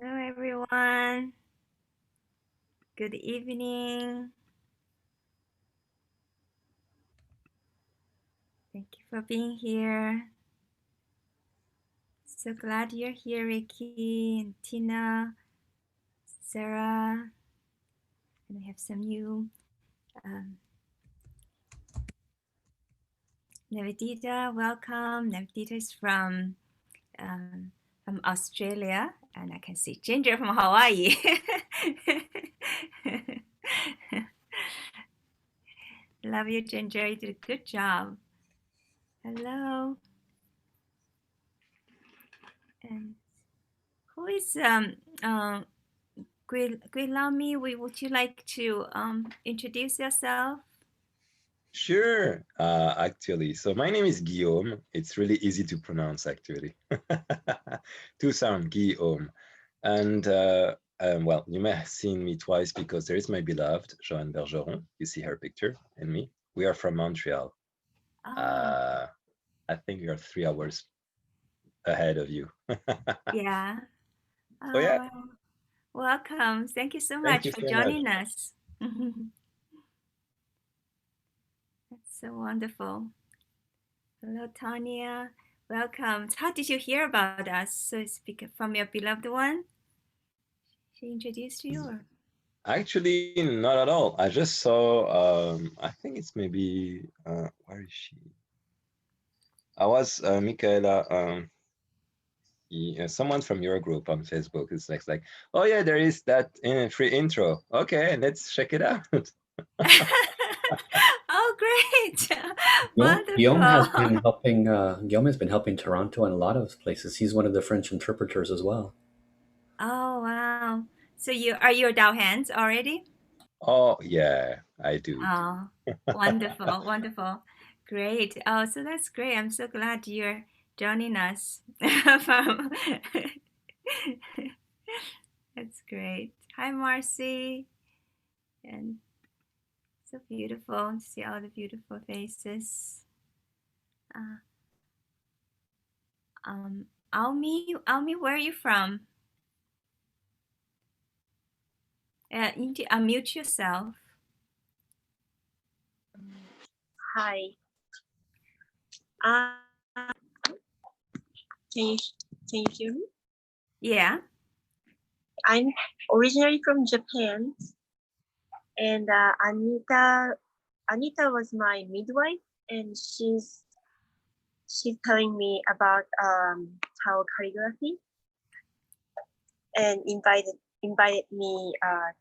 Hello, everyone. Good evening. Thank you for being here. So glad you're here, Ricky and Tina, Sarah. And we have some new um, Navidita. Welcome. Navidita is from Australia, and I can see Ginger from Hawaii. Love you, Ginger. You did a good job. Hello. And who is Guilami? Would you like to introduce yourself? Sure, actually. So my name is Guillaume. It's really easy to pronounce, actually. Two sound, Guillaume. And well, you may have seen me twice because there is my beloved, Joanne Bergeron. You see her picture and me. We are from Montreal. Oh, Uh, I think we are 3 hours ahead of you. yeah. So yeah, Oh, welcome. Thank you so thank much you for so much. joining us. That's so wonderful. Hello, Tanya. Welcome. How did you hear about us? So it's from your beloved one? She introduced you? Or? Actually, not at all. I just saw, I think it's maybe, where is she? I was Michaela. Someone from your group on Facebook is like, oh yeah, there is that free intro. Okay, let's check it out. Oh, great. Guillaume has Wonderful. been helping. Guillaume has been helping Toronto and a lot of places. He's one of the French interpreters as well. Oh, wow. So you a Dow hands already? Oh yeah, I do. Oh, wonderful, wonderful. Great. Oh, so that's great. I'm so glad you're joining us from That's great. Hi, Marcy. And so beautiful to see all the beautiful faces. Uh, Almi, where are you from? You need to unmute yourself. Hi. Can you can you hear me? Yeah. I'm originally from Japan, and Anita was my midwife, and she's telling me about how calligraphy, and invited me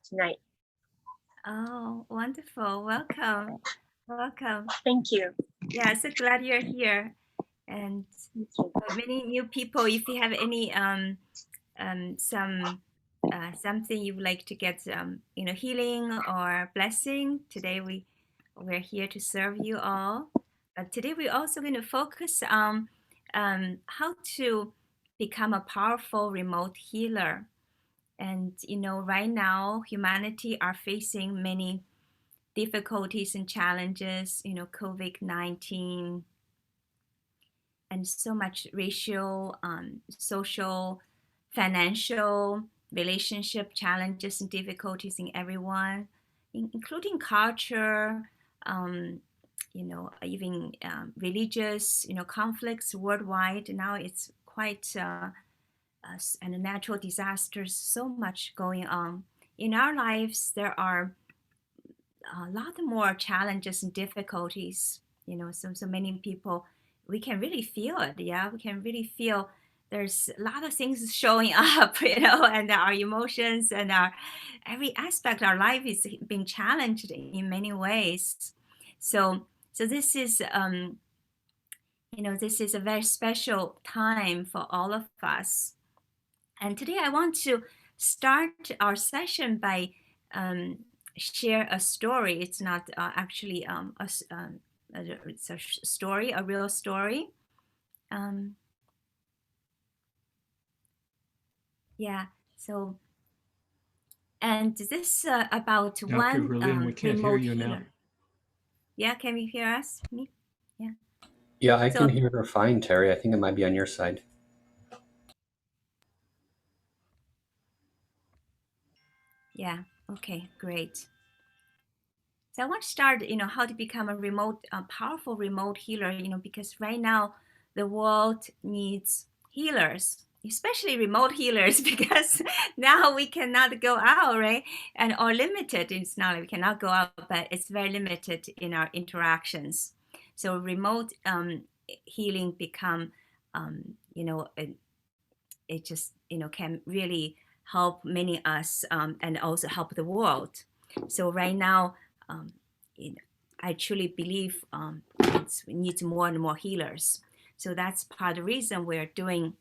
tonight. Oh, wonderful. Welcome. Welcome. Thank you. Yeah, so glad you're here. And Thank you. many new people, if you have any some something you would like to get healing or blessing, today we're here to serve you all. But today we're also going to focus on how to become a powerful remote healer. And right now humanity are facing many difficulties and challenges, COVID-19 and so much racial, social, financial, relationship challenges and difficulties in everyone, including culture, even religious, conflicts worldwide. Now it's quite and natural disasters. So much going on in our lives. There are a lot more challenges and difficulties. So many people, we can really feel it. Yeah, we can really feel there's a lot of things showing up, and our emotions and our every aspect of our life is being challenged in many ways. So this is a very special time for all of us. And today I want to start our session by um, share a story. It's not actually it's a story, a real story. Um, yeah. So, and this about Dr. one Rulin, we can't hear remote you now. healer. Yeah, can you hear us? Me? Yeah. Yeah, I can So, hear her fine, Terry. I think it might be on your side. Okay, great. So I want to start, how to become a powerful remote healer, because right now the world needs healers, especially remote healers, because now we cannot go out, right? And or limited. It's not like we cannot go out, but it's very limited in our interactions. So remote healing become, it just, can really help many us and also help the world. So right now, um, I truly believe we need more and more healers. So that's part of the reason we're doing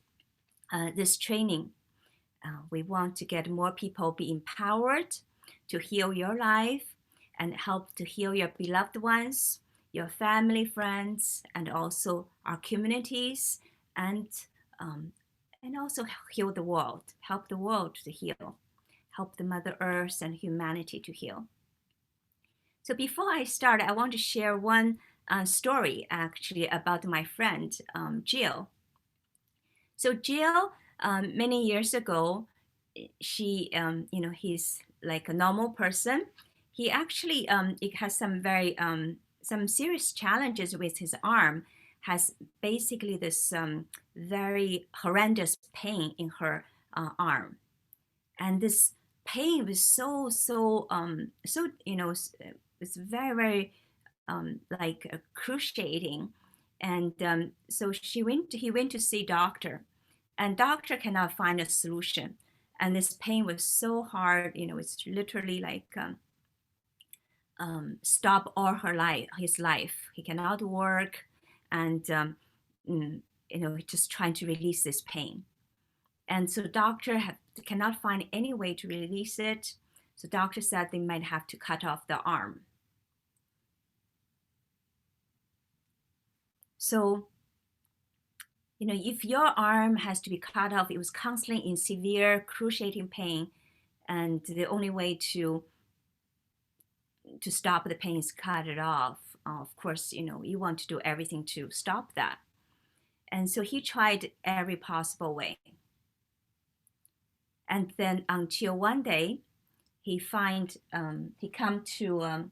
this training. We want to get more people be empowered to heal your life and help to heal your beloved ones, your family, friends, and also our communities, and um, and also heal the world, help the world to heal, help the Mother Earth and humanity to heal. So before I start, I want to share one story actually about my friend Jill. So Jill, many years ago, she, he's like a normal person. He actually, it has some serious challenges with his arm. Has basically this very horrendous pain in her arm, and this pain was it's very very like excruciating, and so he went to see doctor, and doctor cannot find a solution, and this pain was so hard, it's literally like stop all his life. He cannot work, and just trying to release this pain. And so doctor cannot find any way to release it. So doctor said they might have to cut off the arm. So, if your arm has to be cut off, it was constantly in severe excruciating pain, and the only way to stop the pain is cut it off. Of course, you want to do everything to stop that. And so he tried every possible way. And then until one day, he come to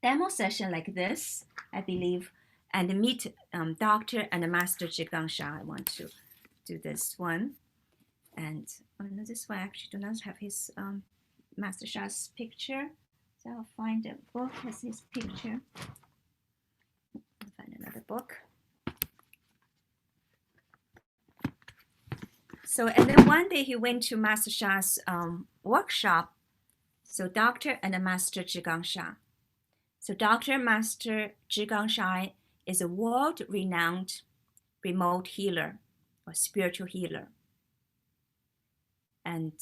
demo session like this, I believe, and meet Dr. and Master Zhigang Sha. I want to do this one. And no, this one actually do not have his Master Sha's picture. So I'll find a book with his picture. I'll find another book. So, and then one day he went to Master Sha's workshop. So Dr. and Master Zhigang Sha. So Dr. Master Zhigang Sha is a world-renowned remote healer or spiritual healer and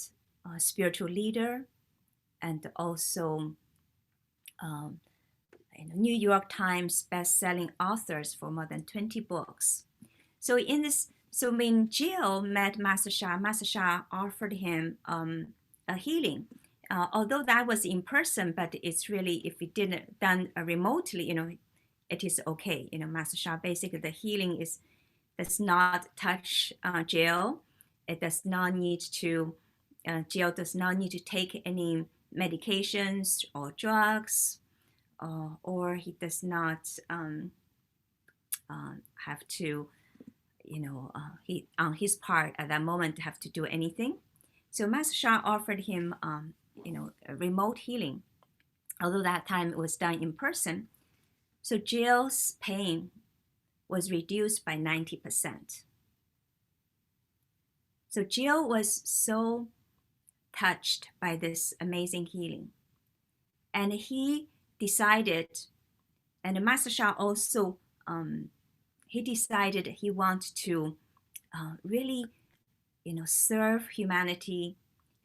a spiritual leader, and also New York Times best-selling authors for more than 20 books. So when Jill met Master Sha offered him a healing. Although that was in person, but it's really, if it didn't done remotely, it is okay. Master Sha, basically the healing does not touch Jill. It does not need to, Jill does not need to take any medications or drugs, or he does not have to, he on his part at that moment have to do anything. So Master Sha offered him, a remote healing, although that time it was done in person. So Jill's pain was reduced by 90%. So Jill was so touched by this amazing healing, and he decided, and Master Sha also, he decided he wanted to really, serve humanity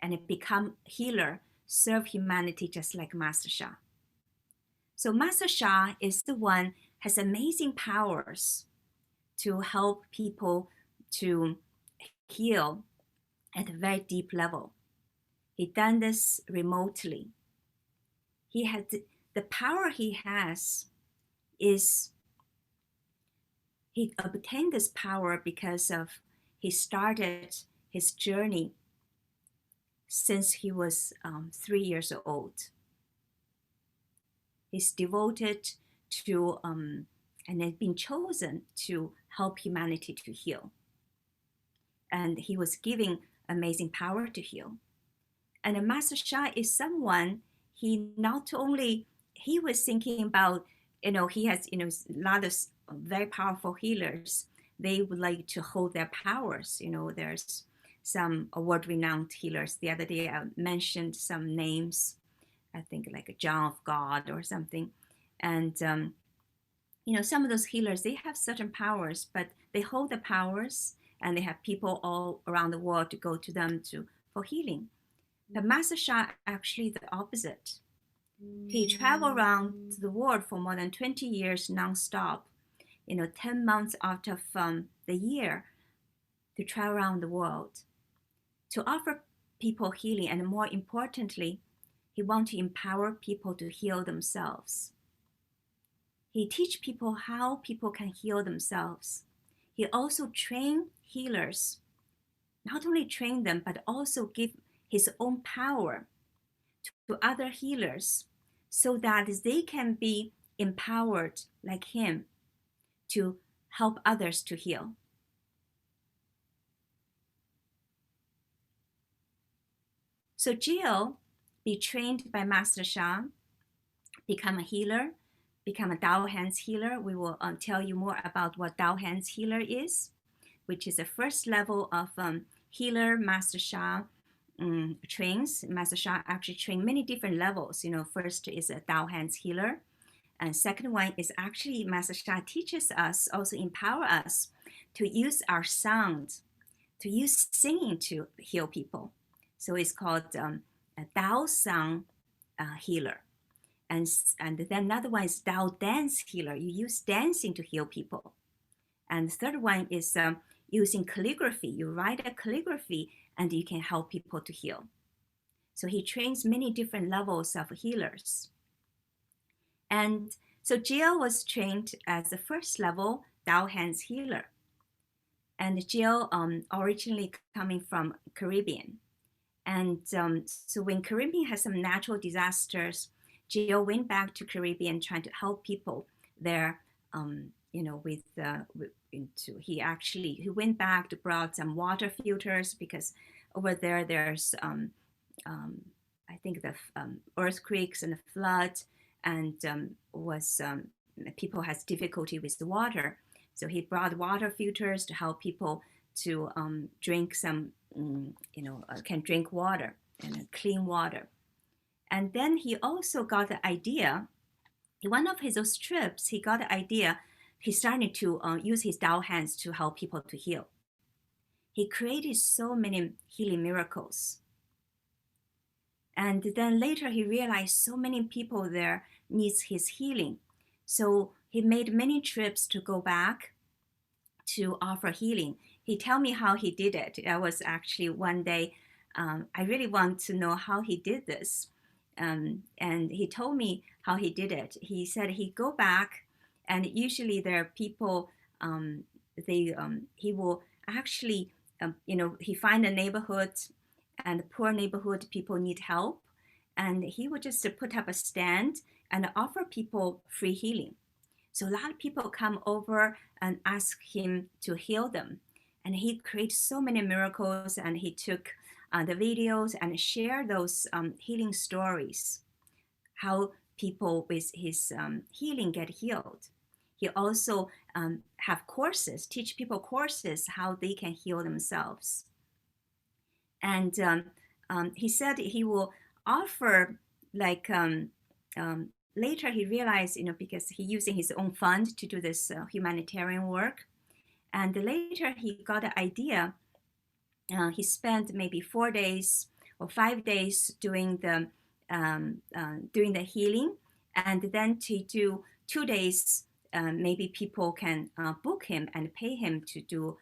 and become healer, serve humanity just like Master Sha. So Master Sha is the one has amazing powers to help people to heal at a very deep level. He done this remotely. He had the power he has is he obtained this power because of he started his journey since he was 3 years old. He's devoted to and has been chosen to help humanity to heal. And he was given amazing power to heal. And Master Sha is someone, he not only, he was thinking about, he has, a lot of very powerful healers. They would like to hold their powers. There's some world-renowned healers. The other day I mentioned some names, I think like a John of God or something. And, some of those healers, they have certain powers, but they hold the powers and they have people all around the world to go to them for healing. But Master Sha actually the opposite. He traveled around the world for more than 20 years nonstop, 10 months out of the year to travel around the world to offer people healing. And more importantly, he wants to empower people to heal themselves. He teaches people how people can heal themselves. He also trains healers, not only train them, but also give his own power to other healers so that they can be empowered like him to help others to heal. So Jill be trained by Master Sha, become a healer, become a Dao Hands healer. We will tell you more about what Dao Hands healer is, which is the first level of healer Master Sha trains. Master Sha actually trained many different levels. First is a Dao Hands healer. And second one is actually Master Sha teaches us, also empower us to use our sound, to use singing to heal people. So it's called a Dao Sound healer. And then another one is Dao Dance healer. You use dancing to heal people. And the third one is using calligraphy. You write a calligraphy and you can help people to heal. So he trains many different levels of healers. And so Jill was trained as the first level Dao Hands healer. And Jill originally coming from Caribbean. And so when Caribbean has some natural disasters, Jill went back to Caribbean trying to help people there, he went back to brought some water filters because over there's I think the earthquakes and the flood, and people has difficulty with the water. So he brought water filters to help people to drink some, can drink water and clean water. And then he also got the idea, one of those trips, he got the idea, he started to use his Dao Hands to help people to heal. He created so many healing miracles. And then later he realized so many people there needs his healing. So he made many trips to go back to offer healing. He told me how he did it. That was actually one day, I really want to know how he did this. And he told me how he did it. He said he'd go back, and usually there are people, he will actually, he find a neighborhood, and the poor neighborhood people need help, and he would just put up a stand and offer people free healing. So a lot of people come over and ask him to heal them, and he created so many miracles, and he took the videos and share those healing stories, how people with his healing get healed. He also have courses, teach people courses how they can heal themselves. And he said he will offer like, later he realized, because he using his own fund to do this humanitarian work. And later he got the idea, he spent maybe 4 days or 5 days doing the healing, and then to do 2 days, maybe people can book him and pay him to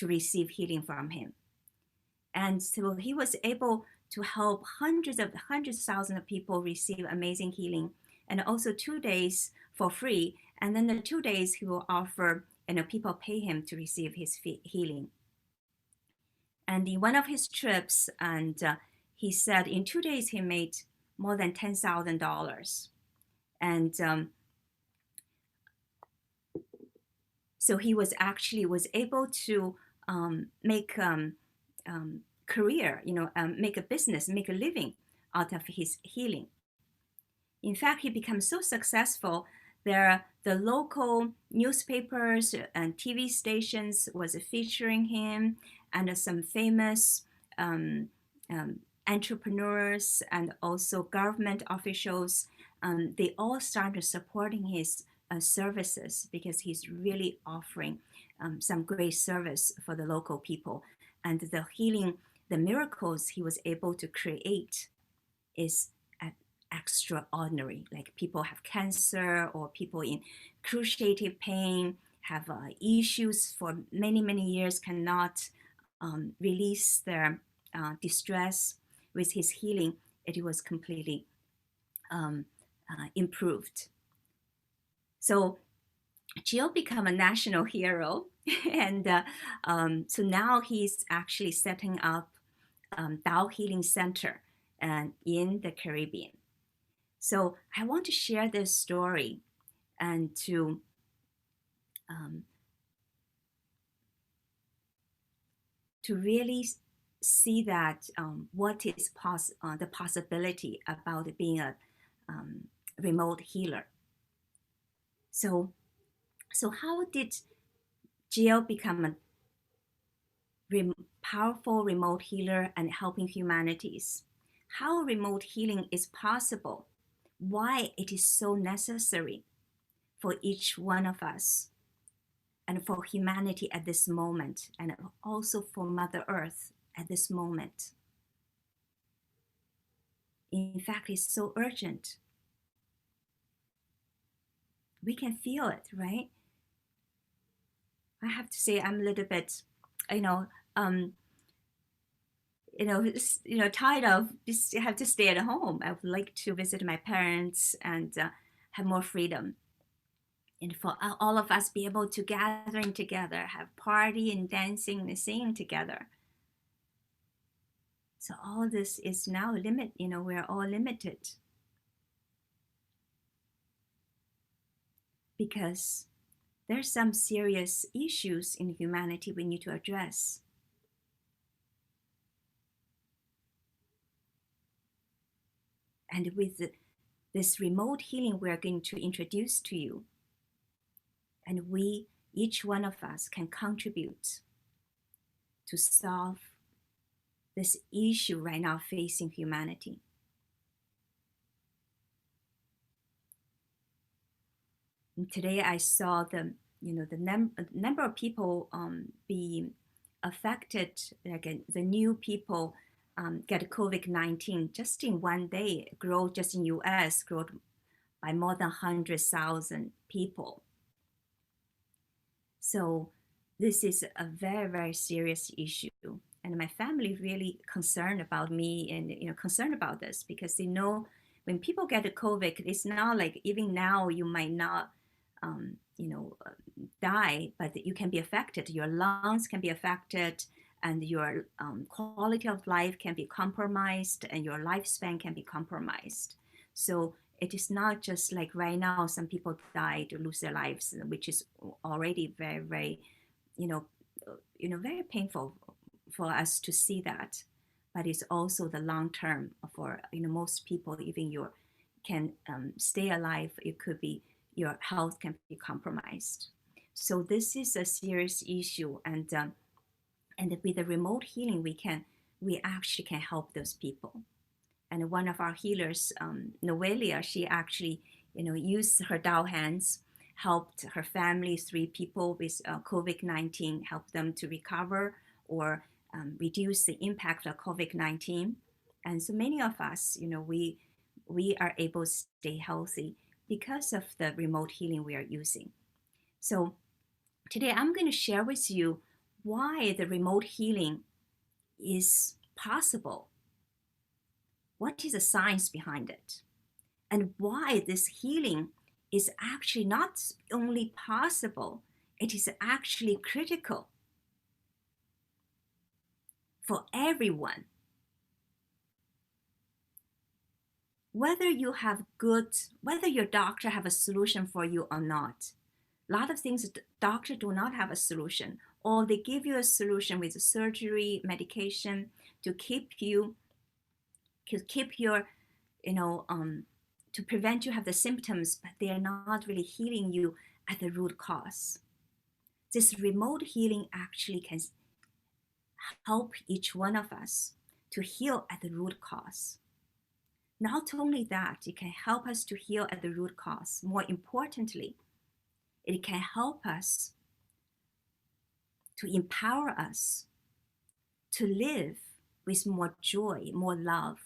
receive healing from him. And so he was able to help hundreds of thousands of people receive amazing healing, and also 2 days for free. And then the 2 days he will offer, people pay him to receive his healing. And in one of his trips, and he said in 2 days he made more than $10,000. And so he was able to make career, make a business, make a living out of his healing. In fact, he became so successful. The local newspapers and TV stations was featuring him, and some famous entrepreneurs and also government officials. They all started supporting his services because he's really offering some great service for the local people. And the healing, the miracles he was able to create is extraordinary. Like people have cancer or people in cruciative pain, have issues for many, many years, cannot release their distress. With his healing, it was completely improved. So Jill became a national hero. And so now he's actually setting up Tao Healing Center in the Caribbean. So I want to share this story and to really see that what is the possibility about being a remote healer. So how did Jill become a powerful remote healer and helping humanities? How remote healing is possible? Why it is so necessary for each one of us and for humanity at this moment, and also for Mother Earth at this moment. In fact, it's so urgent. We can feel it, right? I have to say I'm a little bit, tired of just have to stay at home. I would like to visit my parents and have more freedom. And for all of us be able to gathering together, have party and dancing and singing together. So all this is now we're all limited. Because there's some serious issues in humanity we need to address. And with this remote healing we're going to introduce to you, and each one of us can contribute to solve this issue right now facing humanity. And today I saw the number of people be affected, like the new people get COVID-19 just in one day, just in US, grew by more than 100,000 people. So this is a very, very serious issue. And my family really concerned about me and concerned about this, because they know when people get COVID, it's not like even now you might not die, but you can be affected. Your lungs can be affected, and your quality of life can be compromised, and your lifespan can be compromised. So it is not just like right now, some people die to lose their lives, which is already very, very, very painful for us to see that. But it's also the long term for most people. Even you can stay alive, it could be your health can be compromised. So this is a serious issue, and with the remote healing, we actually can help those people. And one of our healers, Noelia, she actually used her Dao hands, helped her family, 3 people with COVID-19, helped them to recover or reduce the impact of COVID-19. And so many of us, we are able to stay healthy because of the remote healing we are using. So today I'm going to share with you why the remote healing is possible. What is the science behind it? And why this healing is actually not only possible, it is actually critical. for everyone. Whether your doctor have a solution for you or not. A lot of things doctor do not have a solution, or they give you a solution with surgery, medication to keep your, to prevent you have the symptoms, but they are not really healing you at the root cause. This remote healing actually can help each one of us to heal at the root cause. Not only that, it can help us to heal at the root cause. More importantly, it can help us to empower us to live with more joy, more love,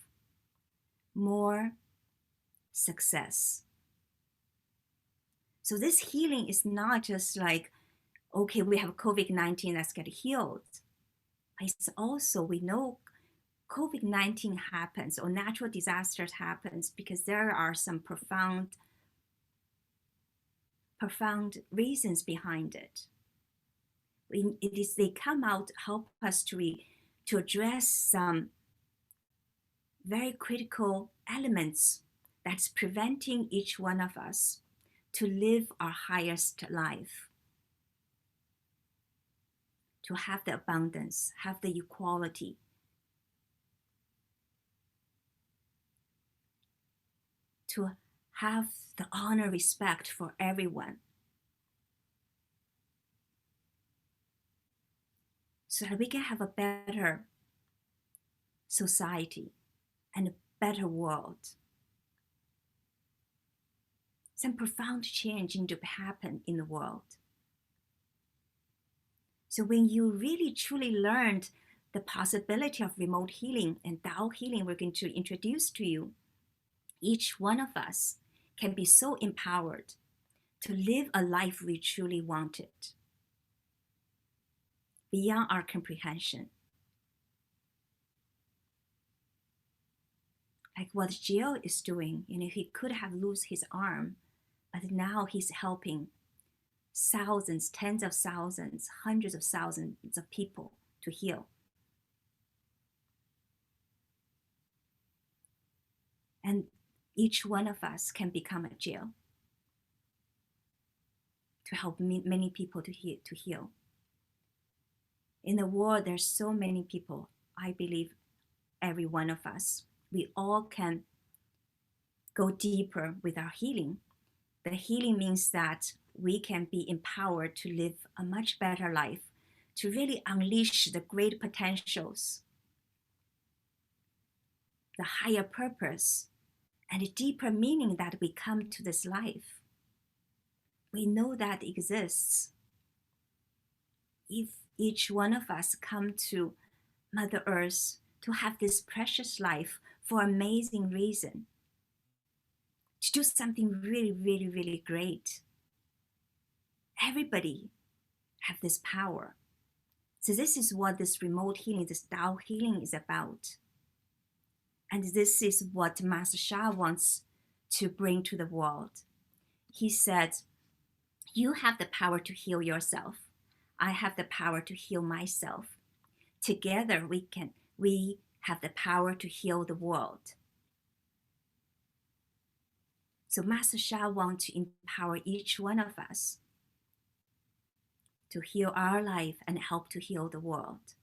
more success. So this healing is not just like, okay, we have COVID-19, let's get healed. It's also, we know COVID-19 happens or natural disasters happens because there are some profound reasons behind it. They come out, help us to address some very critical elements that's preventing each one of us to live our highest life, to have the abundance, have the equality, to have the honor, respect for everyone, so that we can have a better society and a better world. Some profound change need to happen in the world. So when you really truly learned the possibility of remote healing and Tao healing we're going to introduce to you, each one of us can be so empowered to live a life we truly wanted, beyond our comprehension. Like what Jill is doing, he could have lost his arm, but now he's helping thousands, tens of thousands, hundreds of thousands of people to heal. And each one of us can become a Jill to help many people to heal. In the world, there's so many people. I believe every one of us, we all can go deeper with our healing. The healing means that we can be empowered to live a much better life, to really unleash the great potentials, the higher purpose, and the deeper meaning that we come to this life. We know that exists. If each one of us come to Mother Earth to have this precious life for an amazing reason, to do something really, really, really great. Everybody have this power. So this is what this remote healing, this Tao healing is about. And this is what Master Sha wants to bring to the world. He said, you have the power to heal yourself. I have the power to heal myself. Together we have the power to heal the world. So Master Sha wants to empower each one of us to heal our life and help to heal the world.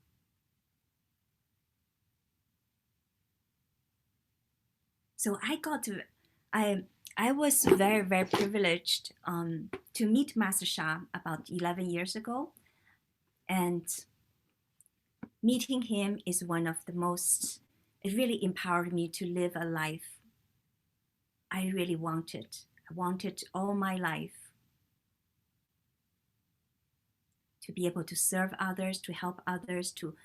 So I was very, very privileged to meet Master Sha about 11 years ago. And meeting him is one of the most, it really empowered me to live a life I really wanted. I wanted all my life to be able to serve others, to help others, to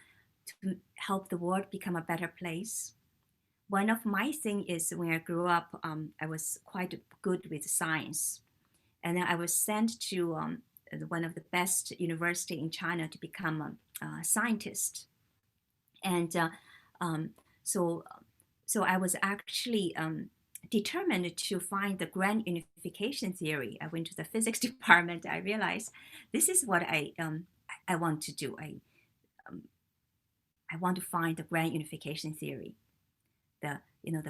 help the world become a better place. One of my things is when I grew up, I was quite good with science. And then I was sent to one of the best university in China to become a scientist. And so I was actually determined to find the grand unification theory. I went to the physics department. I realized this is what I want to do. I want to find the grand unification theory, the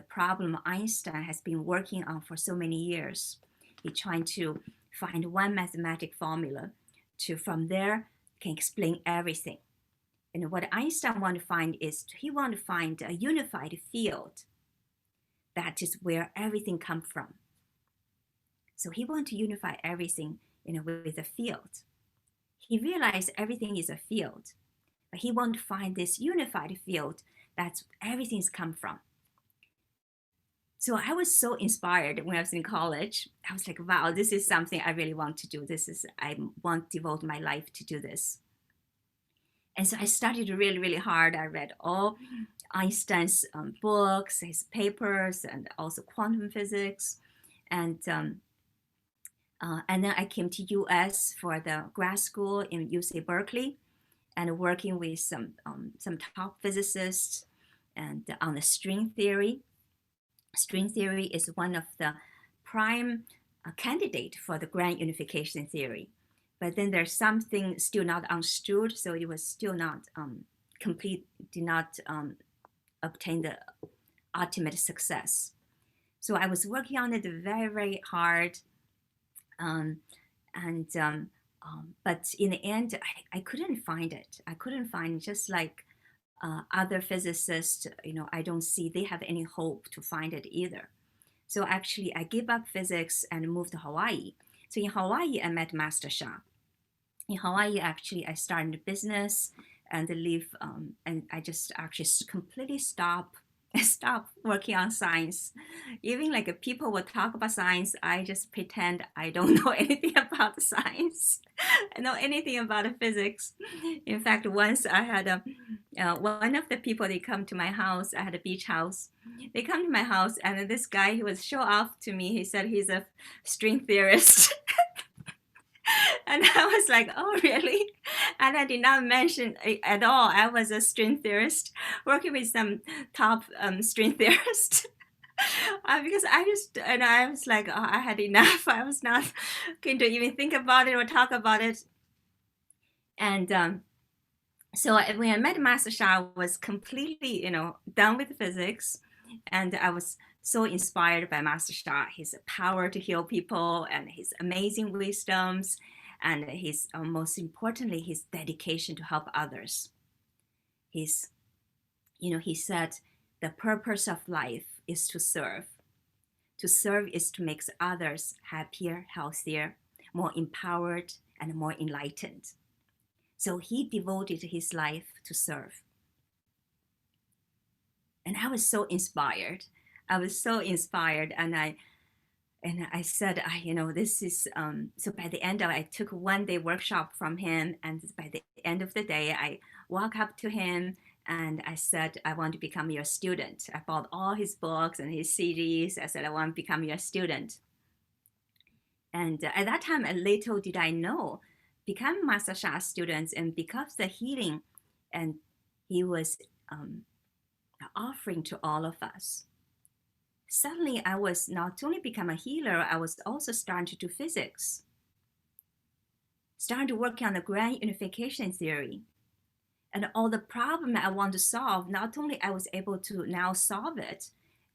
problem Einstein has been working on for so many years. He's trying to find one mathematic formula to, from there, can explain everything. And what Einstein want to find is, he want to find a unified field. That is where everything comes from. So he want to unify everything, with a field. He realized everything is a field, but he want to find this unified field that's everything's come from. So I was so inspired when I was in college. I was like, wow, this is something I really want to do. I want to devote my life to do this. And so I studied really, really hard. I read all Einstein's books, his papers, and also quantum physics. And then I came to US for the grad school in UC Berkeley, and working with some top physicists and on the string theory. String theory is one of the prime candidate for the grand unification theory. But then there's something still not understood, so it was still not complete, did not obtain the ultimate success. So I was working on it very, very hard. But in the end, I couldn't find it. I couldn't find, just like other physicists, I don't see they have any hope to find it either. So actually, I gave up physics and moved to Hawaii. So in Hawaii, I met Master Sha. In Hawaii, actually, I started a business and and I just actually completely stopped working on science. Even like people would talk about science, I just pretend I don't know anything about the science. I know anything about the physics. In fact, once I had one of the people, they come to my house. I had a beach house. They come to my house, and this guy, he was show off to me. He said he's a string theorist. And I was like, oh, really? And I did not mention at all I was a string theorist working with some top string theorists. Because I was like, oh, I had enough. I was not going to even think about it or talk about it. And so when I met Master Sha, I was completely, done with physics. And I was so inspired by Master Sha, his power to heal people and his amazing wisdoms, and his most importantly, his dedication to help others. He said the purpose of life is to serve. To serve is to make others happier, healthier, more empowered, and more enlightened. So he devoted his life to serve. And I was so inspired. And I said, this is, so by the end of it, I took 1-day workshop from him. And by the end of the day, I walked up to him and I said, I want to become your student. I bought all his books and his CDs. I said, I want to become your student. And at that time, little did I know, become Master Sha's students, and because the healing and he was offering to all of us. Suddenly, I was not only become a healer, I was also starting to do physics, starting to work on the grand unification theory. And all the problem I want to solve, not only I was able to now solve it,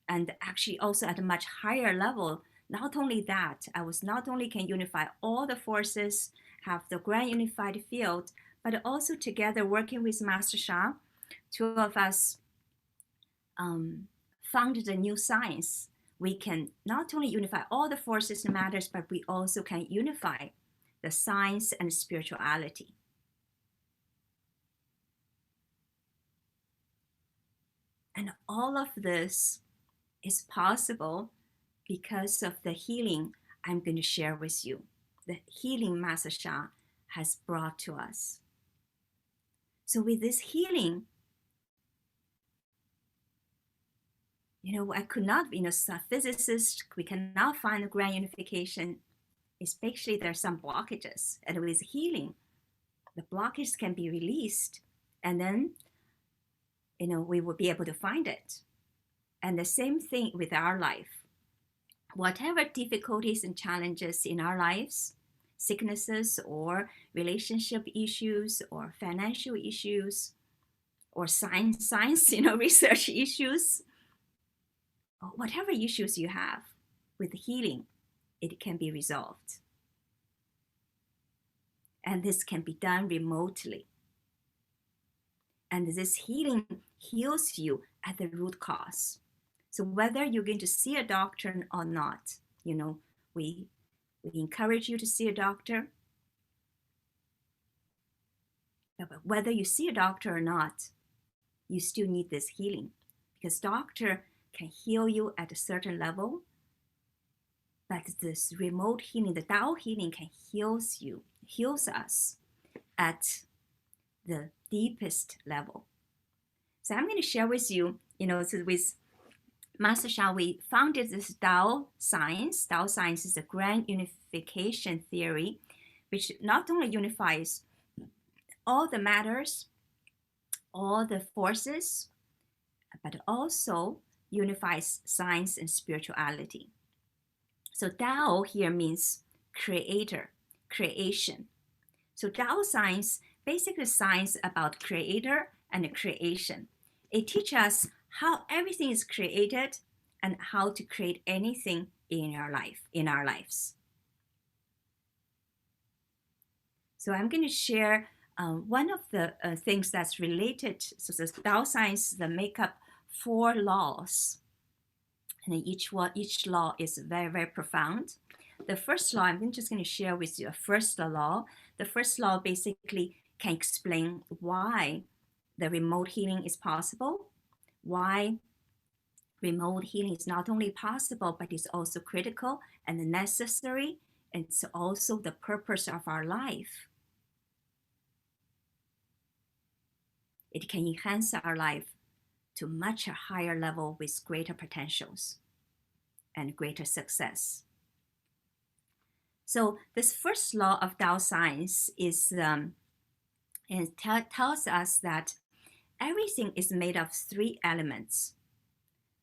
and actually also at a much higher level. Not only that, I was not only can unify all the forces, have the grand unified field, but also together working with Master Sha, two of us founded a new science. We can not only unify all the forces and matters, but we also can unify the science and spirituality. And all of this is possible because of the healing I'm going to share with you, the healing Master Sha has brought to us. So with this healing, I could not, as a physicist, we cannot find the grand unification, especially there are some blockages. And with healing, the blockages can be released, and then, we will be able to find it. And the same thing with our life. Whatever difficulties and challenges in our lives, sicknesses or relationship issues or financial issues, or science, research issues, or whatever issues you have with healing, it can be resolved. And this can be done remotely. And this healing heals you at the root cause. So whether you're going to see a doctor or not, we encourage you to see a doctor. But whether you see a doctor or not, you still need this healing, because doctor can heal you at a certain level, but this remote healing, the Tao healing, can heals us at the deepest level. So I'm going to share with you, so with Master Sha, we founded this Tao science. Tao science is a grand unification theory, which not only unifies all the matters, all the forces, but also unifies science and spirituality. So Tao here means creator, creation. So Tao science, basically science about creator and creation. It teaches us how everything is created and how to create anything in our lives. So I'm going to share one of the things that's related. So the Tao science, the make up 4 laws, and each law is very, very profound. The first law, I'm just going to share with you a first law. The first law basically can explain why the remote healing is possible, why remote healing is not only possible, but it's also critical and necessary. And it's also the purpose of our life. It can enhance our life to much higher level with greater potentials and greater success. So this first law of Tao science is tells us that everything is made of 3 elements.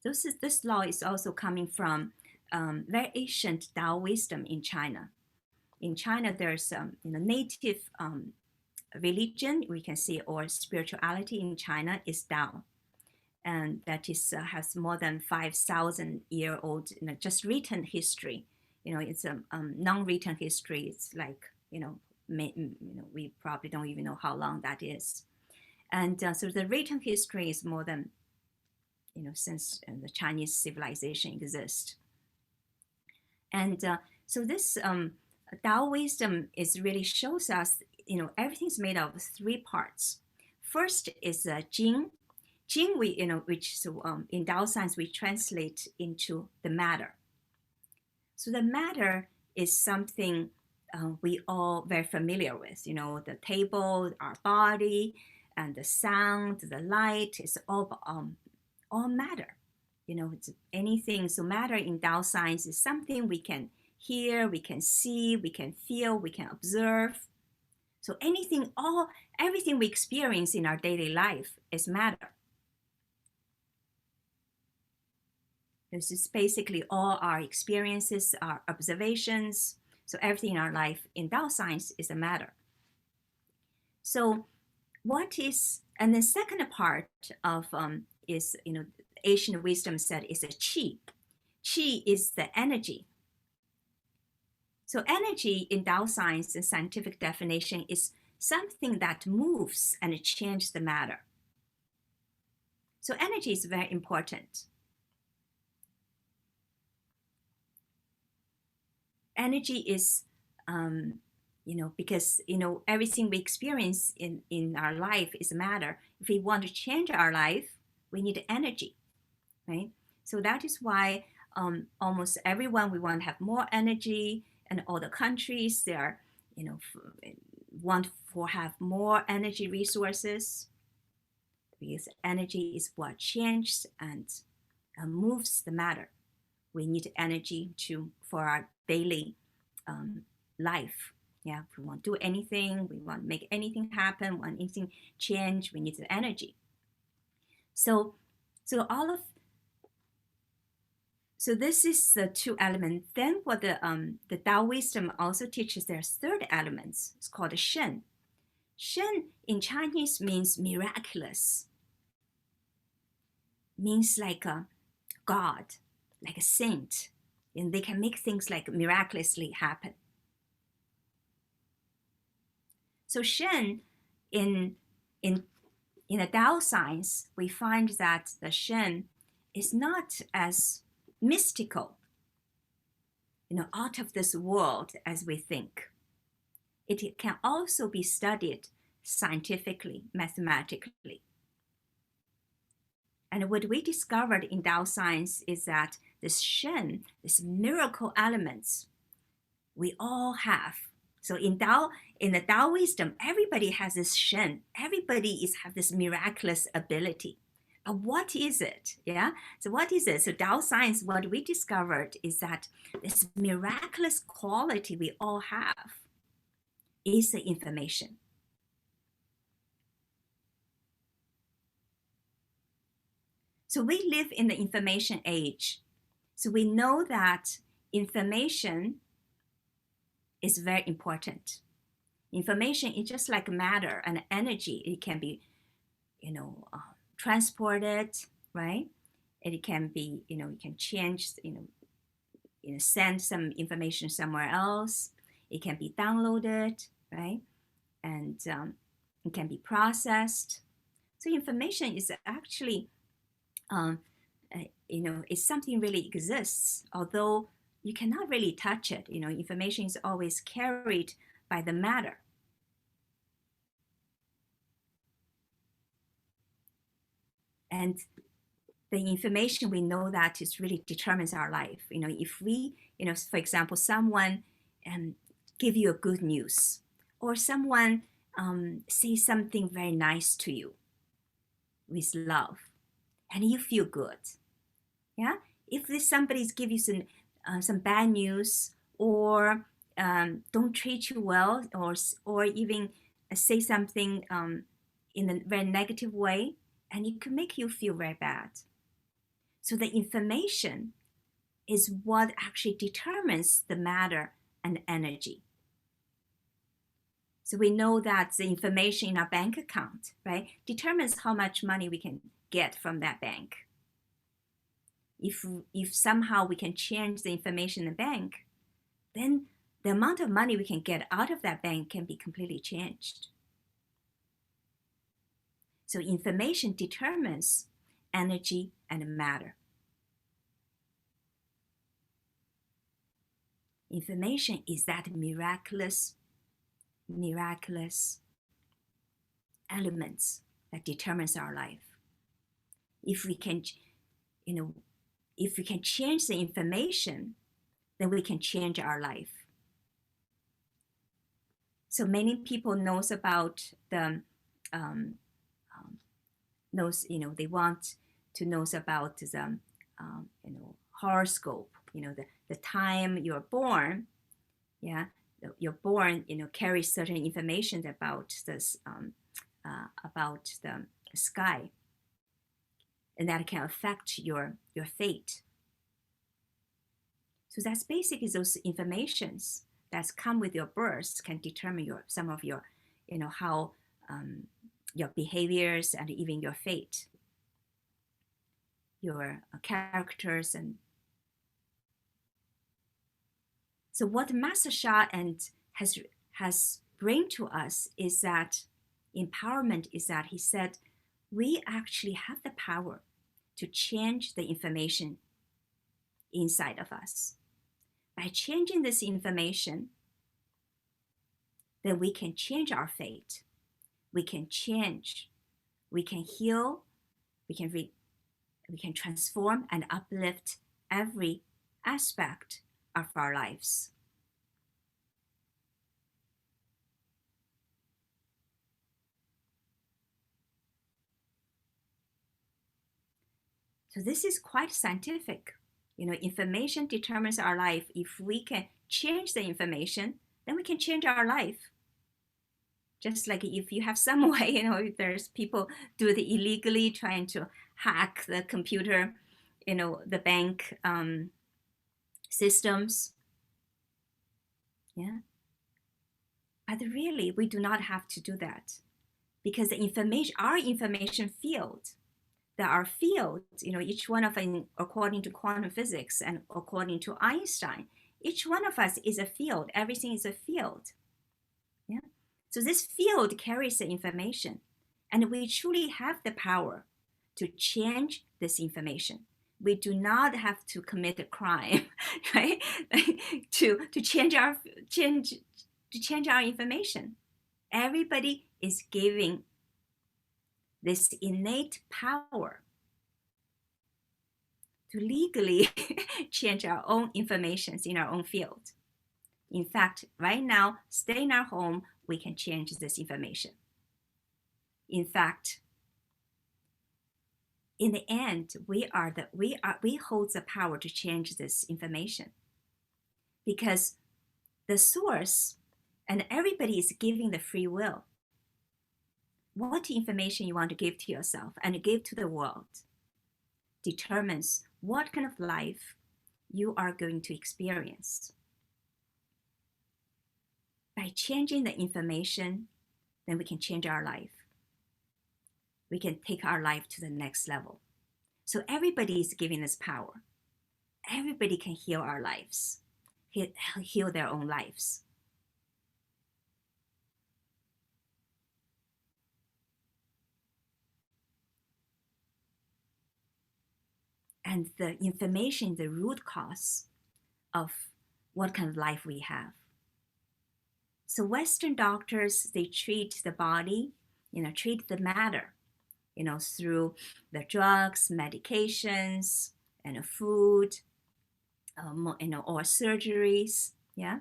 This law is also coming from very ancient Tao wisdom in China. In China, there's native religion, we can see, or spirituality in China is Tao. And that is has more than 5,000-year-old, just written history. It's a non-written history. It's like, we probably don't even know how long that is. And so the written history is more than, since the Chinese civilization exists. And so this Tao wisdom really shows us, everything's made of 3 parts. First is Jing. Jing, in Tao science, we translate into the matter. So the matter is something we all very familiar with, the table, our body, and the sound, the light, it's all matter. It's anything. So matter in Tao science is something we can hear, we can see, we can feel, we can observe. So everything we experience in our daily life is matter. This is basically all our experiences, our observations. So everything in our life in Tao science is a matter. So and the second part of is, Asian wisdom said is a qi. Qi is the energy. So energy in Tao science, the scientific definition, is something that moves and changes the matter. So energy is very important. Energy is, because, everything we experience in our life is matter. If we want to change our life, we need energy, right? So that is why almost everyone, we want to have more energy, and all the countries, they are, want to have more energy resources, because energy is what changes and moves the matter. We need energy for our daily life. Yeah, if we want to do anything, we want to make anything happen, want anything change, we need the energy. So this is the 2 elements. Then what the Tao wisdom also teaches, there's 3rd elements. It's called Shen. Shen in Chinese means miraculous. means like a God, like a saint, and they can make things like miraculously happen. So Shen, in the Tao science, we find that the Shen is not as mystical, out of this world as we think. It can also be studied scientifically, mathematically. And what we discovered in Tao science is that this Shen, these miracle elements, we all have. So in the Tao wisdom, everybody has this Shen. Everybody have this miraculous ability. But what is it? Yeah. So what is it? So Tao science, what we discovered is that this miraculous quality we all have is the information. So we live in the information age. So we know that information is very important. Information is just like matter and energy. It can be, transported, right? It can be, you can change, send some information somewhere else. It can be downloaded, right? And it can be processed. So information is actually, it's something really exists, although you cannot really touch it. Information is always carried by the matter. And the information, we know that it really determines our life. If we, for example, someone give you a good news, or someone say something very nice to you with love, and you feel good. Yeah. If somebody's give you some bad news, or don't treat you well, or even say something in a very negative way, and it could make you feel very bad. So the information is what actually determines the matter and energy. So we know that the information in our bank account, right, determines how much money we can get from that bank. If somehow we can change the information in the bank, then the amount of money we can get out of that bank can be completely changed. So information determines energy and matter. Information is that miraculous elements that determines our life. If we can, if we can change the information, then we can change our life. So many people knows about the they want to know about the horoscope, the time you're born. Yeah, you're born, carries certain information about this about the sky, and that can affect your fate. So that's basically those informations that come with your birth can determine some of your, how your behaviors and even your fate, your characters. And so what Master Sha has bring to us is that empowerment, is that he said we actually have the power to change the information inside of us. By changing this information, then we can change our fate. We can change, we can heal, we can transform and uplift every aspect of our lives. So this is quite scientific. Information determines our life. If we can change the information, then we can change our life. Just like if you have some way, there's people do it illegally, trying to hack the computer, the bank systems. Yeah. But really, we do not have to do that, because our information field, there are fields, each one of us, according to quantum physics and according to Einstein, each one of us is a field. Everything is a field. Yeah. So this field carries the information, and we truly have the power to change this information. We do not have to commit a crime, right? to change our information. Everybody is giving this innate power to legally change our own informations in our own field. In fact, right now, stay in our home, we can change this information. In fact, in the end, we hold the power to change this information, because the source and everybody is giving the free will. What information you want to give to yourself and give to the world determines what kind of life you are going to experience. By changing the information, then we can change our life. We can take our life to the next level. So everybody is giving us power. Everybody can heal our lives, heal their own lives. And the information, the root cause of what kind of life we have. So Western doctors, they treat the body, treat the matter, through the drugs, medications, and food, or surgeries, yeah?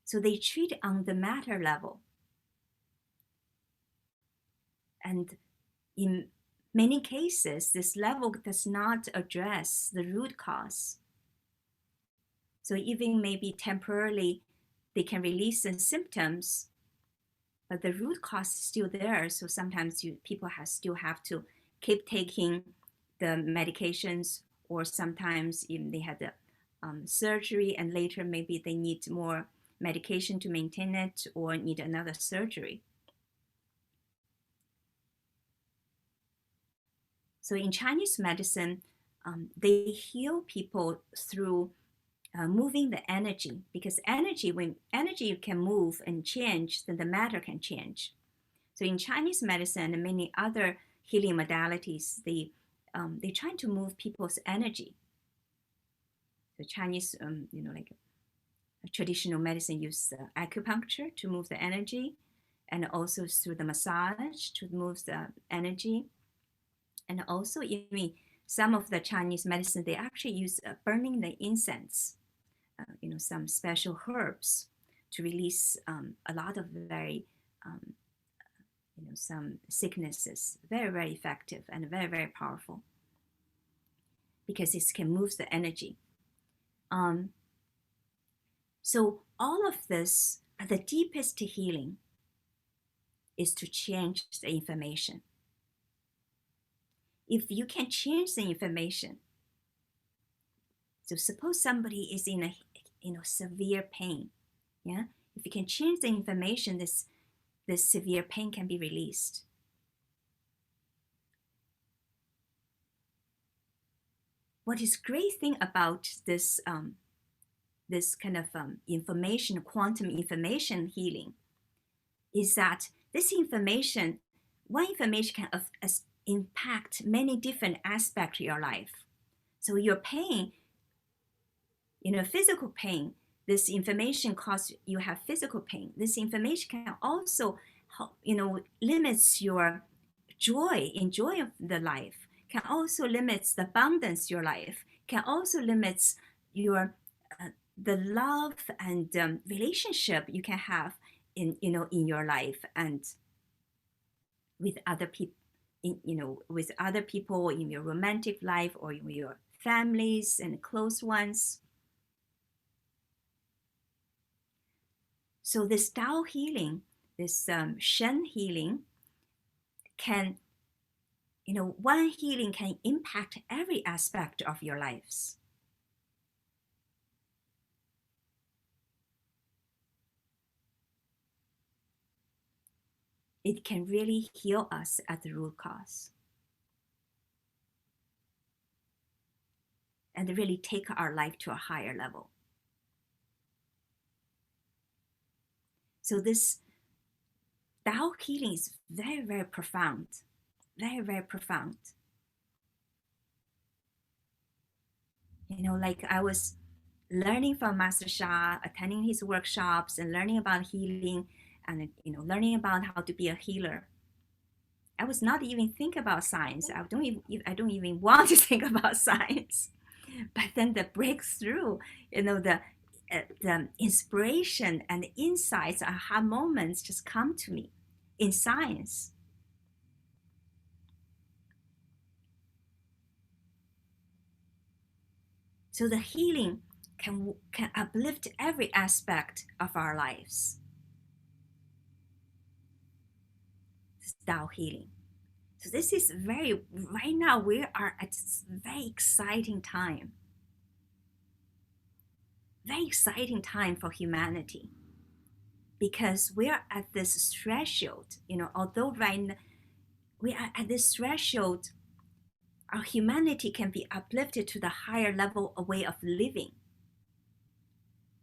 So they treat on the matter level. And in many cases, this level does not address the root cause. So even maybe temporarily, they can release the symptoms, but the root cause is still there. So sometimes people still have to keep taking the medications, or sometimes even they had the surgery and later maybe they need more medication to maintain it or need another surgery. So in Chinese medicine, they heal people through moving the energy, because when energy can move and change, then the matter can change. So in Chinese medicine and many other healing modalities, they try to move people's energy. The Chinese, like traditional medicine use acupuncture to move the energy, and also through the massage to move the energy. And also even some of the Chinese medicine, they actually use burning the incense, some special herbs to release a lot of very, some sicknesses. Very, very effective and very, very powerful, because it can move the energy. So all of this, the deepest healing is to change the information. If you can change the information, so suppose somebody is in a severe pain, yeah. If you can change the information, this severe pain can be released. What is great thing about this this kind of information, quantum information healing, is that this information, one information can impact many different aspects of your life. So your pain, physical pain, this information causes you have physical pain. This information can also help, limits your enjoy of the life, can also limits the abundance of your life, can also limits your the love and relationship you can have in your life and with other people, with other people in your romantic life or in your families and close ones. So this Tao healing, this Shen healing, can, one healing can impact every aspect of your lives. it can really heal us at the root cause and really take our life to a higher level. So this Tao healing is very, very profound, very, very profound. You know, like I was learning from Master Sha, attending his workshops and learning about healing and, you know, learning about how to be a healer. I was not even thinking about science. I don't even want to think about science. But then the breakthrough, you know, the inspiration and the insights, aha moments just come to me in science. So the healing can uplift every aspect of our lives. It's Tao healing. So this is right now we are at this very exciting time. Very exciting time for humanity. Because we are at this threshold, you know, although right now we are at this threshold, our humanity can be uplifted to the higher level of way of living,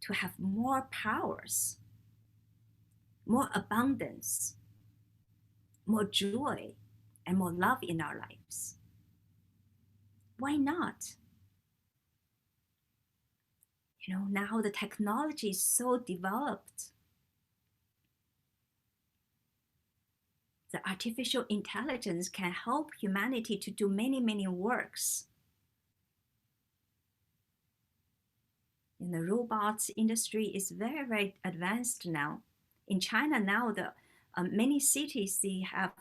to have more powers, more abundance, more joy, and more love in our lives. Why not? You know, now the technology is so developed. The artificial intelligence can help humanity to do many, many works. In the robots industry is very, very advanced now. In China now, the many cities, they have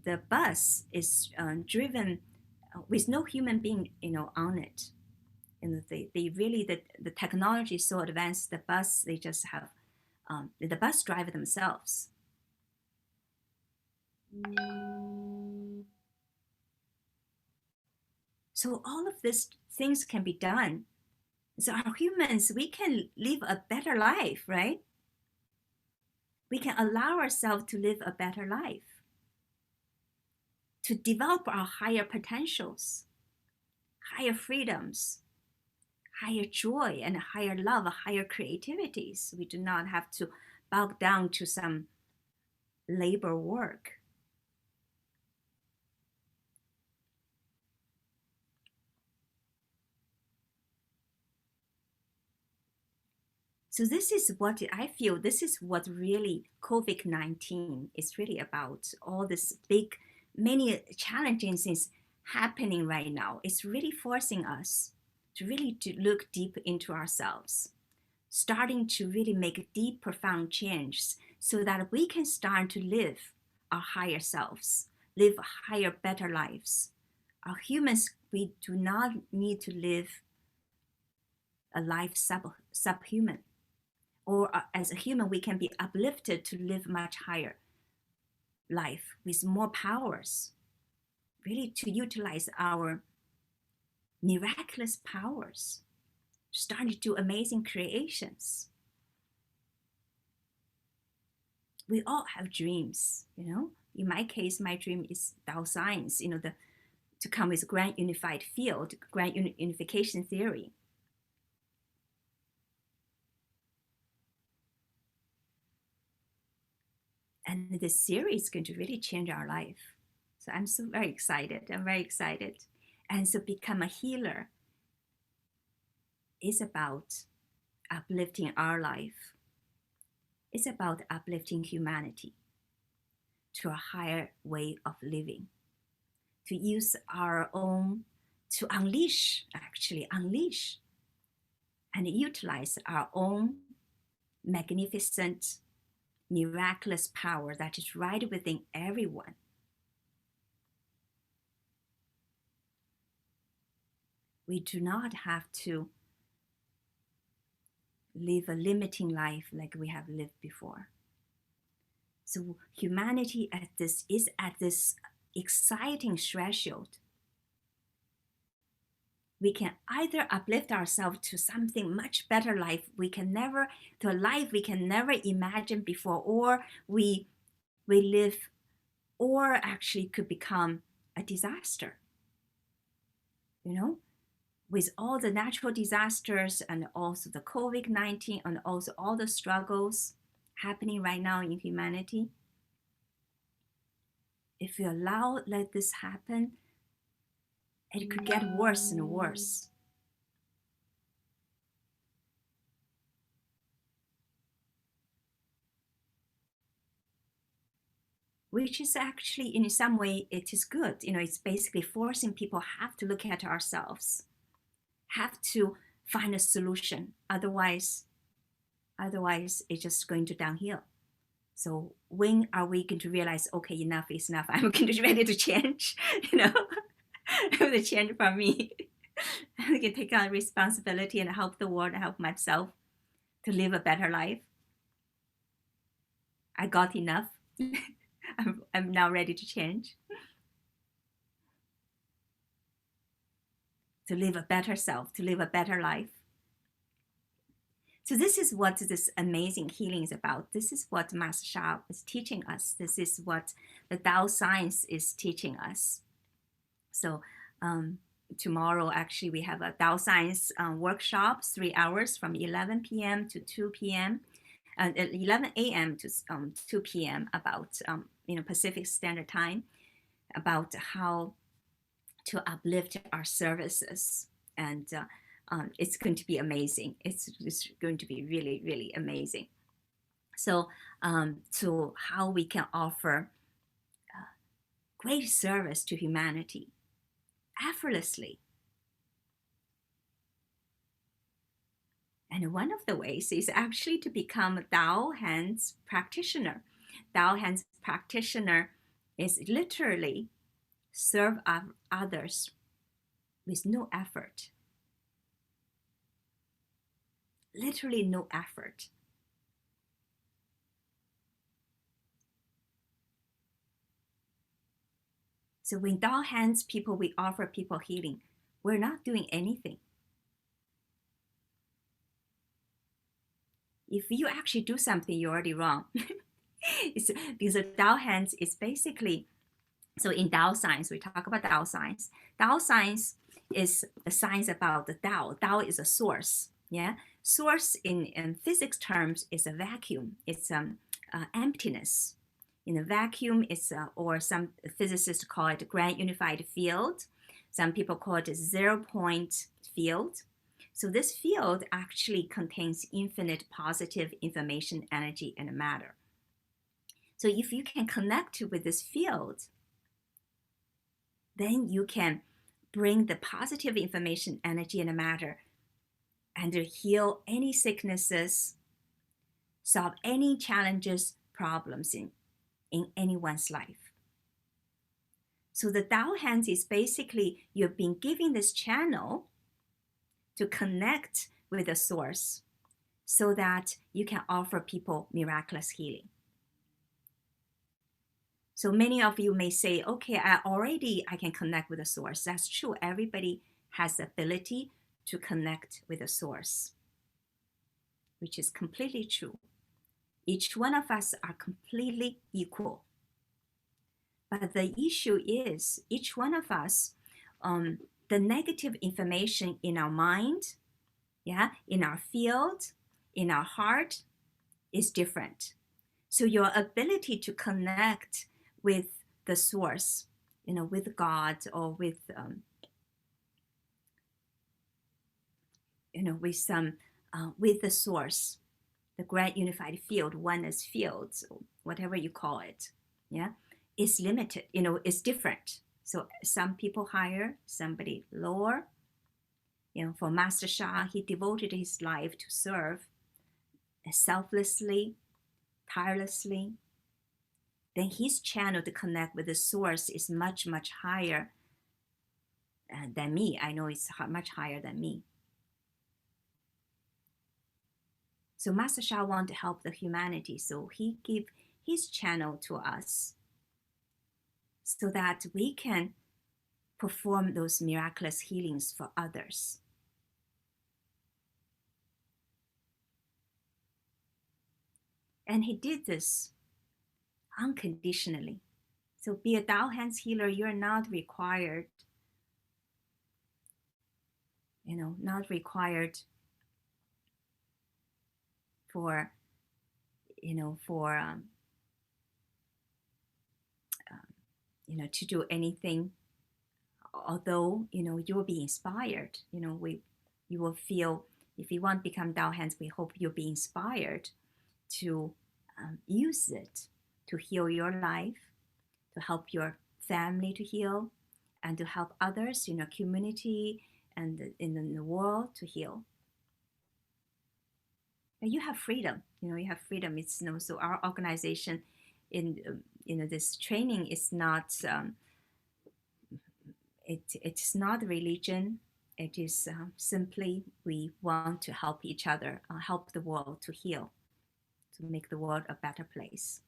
the bus is driven with no human being, you know, on it. And they really the technology is so advanced. The bus, they just have the bus driver themselves. So all of these things can be done. So our humans, we can live a better life, right? We can allow ourselves to live a better life, to develop our higher potentials, higher freedoms, higher joy, and higher love, higher creativities. We do not have to bow down to some labor work. So this is what I feel, this is what really COVID-19 is really about. All this big, many challenging things happening right now. It's really forcing us to look deep into ourselves, starting to really make deep, profound changes so that we can start to live our higher selves, live higher, better lives. Our humans, we do not need to live a life subhuman. Or as a human, we can be uplifted to live much higher life with more powers, really to utilize our miraculous powers, starting to do amazing creations. We all have dreams, you know. In my case, my dream is Tao science, you know, to come with grand unified field, grand unification theory. And this series is going to really change our life. So I'm so very excited. I'm very excited. And so become a healer is about uplifting our life. It's about uplifting humanity to a higher way of living, to use our own, to unleash and utilize our own magnificent, miraculous power that is right within everyone. We do not have to live a limiting life like we have lived before. So humanity is at this exciting threshold we can either uplift ourselves to something much better life to a life we can never imagine before, or we live, or actually could become a disaster, with all the natural disasters and also the COVID-19 and also all the struggles happening right now in humanity. If we let this happen, it could get worse and worse. Which is actually, in some way, it is good. It's basically forcing people have to look at ourselves, have to find a solution. Otherwise, it's just going to downhill. So when are we going to realize, okay, enough is enough? I'm going to be ready to change, the change from me. I can take on responsibility and help the world and help myself to live a better life. I got enough. I'm now ready to change. To live a better self, to live a better life. So this is what this amazing healing is about. This is what Master Sha is teaching us. This is what the Tao science is teaching us. So tomorrow, actually, we have a Tao science workshop, 3 hours from 11 p.m. to 2 p.m. 11 a.m. to 2 p.m. about Pacific Standard Time, about how to uplift our services. And it's going to be amazing. It's going to be really, really amazing. So how we can offer great service to humanity effortlessly. And one of the ways is actually to become a Tao Hands practitioner. Tao Hands practitioner is literally serve others with no effort. Literally no effort. So when Tao Hands people, we offer people healing, we're not doing anything. If you actually do something, you're already wrong. It's because Tao Hands is basically, so in Tao science, we talk about Tao science. Tao science is the science about the Tao. Tao is a source. Yeah, source in physics terms is a vacuum. It's emptiness. In a vacuum, it's or some physicists call it grand unified field. Some people call it a 0-point field. So this field actually contains infinite positive information, energy, and matter. So if you can connect with this field, then you can bring the positive information, energy, and matter and heal any sicknesses, solve any challenges, problems in anyone's life. So the Tao Hands is basically you've been given this channel to connect with the source so that you can offer people miraculous healing. So many of you may say, okay, I can connect with the source. That's true. Everybody has the ability to connect with the source, which is completely true. Each one of us are completely equal. But the issue is each one of us, the negative information in our mind, in our field, in our heart is different. So your ability to connect with the source, with God or with, with the source, the great unified field, oneness field, whatever you call it, is limited, it's different. So some people higher, somebody lower. For Master Sha, he devoted his life to serve selflessly, tirelessly. Then his channel to connect with the source is much, much higher than me. I know it's much higher than me. So Master Sha wanted to help the humanity, so he gave his channel to us so that we can perform those miraculous healings for others. And he did this unconditionally. So be a Tao Hands healer, you're not required, not required for, to do anything. Although, you will be inspired, you will feel, if you want to become Tao Hands, we hope you'll be inspired to use it to heal your life, to help your family to heal, and to help others in your community and in the world to heal. And you have freedom. You have freedom. It's so our organization in this training is not it's not a religion. It is simply we want to help each other, help the world to heal, to make the world a better place.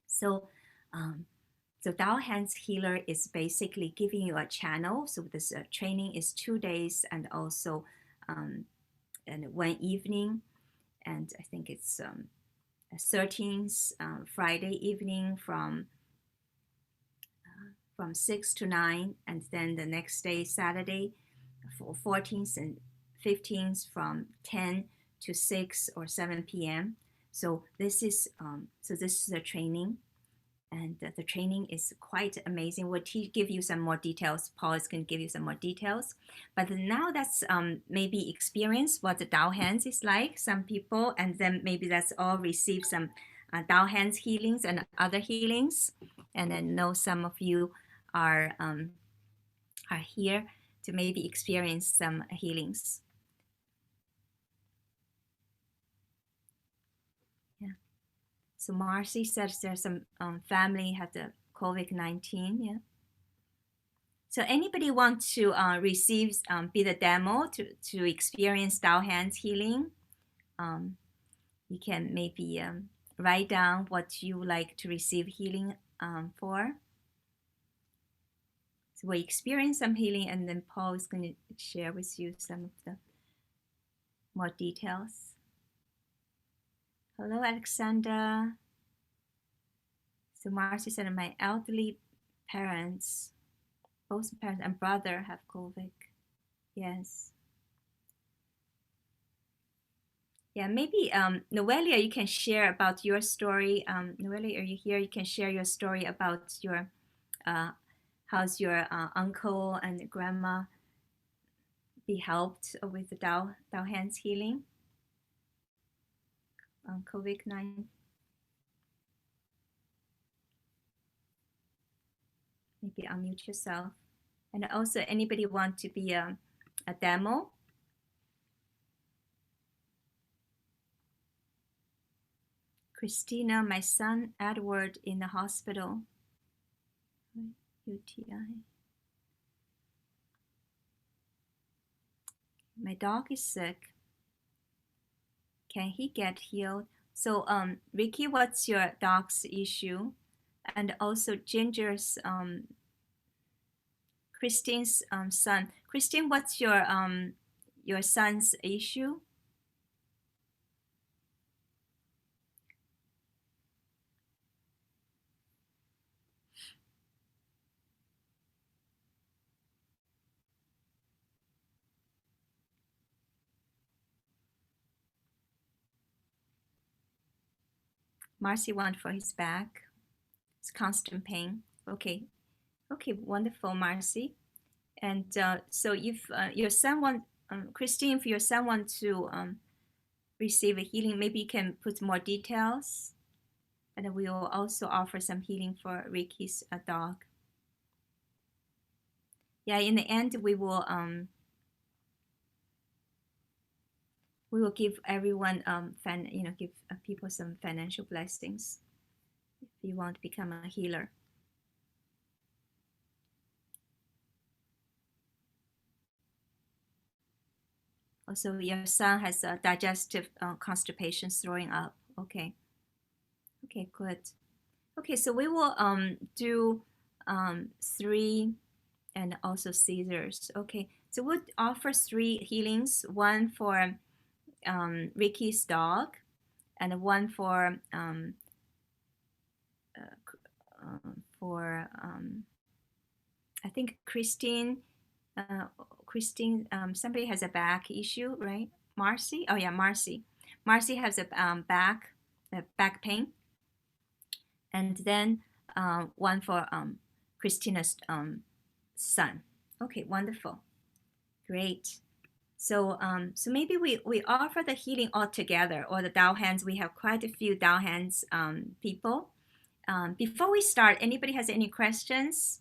So Tao Hands Healer is basically giving you a channel. So this training is 2 days and also and one evening. And I think it's 13th Friday evening from 6 to 9. And then the next day, Saturday, 14th and 15th from 10 to 6 or 7 p.m. So this is the training. And the training is quite amazing. We'll give you some more details. Paul is going to give you some more details. But now that's maybe experience what the Tao Hands is like, some people, and then maybe that's all receive some Tao Hands healings and other healings. And then know some of you are here to maybe experience some healings. So Marcy says there's some family had the COVID-19. Yeah. So anybody want to receive, be the demo to experience Tao Hands healing? You can maybe write down what you would like to receive healing for. So we experience some healing, and then Paul is going to share with you some of the more details. Hello, Alexander. So Marcy said, my elderly parents, both parents and brother have COVID. Yes. Yeah, maybe Noelia, you can share about your story. Noelia, are you here? You can share your story about your how's your uncle and grandma be helped with the Tao Hands healing on COVID-19. Maybe unmute yourself. And also, anybody want to be a demo? Christina, my son Edward in the hospital. UTI. My dog is sick. Can he get healed? So, Ricky, what's your dog's issue? And also Ginger's, Christine's son. Christine, what's your son's issue? Marcy want for his back. It's constant pain. Okay, wonderful, Marcy. And so if your son want, Christine, if your son want to receive a healing, maybe you can put more details. And we will also offer some healing for Ricky's dog. Yeah, in the end, we will give everyone give people some financial blessings if you want to become a healer. Also, your son has digestive constipation, throwing up. Okay, good. Okay, so we will do 3 and also scissors. Okay, so we'll offer 3 healings, one for Ricky's dog, and one for I think Christine. Christine, somebody has a back issue, right? Marcy. Oh yeah, Marcy. Marcy has a back pain, and then one for Christina's son. Okay, wonderful, great. So so maybe we offer the healing all together, or the Dao hands. We have quite a few Dao hands people. Before we start, anybody has any questions?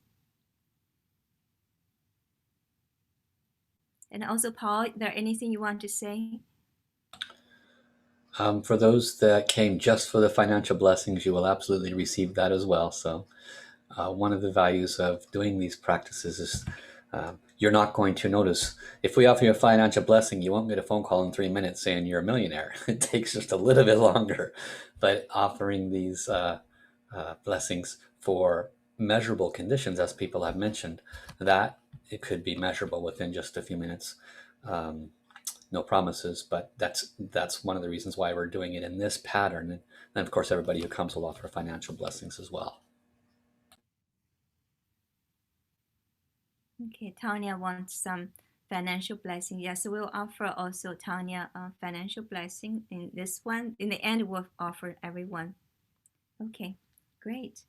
And also, Paul, is there anything you want to say? For those that came just for the financial blessings, you will absolutely receive that as well. So one of the values of doing these practices is you're not going to notice. If we offer you a financial blessing, you won't get a phone call in 3 minutes saying you're a millionaire. It takes just a little bit longer. But offering these blessings for measurable conditions, as people have mentioned, that it could be measurable within just a few minutes. No promises, but that's one of the reasons why we're doing it in this pattern. And then, of course, everybody who comes will offer financial blessings as well. Okay, Tanya wants some financial blessing. Yes, so we'll offer also Tanya a financial blessing in this one. In the end, we'll offer everyone. Okay, great.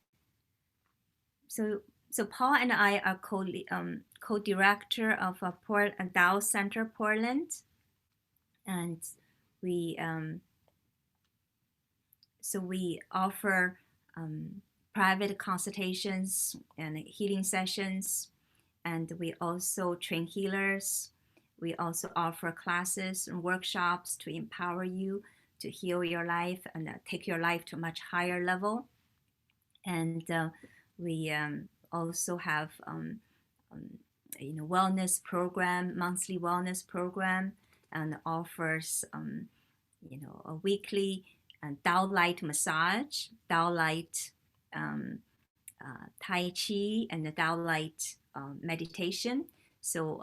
So Paul and I are co-director of a Dao Center Portland, and we so we offer private consultations and healing sessions, and we also train healers. We also offer classes and workshops to empower you to heal your life and take your life to a much higher level. And we also have wellness program, monthly wellness program, and offers a weekly Dao Light massage, Dao Light Tai Chi, and the Dao Light meditation. So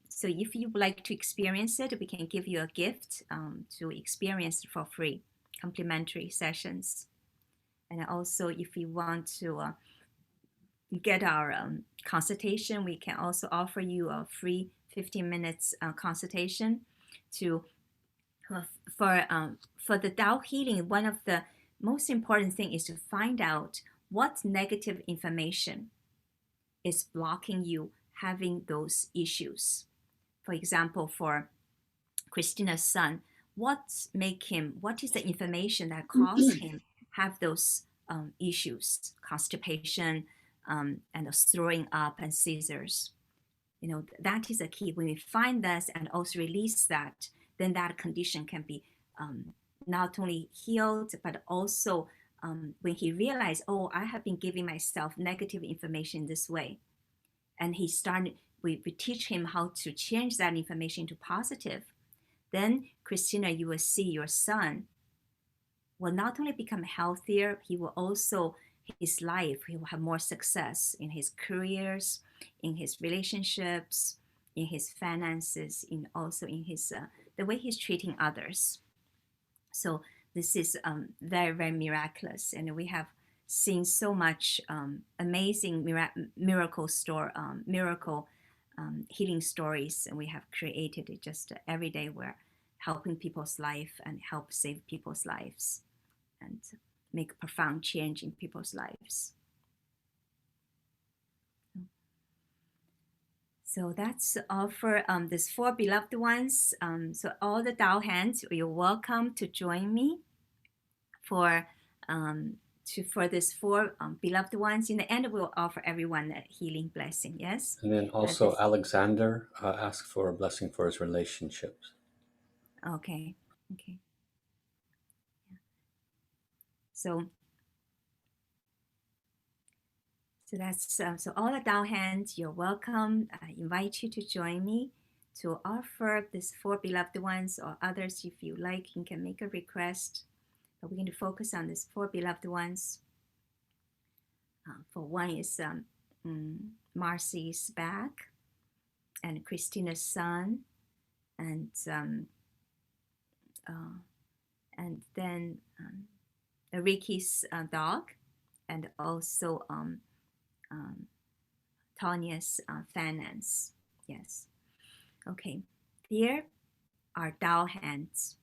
so if you would like to experience it, we can give you a gift to experience it for free, complimentary sessions. And also, if you want to get our consultation, we can also offer you a free 15 minutes consultation to for the Dao healing. One of the most important thing is to find out what negative information is blocking you having those issues. For example, for Christina's son, what is the information that caused him have those issues, constipation, and throwing up and seizures? That is a key. When we find this and also release that, then that condition can be not only healed, but also when he realized, oh, I have been giving myself negative information this way, and we teach him how to change that information to positive. Then, Christina, you will see your son will not only become healthier, he will will have more success in his careers, in his relationships, in his finances, also in his the way he's treating others. So this is very, very miraculous, and we have seen so much amazing miracle healing stories, and we have created it just every day. We're helping people's life and help save people's lives and make profound change in people's lives. So that's all for these 4 beloved ones. So all the Dao hands, you're welcome to join me for these 4 beloved ones. In the end, we'll offer everyone a healing blessing. Yes. And then also Alexander asked for a blessing for his relationships. Okay. Okay. So that's so all the Dao hands, you're welcome. I invite you to join me to offer these 4 beloved ones, or others if you like. You can make a request, but we're going to focus on these 4 beloved ones. For one is Marcy's back, and Christina's son, and then Ricky's dog, and also Tanya's finance. Yes. Okay. Dear our Tao hands,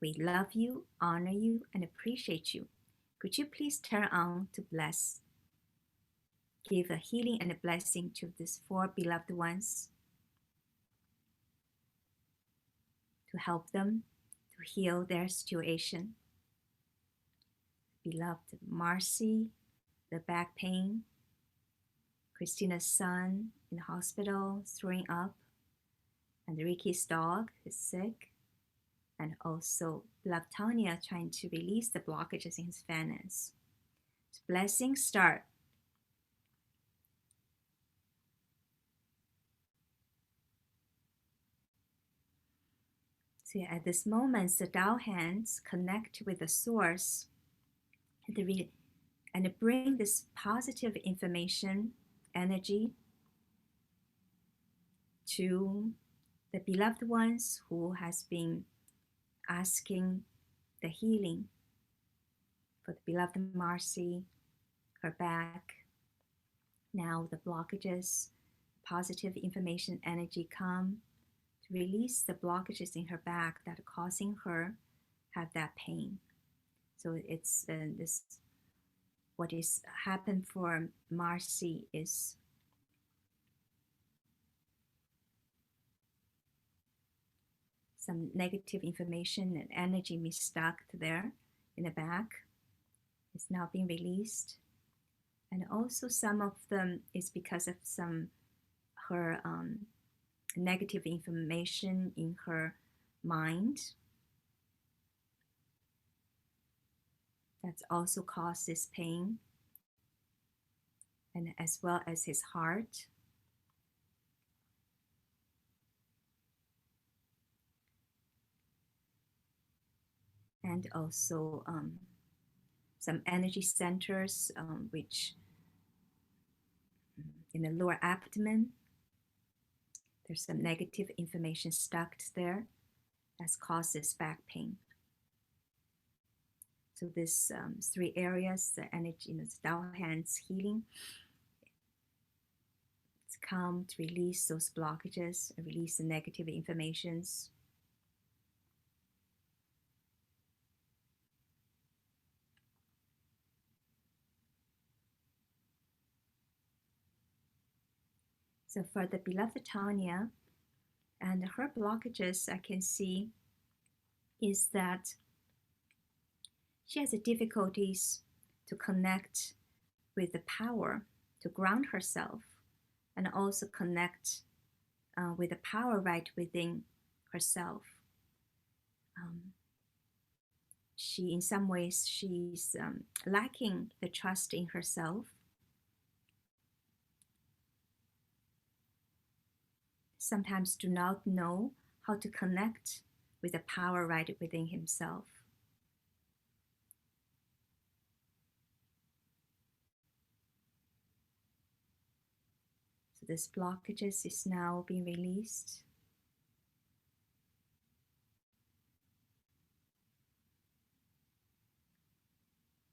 we love you, honor you, and appreciate you. Could you please turn on to bless, give a healing and a blessing to these 4 beloved ones, to help them to heal their situation. Beloved Marcy, the back pain, Christina's son in the hospital throwing up, and Ricky's dog is sick, and also beloved Tanya trying to release the blockages in his finance. So blessings start. So at this moment, the Tao hands connect with the source and bring this positive information, energy to the beloved ones who has been asking the healing. For the beloved Marcy, her back, now the blockages, positive information energy come to release the blockages in her back that are causing her have that pain. So it's this, what is happened for Marcy is some negative information and energy stuck there in the back. It's now being released. And also some of them is because of some her negative information in her mind that's also caused this pain, and as well as his heart. And also some energy centers which in the lower abdomen, there's some negative information stuck there that's caused this back pain. So this 3 areas, the energy, the Tao hands healing, it's come to release those blockages, release the negative informations. So for the beloved Tanya, and her blockages I can see is that she has difficulties to connect with the power, to ground herself, and also connect with the power right within herself. She, in some ways, she's lacking the trust in herself. Sometimes do not know how to connect with the power right within himself. So this blockages is now being released.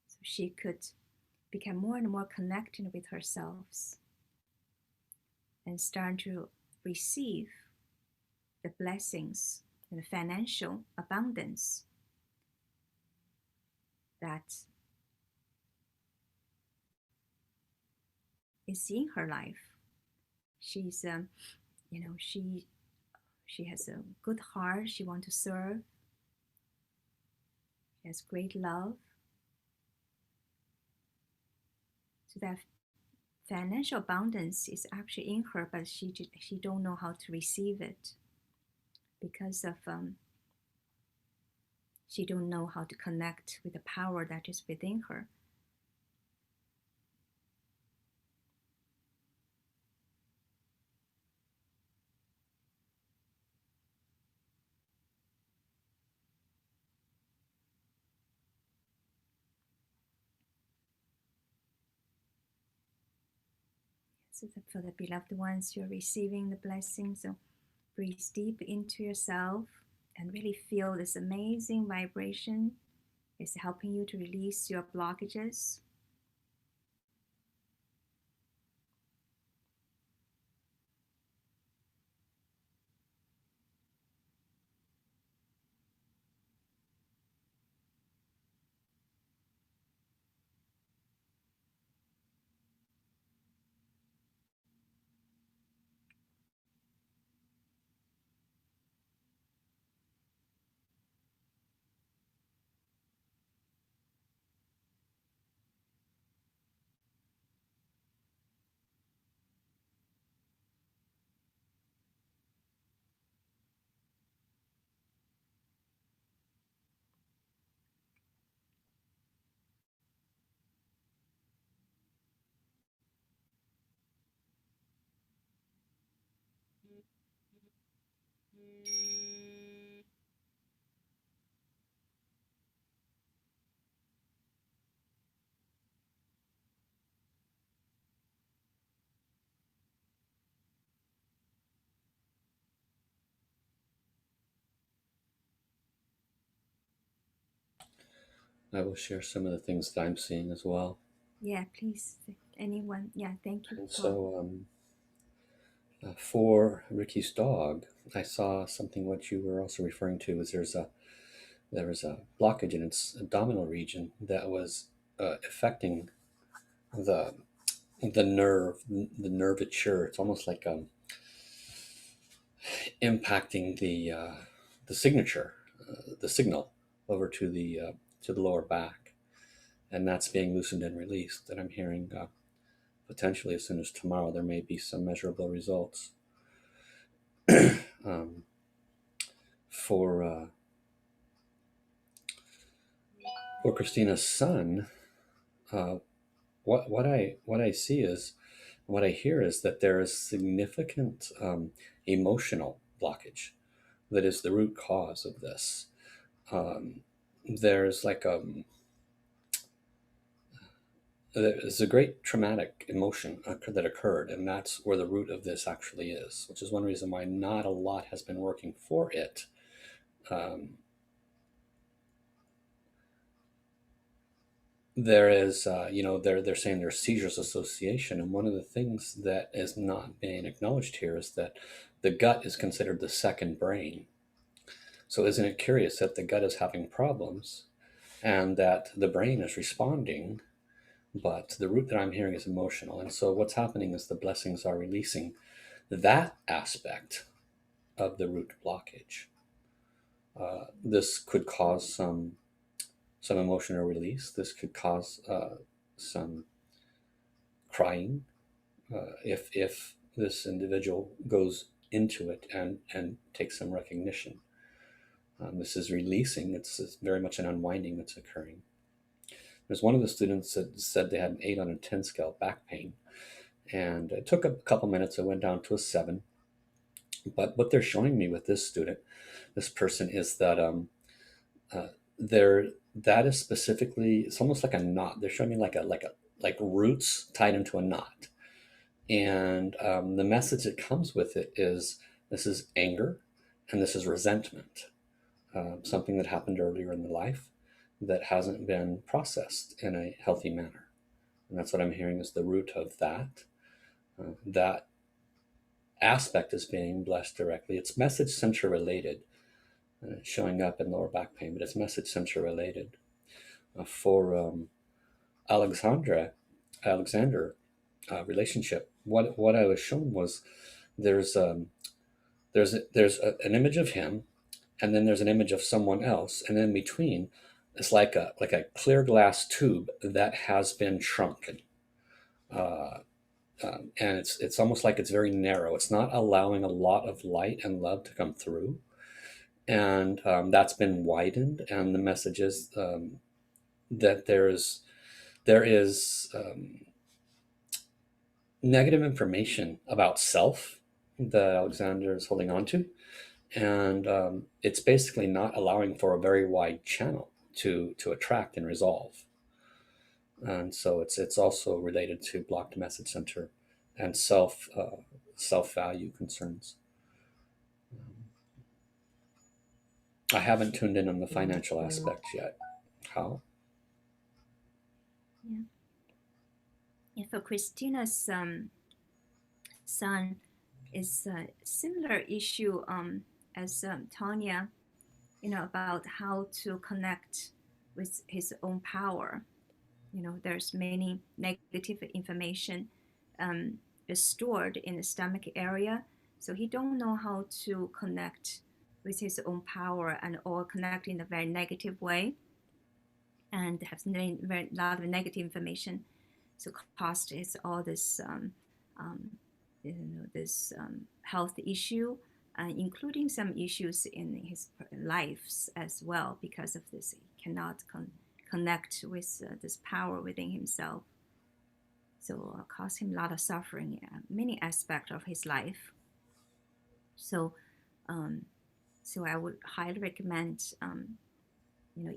So she could become more and more connected with herself and start to receive the blessings and the financial abundance that is in her life. She's, she has a good heart. She wants to serve. She has great love. So that financial abundance is actually in her, but she don't know how to receive it because of she don't know how to connect with the power that is within her. So for the beloved ones, you're receiving the blessing. So breathe deep into yourself and really feel this amazing vibration. It's helping you to release your blockages. I will share some of the things that I'm seeing as well. Yeah, please. Anyone? Yeah, thank you. And so for Ricky's dog, I saw something what you were also referring to is there was a blockage in its abdominal region that was affecting the nervature. It's almost like impacting the signature, the signal over to the lower back, and that's being loosened and released. And I'm hearing potentially as soon as tomorrow there may be some measurable results. um, for Christina's son, what I see is, what I hear is that there is significant emotional blockage that is the root cause of this. There's like there's a great traumatic emotion that occurred, and that's where the root of this actually is, which is one reason why not a lot has been working for it. There is, they're saying there's seizures association, and one of the things that is not being acknowledged here is that the gut is considered the second brain. So isn't it curious that the gut is having problems and that the brain is responding, but the root that I'm hearing is emotional. And so what's happening is the blessings are releasing that aspect of the root blockage. This could cause some emotional release. This could cause some crying if this individual goes into it and takes some recognition. This is releasing. It's very much an unwinding that's occurring. There's one of the students that said they had an 8 on a 10 scale back pain, and it took a couple minutes. It went down to a 7. But what they're showing me with this student, this person, is that that is specifically, it's almost like a knot. They're showing me like roots tied into a knot, and the message that comes with it is this is anger and this is resentment, something that happened earlier in the life that hasn't been processed in a healthy manner. And that's what I'm hearing is the root of that. That aspect is being blessed directly. It's message center related, showing up in lower back pain, but it's message center related. For Alexander relationship, what I was shown was there's an image of him, and then there's an image of someone else, and then in between it's like a clear glass tube that has been shrunken, and it's almost like it's very narrow. It's not allowing a lot of light and love to come through, and that's been widened. And the message is that there is negative information about self that Alexander is holding on to, and it's basically not allowing for a very wide channel to attract and resolve. And so it's also related to blocked message center and self-value concerns. I haven't tuned in on the financial aspect yet. How? Yeah. Yeah, for Christina's son is a similar issue as Tanya, about how to connect with his own power. There's many negative information stored in the stomach area, so he don't know how to connect with his own power and or connect in a very negative way, and have very lot of negative information. So cost is all this um, this health issue, including some issues in his lives as well. Because of this, he cannot connect with this power within himself. So cause him a lot of suffering, many aspects of his life. So, so I would highly recommend,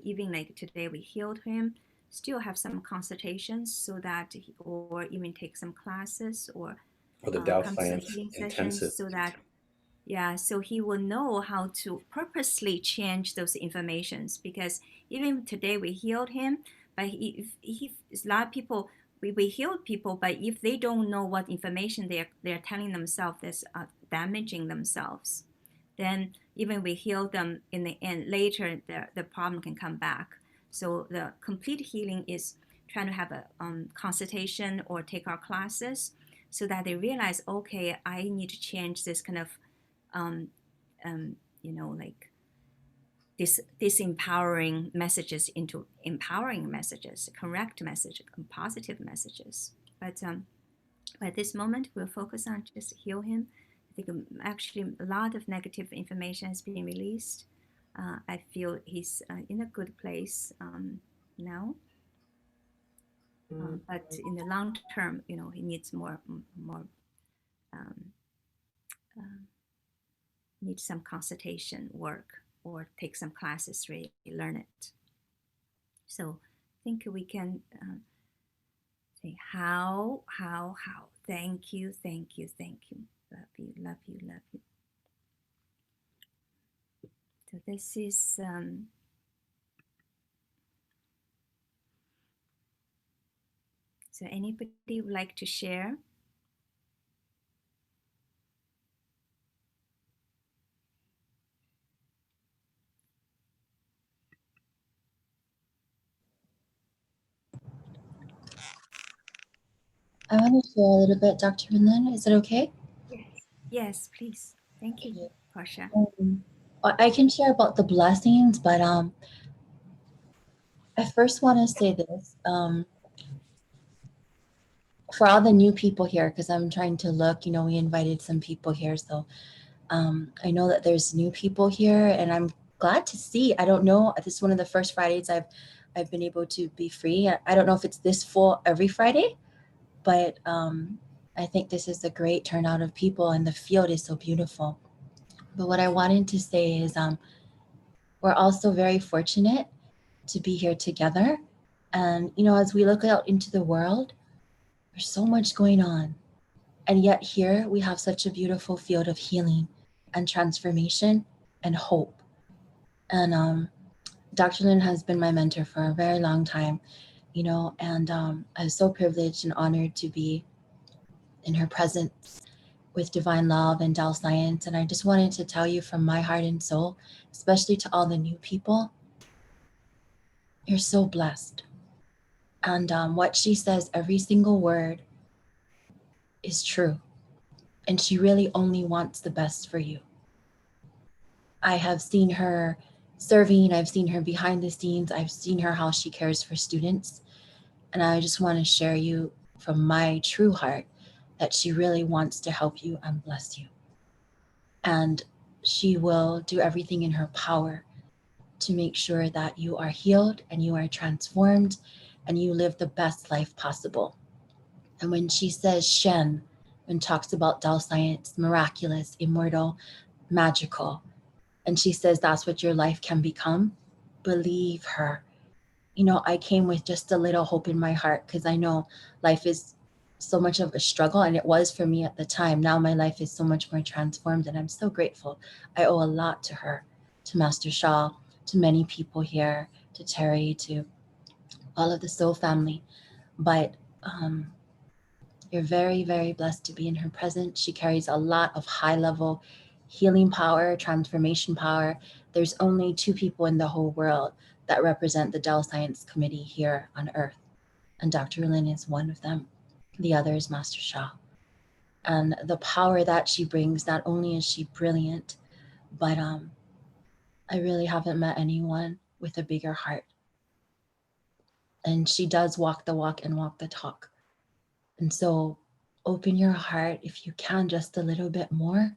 even like today we healed him, still have some consultations so that, or even take some classes or the Tao come to some Science healing intensive. sessions so that, yeah, so he will know how to purposely change those informations. Because even today we healed him, but a lot of people, we healed people, but if they don't know what information they're telling themselves that's damaging themselves, then even we heal them in the end, later the problem can come back. So the complete healing is trying to have a consultation or take our classes so that they realize, okay, I need to change this kind of like disempowering messages into empowering messages, correct message, positive messages. But at this moment, we'll focus on just heal him. I think actually a lot of negative information has been released. I feel he's in a good place now. But in the long term, he needs more um, need some consultation work or take some classes, really learn it. So I think we can say how. Thank you. Love you, love you, love you. So this is so anybody would like to share? I want to share a little bit, Dr. Rulin. Is it okay? Yes, please. Thank you, Pasha. I can share about the blessings, but I first want to say this. For all the new people here, because I'm trying to look, we invited some people here. So I know that there's new people here, and I'm glad to see. I don't know. This is one of the first Fridays I've been able to be free. I don't know if it's this full every Friday, but I think this is a great turnout of people, and the field is so beautiful. But what I wanted to say is we're also very fortunate to be here together. And, as we look out into the world, there's so much going on. And yet here we have such a beautiful field of healing and transformation and hope. And Dr. Lynn has been my mentor for a very long time, and I was so privileged and honored to be in her presence with Divine Love and Tao Science. And I just wanted to tell you from my heart and soul, especially to all the new people, you're so blessed. And what she says, every single word is true. And she really only wants the best for you. I have seen her serving. I've seen her behind the scenes. I've seen her how she cares for students. And I just want to share you from my true heart that she really wants to help you and bless you. And she will do everything in her power to make sure that you are healed and you are transformed and you live the best life possible. And when she says Shen, and talks about Tao Science, miraculous, immortal, magical, and she says that's what your life can become, believe her. I came with just a little hope in my heart because I know life is so much of a struggle, and it was for me at the time. Now my life is so much more transformed, and I'm so grateful. I owe a lot to her, to Master Shah, to many people here, to Terry, to all of the Soul family. But you're very, very blessed to be in her presence. She carries a lot of high level healing power, transformation power. There's only 2 people in the whole world that represent the Dell Science Committee here on Earth, and Dr. Rulin is one of them. The other is Master Shah. And the power that she brings, not only is she brilliant, but I really haven't met anyone with a bigger heart. And she does walk the walk and walk the talk. And so open your heart, if you can, just a little bit more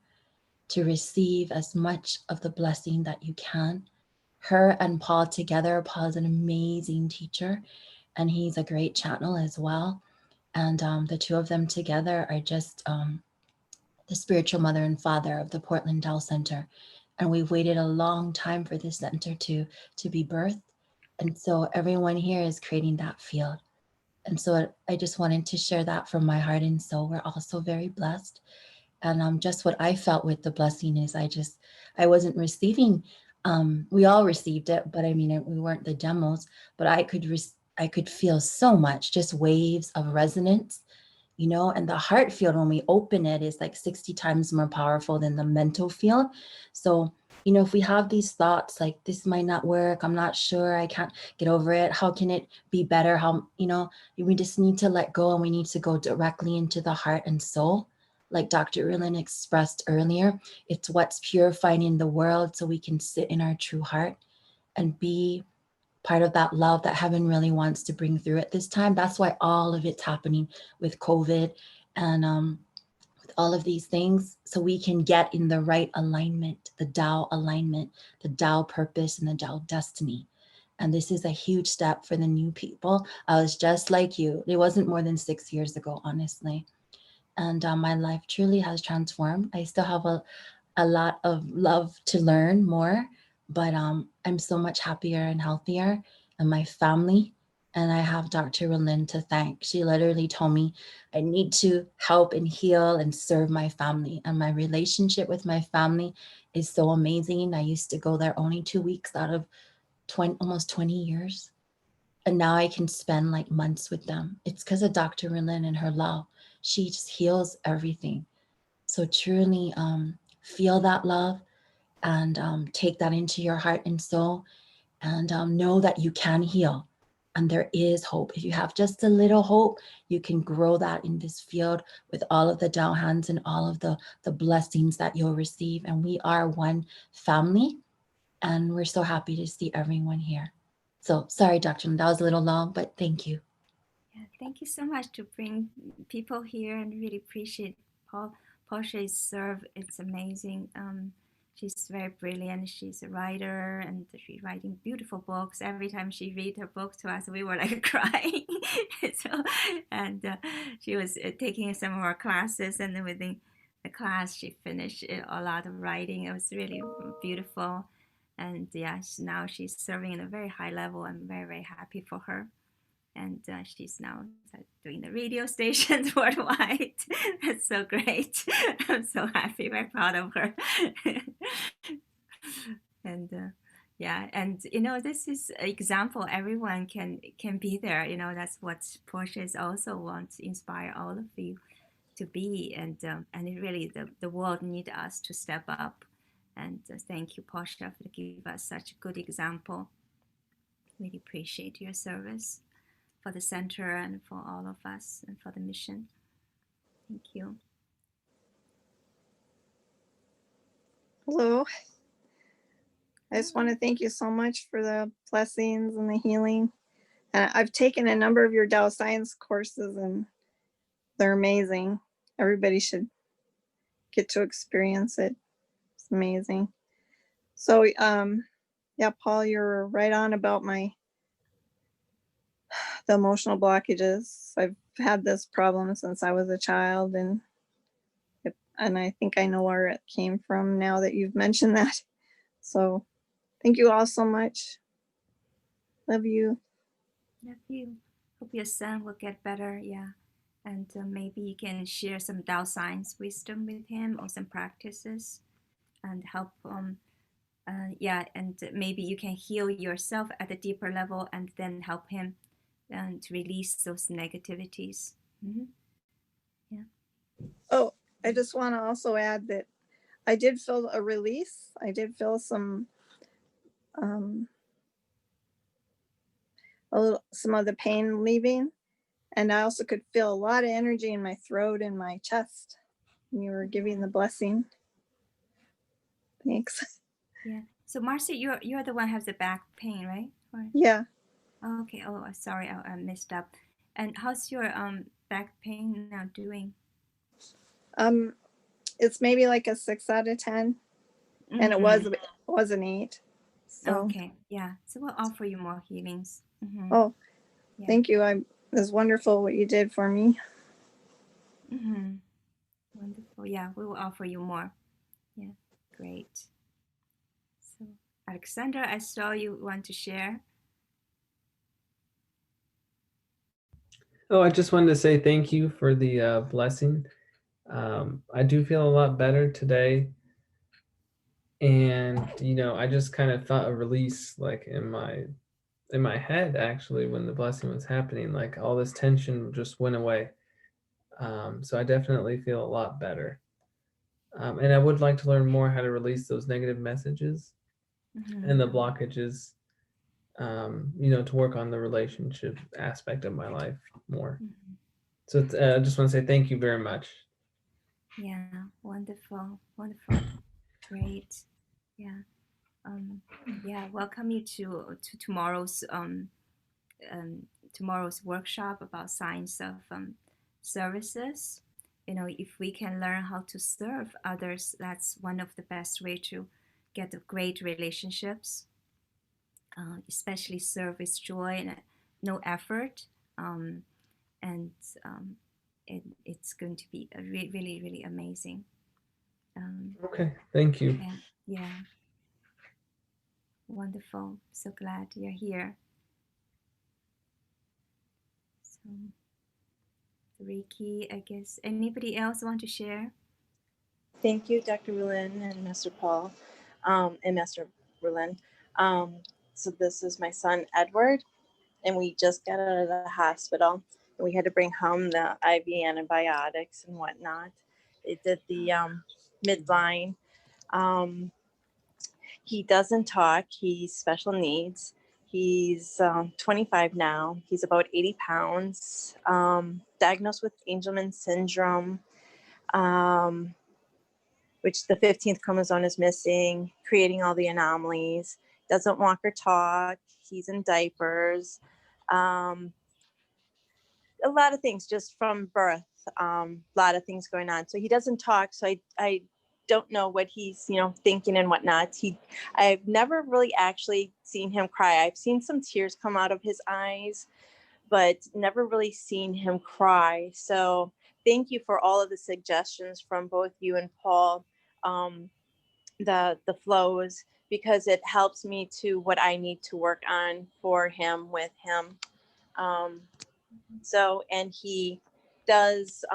to receive as much of the blessing that you can. Her and Paul together, Paul's an amazing teacher, and he's a great channel as well. And the 2 of them together are just the spiritual mother and father of the Portland Dell Center. And we've waited a long time for this center to be birthed. And so everyone here is creating that field. And so I just wanted to share that from my heart and soul. We're also very blessed. And just what I felt with the blessing is I wasn't receiving, we all received it, but I mean, we weren't the demos, but I could feel so much, just waves of resonance, you know, and the heart field, when we open it, is like 60 times more powerful than the mental field. So, you know, if we have these thoughts like, this might not work, I'm not sure, I can't get over it, how can it be better? How, you know, we just need to let go, and we need to go directly into the heart and soul. Like Dr. Rulin expressed earlier, it's what's purifying in the world, so we can sit in our true heart and be part of that love that heaven really wants to bring through at this time. That's why all of it's happening with COVID and with all of these things, so we can get in the right alignment, the Tao alignment, the Tao purpose, and the Tao destiny. And this is a huge step for the new people. I was just like you. It wasn't more than 6 years ago, honestly. And my life truly has transformed. I still have a lot of love to learn more, but I'm so much happier and healthier, and my family. And I have Dr. Rulin to thank. She literally told me I need to help and heal and serve my family. And my relationship with my family is so amazing. I used to go there only 2 weeks out of almost 20 years. And now I can spend like months with them. It's because of Dr. Rulin and her love. She just heals everything. So truly feel that love, and take that into your heart and soul, and know that you can heal, and there is hope. If you have just a little hope, you can grow that in this field with all of the Tao hands and all of the blessings that you'll receive. And we are one family, and we're so happy to see everyone here. So sorry, Dr. That was a little long, but thank you. Yeah, thank you so much to bring people here, and really appreciate Portia's serve. It's amazing. She's very brilliant. She's a writer, and she's writing beautiful books. Every time she read her book to us, we were like crying. So, and she was taking some of our classes, and then within the class, she finished a lot of writing. It was really beautiful. And yeah, now she's serving at a very high level. I'm very, very happy for her. And she's now doing the radio stations worldwide. That's so great. I'm so happy, very proud of her. And yeah, and you know, this is an example. Everyone can be there. You know, that's what Portia is also wants to inspire all of you to be. And it really, the world needs us to step up. And thank you, Portia, for giving us such a good example. Really appreciate your service for the center and for all of us and for the mission. Thank you. Hello. I just want to thank you so much for the blessings and the healing. I've taken a number of your Tao Science courses, and they're amazing. Everybody should get to experience it. It's amazing. So yeah, Paul, you're right on about the emotional blockages. I've had this problem since I was a child, and I think I know where it came from now that you've mentioned that. So thank you all so much. Love you. Love you. Hope your son will get better. Yeah. and maybe you can share some Tao science wisdom with him or some practices and help yeah, and maybe you can heal yourself at a deeper level and then help him to release those negativities. Yeah. Oh, I just want to also add that I did feel a release. I did feel some some of the pain leaving, and I also could feel a lot of energy in my throat and my chest when you were giving the blessing. Thanks. Yeah. So Marcy, you're the one who has the back pain, right? Or, Yeah. okay. Oh, sorry, I messed up. And how's your back pain now doing? It's maybe like a 6 out of 10, and it was an 8. So. Okay. Yeah. So we'll offer you more healings. Oh, yeah. Thank you. It was wonderful what you did for me. Wonderful. Yeah, we will offer you more. Yeah, great. So, Alexandra, I saw you want to share. Oh, I just wanted to say thank you for the blessing. I do feel a lot better today. And, I just kind of felt a release like in my head actually when the blessing was happening, like all this tension just went away. So I definitely feel a lot better. And I would like to learn more how to release those negative messages and the blockages, to work on the relationship aspect of my life more. So I just want to say thank you very much. Yeah, wonderful, wonderful, great. Yeah, yeah. Welcome you to tomorrow's tomorrow's workshop about science of services. If we can learn how to serve others, that's one of the best way to get great relationships. Especially serve with joy and no effort, and it's going to be a really, really amazing. Okay, thank you. Yeah, wonderful. So glad you're here. So, Ricky, I guess anybody else want to share? Thank you, Dr. Rulin and Master Paul, and Master Rulin. So this is my son, Edward, and we just got out of the hospital. And we had to bring home the IV antibiotics and whatnot. They did the midline. He doesn't talk. He's special needs. He's 25 now. He's about 80 pounds, diagnosed with Angelman syndrome. Which the 15th chromosome is missing, creating all the anomalies, doesn't walk or talk, he's in diapers, a lot of things just from birth, a lot of things going on. So he doesn't talk, so I don't know what he's, thinking and whatnot. I've never really actually seen him cry. I've seen some tears come out of his eyes, but never really seen him cry. So thank you for all of the suggestions from both you and Paul, the flows, because it helps me to what I need to work on for him with him. So, and he does,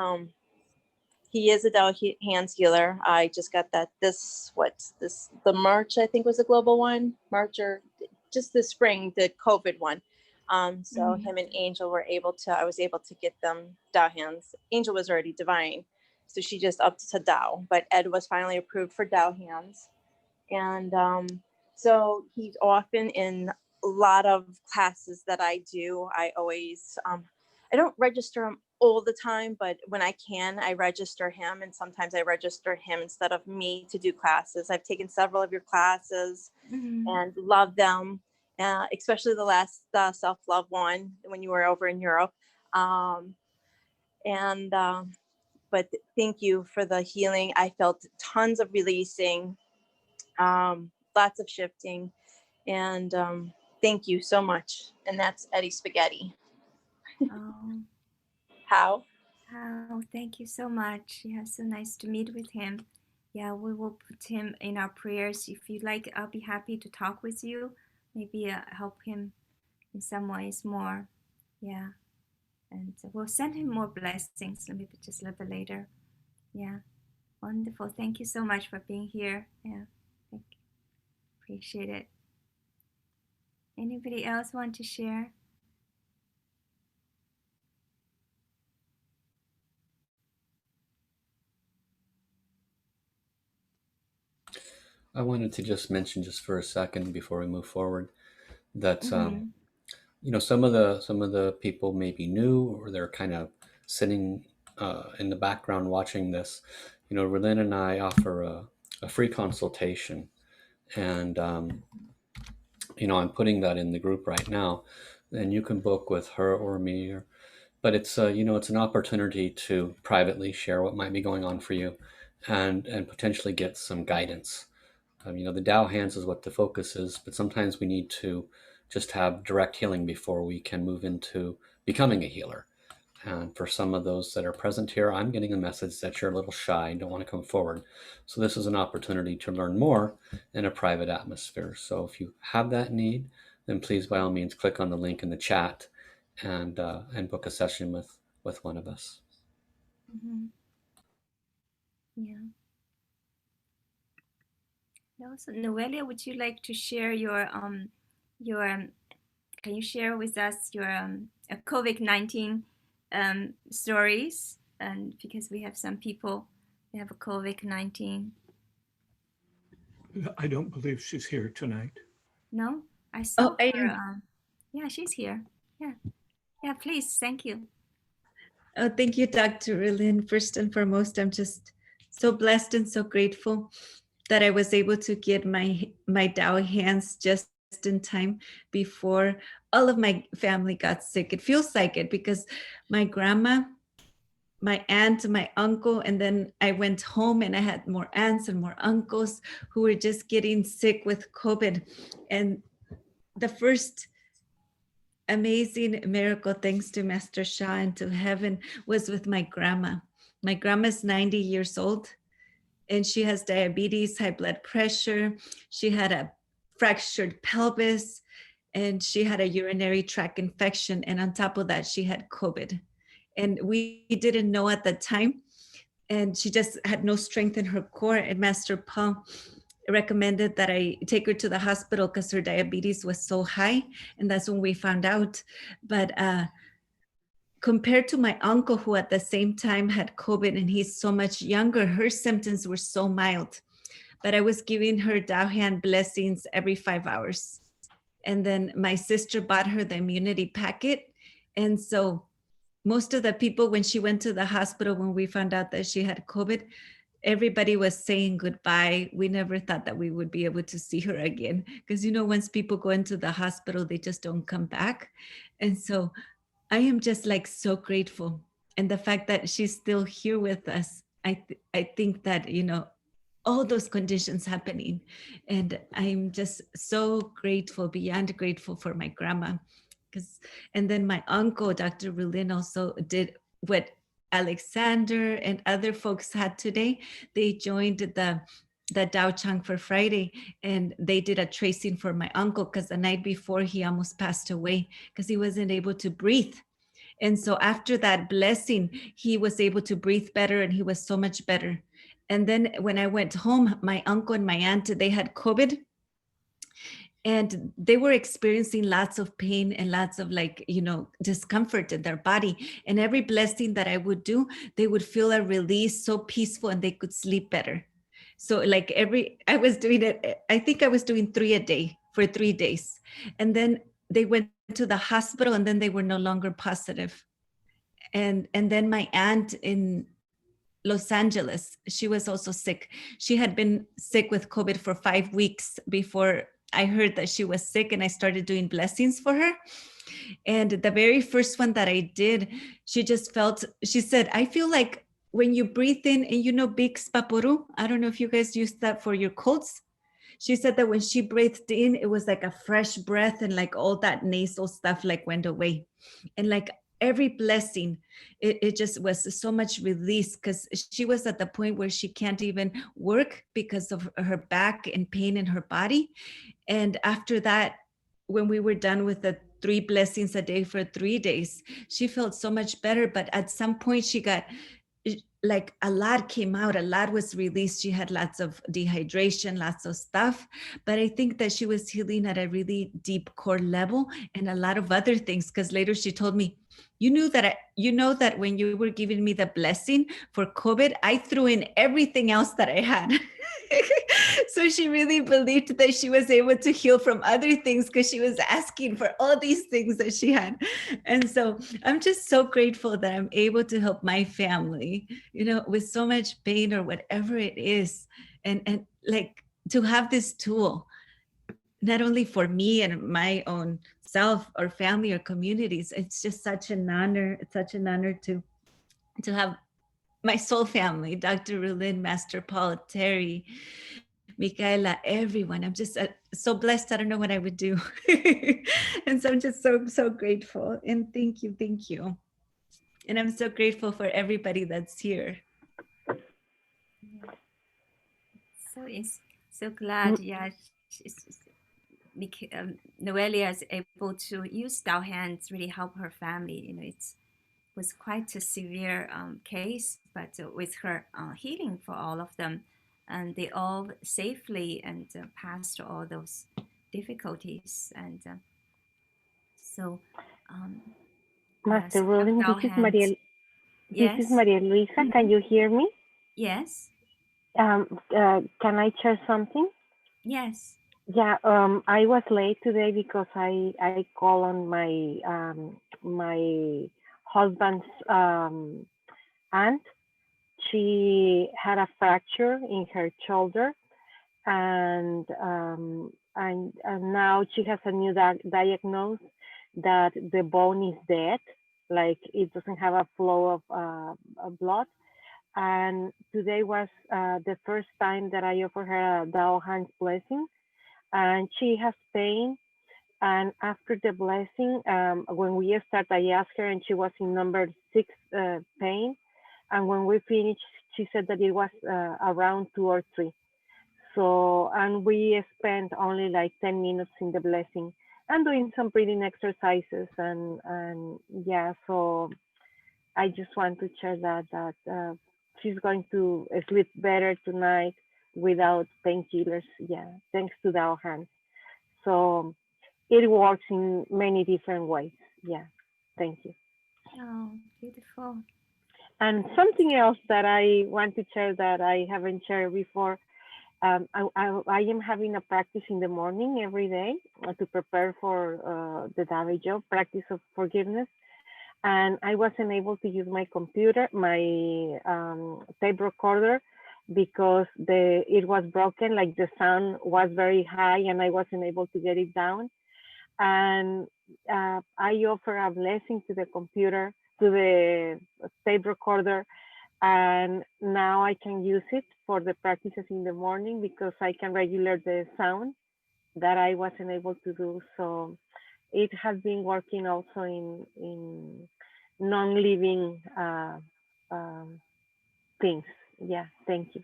he is a Tao hands healer. I just got that the March, I think was a global one, March or just the spring, the COVID one. So him and Angel I was able to get them Tao hands. Angel was already divine, so she just upped to Tao, but Ed was finally approved for Tao hands. And so he's often in a lot of classes that I do. I always, I don't register him all the time, but when I can, I register him. And sometimes I register him instead of me to do classes. I've taken several of your classes and love them, especially the last self-love one when you were over in Europe. But thank you for the healing. I felt tons of releasing, lots of shifting, and thank you so much. And that's Eddie Spaghetti. How? Thank you so much. Yeah, so nice to meet with him. Yeah, we will put him in our prayers. If you'd like, I'll be happy to talk with you. Maybe help him in some ways more. Yeah, And we'll send him more blessings maybe just a little bit later. Yeah, wonderful. Thank you so much for being here. Yeah, thank you. Appreciate it. Anybody else want to share? I wanted to just mention just for a second before we move forward that Mm-hmm. you know, some of the people may be new, or they're kind of sitting in the background watching this. You know, Rulin and I offer a free consultation, and you know, I'm putting that in the group right now, and you can book with her or me. But it's you know, it's an opportunity to privately share what might be going on for you, and potentially get some guidance. You know, the Tao hands is what the focus is, but sometimes we need to just have direct healing before we can move into becoming a healer. And for some of those that are present here, I'm getting a message that you're a little shy and don't want to come forward. So this is an opportunity to learn more in a private atmosphere. So if you have that need, then please, by all means, click on the link in the chat and book a session with one of us. Mm-hmm. Yeah. Also, Noelia, would you like to share your can you share with us your COVID-19 stories? And because we have some people who have a COVID-19. I don't believe she's here tonight. No, I saw I her. am. Yeah, she's here. Yeah, yeah. Please, thank you. Oh, thank you, Dr. Rulin. First and foremost, I'm just so blessed and so grateful that I was able to get my Tao hands just in time before all of my family got sick. It feels like it because my grandma, my aunt, my uncle, and then I went home and I had more aunts and more uncles who were just getting sick with COVID. And the first amazing miracle, thanks to Master Shah and to heaven, was with my grandma. My grandma's 90 years old and she has diabetes, high blood pressure. She had a fractured pelvis and she had a urinary tract infection. And on top of that, she had COVID. And we didn't know at the time. And she just had no strength in her core. And Master Paul recommended that I take her to the hospital because her diabetes was so high. And that's when we found out. But compared to my uncle, who at the same time had COVID and he's so much younger, her symptoms were so mild. But I was giving her Tao hand blessings every 5 hours. And then my sister bought her the immunity packet. And so most of the people, when she went to the hospital, when we found out that she had COVID, everybody was saying goodbye. We never thought that we would be able to see her again. Because, you know, once people go into the hospital, they just don't come back. And so I am just like so grateful. And the fact that she's still here with us, I think that, you know, all those conditions happening. And I'm just so grateful, beyond grateful for my grandma. And then my uncle, Dr. Rulin, also did what Alexander and other folks had today. They joined the Tao Chang for Friday, and they did a tracing for my uncle because the night before he almost passed away because he wasn't able to breathe. And so after that blessing, he was able to breathe better and he was so much better. And then when I went home, my uncle and my aunt, they had COVID and they were experiencing lots of pain and lots of like, you know, discomfort in their body. And every blessing that I would do, they would feel a release, so peaceful, and they could sleep better. So like I was doing it, I think I was doing 3 a day for 3 days. And then they went to the hospital and then they were no longer positive. And then my aunt in Los Angeles, she was also sick. She had been sick with COVID for 5 weeks before I heard that she was sick, and I started doing blessings for her. And the very first one that I did, she just felt, she said, I feel like when you breathe in, and you know, Bix Paporu, I don't know if you guys use that for your colds. She said that when she breathed in, it was like a fresh breath and like all that nasal stuff like went away. And like every blessing, it just was so much release because she was at the point where she can't even work because of her back and pain in her body. And after that, when we were done with the 3 blessings a day for 3 days. She felt so much better, but at some point she got like a lot came out, a lot was released. She had lots of dehydration, lots of stuff, but I think that she was healing at a really deep core level and a lot of other things. Because later she told me, you know that when you were giving me the blessing for COVID, I threw in everything else that I had. So she really believed that she was able to heal from other things because she was asking for all these things that she had. And so I'm just so grateful that I'm able to help my family, with so much pain or whatever it is. And like to have this tool, not only for me and my own self or family or communities, it's just such an honor. It's such an honor to have my soul family, Dr. Rulin, Master Paul, Terry, Michaela, everyone. I'm just so blessed. I don't know what I would do. And so I'm just so grateful. And thank you. And I'm so grateful for everybody that's here. So it's so glad, yeah. Noelia is able to use Dao hands, really help her family. It was quite a severe case, but with her healing for all of them, and they all safely and passed all those difficulties. And so, Master so have Rulin, Dao this is hands. Maria. Yes. This is Maria Luisa. Can you hear me? Yes. Can I share something? Yes. Yeah. I was late today because I called on my my husband's aunt. She had a fracture in her shoulder, and now she has a new diagnosis that the bone is dead, like it doesn't have a flow of blood. And today was the first time that I offer her a Dao Hands blessing, and she has pain. And after the blessing, when we start, I asked her, and she was in number 6 pain. And when we finished, she said that it was around 2 or 3. So, and we spent only like 10 minutes in the blessing and doing some breathing exercises. And yeah, so I just want to share that she's going to sleep better tonight without painkillers. Yeah, thanks to Dao Hands. So it works in many different ways. Yeah, thank you. Oh, beautiful. And something else that I want to share that I haven't shared before, I am having a practice in the morning every day to prepare for the Dao job, practice of forgiveness. And I wasn't able to use my computer, my tape recorder, because it was broken, like the sound was very high and I wasn't able to get it down. And I offer a blessing to the computer, to the tape recorder, and now I can use it for the practices in the morning because I can regulate the sound that I wasn't able to do. So it has been working also in non-living things. Yeah, thank you.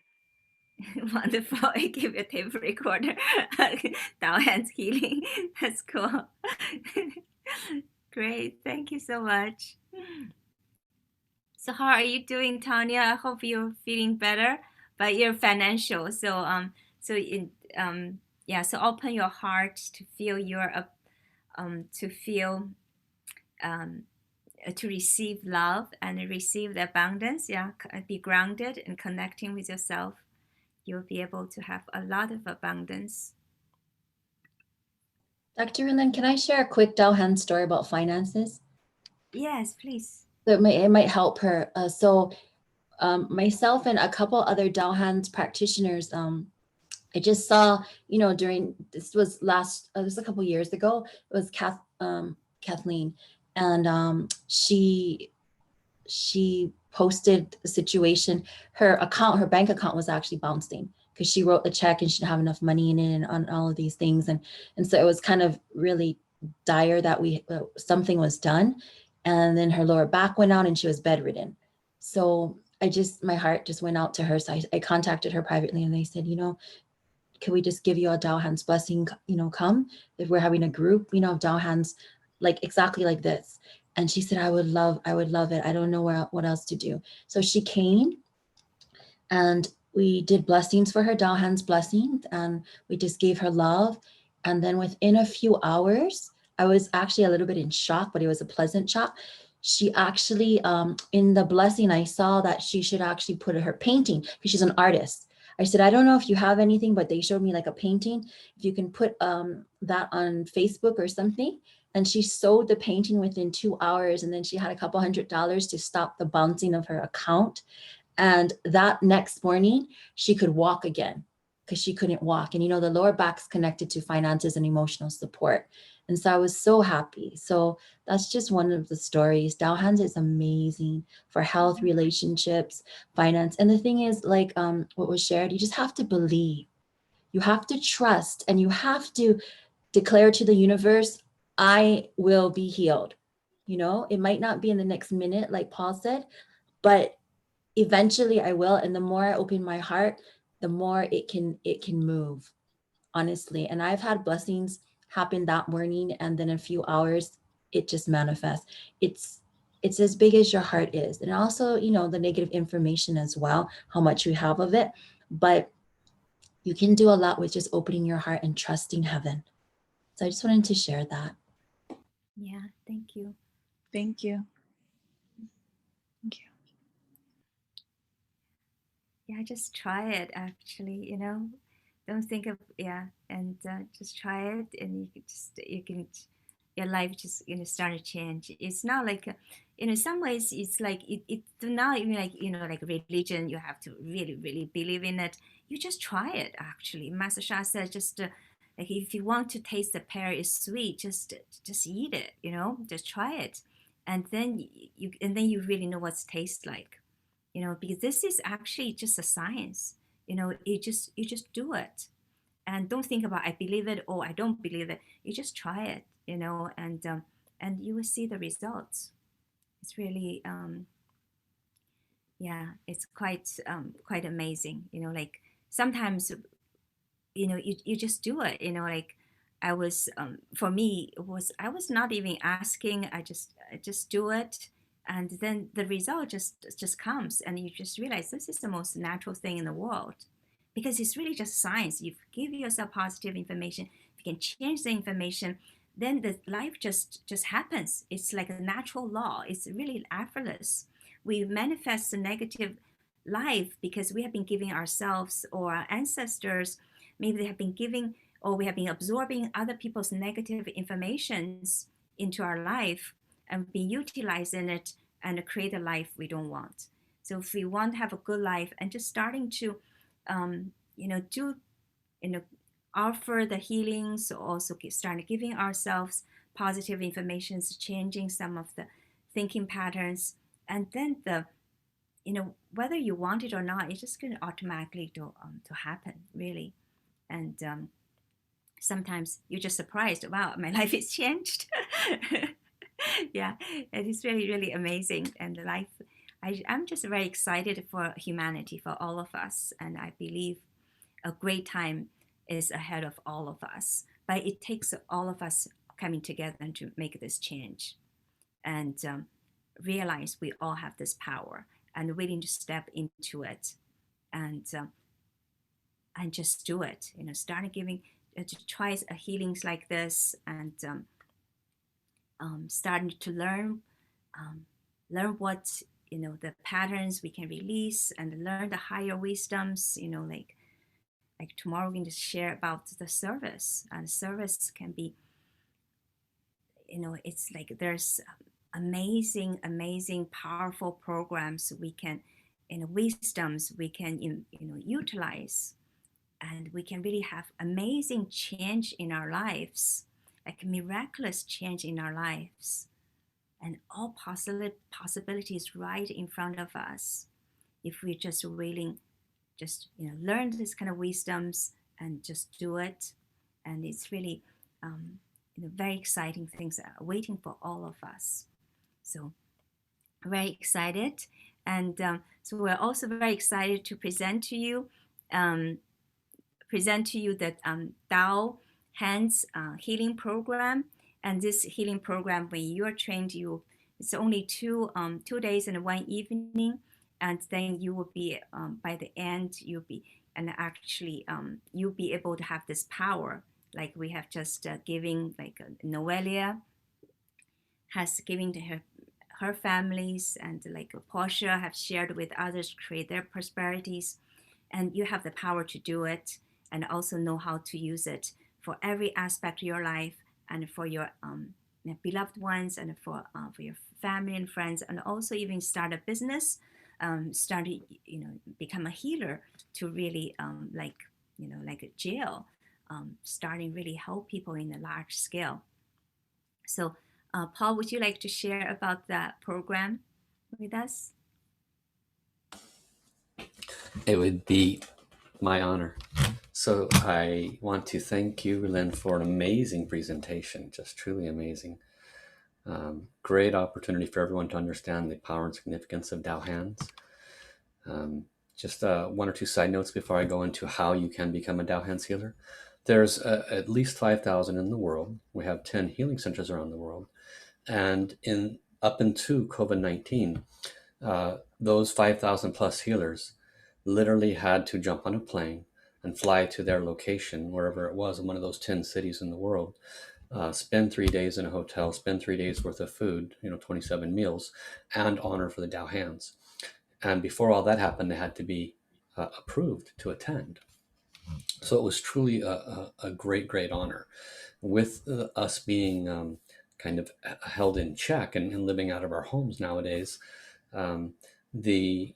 Wonderful. I give you a tape recorder. Dao Hands healing. That's cool. Great. Thank you so much. So how are you doing, Tanya? I hope you're feeling better. But you're financial. So so open your heart to feel to receive love and receive the abundance. Yeah, be grounded and connecting with yourself. You'll be able to have a lot of abundance. Dr. Rulin, can I share a quick Dao Hand story about finances? Yes, please. So it might help her. Myself and a couple other Dao Hands practitioners, I just saw, during, this was a couple years ago, it was Kathleen, and she posted the situation. Her bank account was actually bouncing because she wrote the check and she didn't have enough money in it and on all of these things. And so it was kind of really dire that something was done. And then her lower back went out and she was bedridden. So my heart just went out to her. So I contacted her privately and they said, can we just give you a Dao Hands blessing, come? If we're having a group, of Dao Hands, like exactly like this. And she said, I would love it. I don't know what else to do. So she came and we did blessings for her, Dao Han's blessings, and we just gave her love. And then within a few hours, I was actually a little bit in shock, but it was a pleasant shock. She actually, in the blessing, I saw that she should actually put her painting, because she's an artist. I said, I don't know if you have anything, but they showed me like a painting. If you can put that on Facebook or something. And she sold the painting within 2 hours. And then she had a couple $100 to stop the bouncing of her account. And that next morning, she could walk again because she couldn't walk. And, you know, the lower back's connected to finances and emotional support. And so I was so happy. So that's just one of the stories. Dao Hands is amazing for health, relationships, finance. And the thing is, like what was shared, you just have to believe. You have to trust, and you have to declare to the universe, I will be healed. You know, it might not be in the next minute, like Paul said, but eventually I will. And the more I open my heart, the more it can move, honestly. And I've had blessings happen that morning, and then in a few hours it just manifests. It's as big as your heart is. And also, you know, the negative information as well, how much you have of it. But you can do a lot with just opening your heart and trusting heaven. So I just wanted to share that. Yeah, thank you. Thank you. Thank you. Yeah, just try it actually, you know. Don't think of, yeah, and just try it, and you can, your life just, you know, start to change. It's not like, you know, in some ways it's like, it's not even like, you know, like religion, you have to really, really believe in it. You just try it actually. Master Sha said, just like if you want to taste the pear is sweet, just eat it, you know, just try it. And then you really know what's tastes like, you know, because this is actually just a science, you know. You just do it, and don't think about I believe it or I don't believe it. You just try it, you know, and you will see the results. It's really yeah, it's quite amazing, you know. Like sometimes, you know, you just do it, you know. Like I was for me it was, I was not even asking, I just do it, and then the result just comes, and you just realize this is the most natural thing in the world, because it's really just science. You give yourself positive information, if you can change the information, then the life just happens. It's like a natural law. It's really effortless. We manifest the negative life because we have been giving ourselves or our ancestors, maybe they have been giving, or we have been absorbing other people's negative informations into our life and been utilizing it and create a life we don't want. So if we want to have a good life, and just starting to you know, do, you know, offer the healings, also starting giving ourselves positive informations, changing some of the thinking patterns, and then the, you know, whether you want it or not, it's just going to automatically to happen, really. And sometimes you're just surprised, wow, my life is changed. Yeah, it is really, really amazing. And life, I'm just very excited for humanity, for all of us. And I believe a great time is ahead of all of us. But it takes all of us coming together to make this change, and realize we all have this power, and willing to step into it, and just do it. You know, start giving, to try healings like this, and starting to learn what, you know, the patterns we can release, and learn the higher wisdoms. You know, like tomorrow we're going to share about the service, and service can be, you know, it's like there's amazing powerful programs we can, you know, wisdoms we can, you know, utilize, and we can really have amazing change in our lives, like miraculous change in our lives, and all possibilities right in front of us, if we're just willing, just, you know, learn this kind of wisdoms and just do it. And it's really you know, very exciting things are waiting for all of us. So very excited. And so we're also very excited to present to you the Tao Hands Healing Program. And this healing program, when you are trained, it's only 2 days and 1 evening, and then you will be by the end you'll be and actually you'll be able to have this power, like we have just giving, like Noelia has given to her families, and like Portia have shared with others, create their prosperities, and you have the power to do it, and also know how to use it for every aspect of your life, and for your beloved ones, and for your family and friends, and also even start a business, become a healer to really like a jail, starting really help people in a large scale. So Paul, would you like to share about that program with us? It would be my honor. So I want to thank you, Rulin, for an amazing presentation, just truly amazing. Great opportunity for everyone to understand the power and significance of Dao hands. Just one or two side notes before I go into how you can become a Dao hands healer. There's at least 5,000 in the world. We have 10 healing centers around the world. And up into COVID-19, those 5,000 plus healers literally had to jump on a plane and fly to their location, wherever it was in one of those 10 cities in the world, spend 3 days in a hotel, spend 3 days worth of food, 27 meals, and honor for the Dao hands. And before all that happened, they had to be approved to attend. So it was truly a great, great honor. With us being kind of held in check and living out of our homes nowadays, the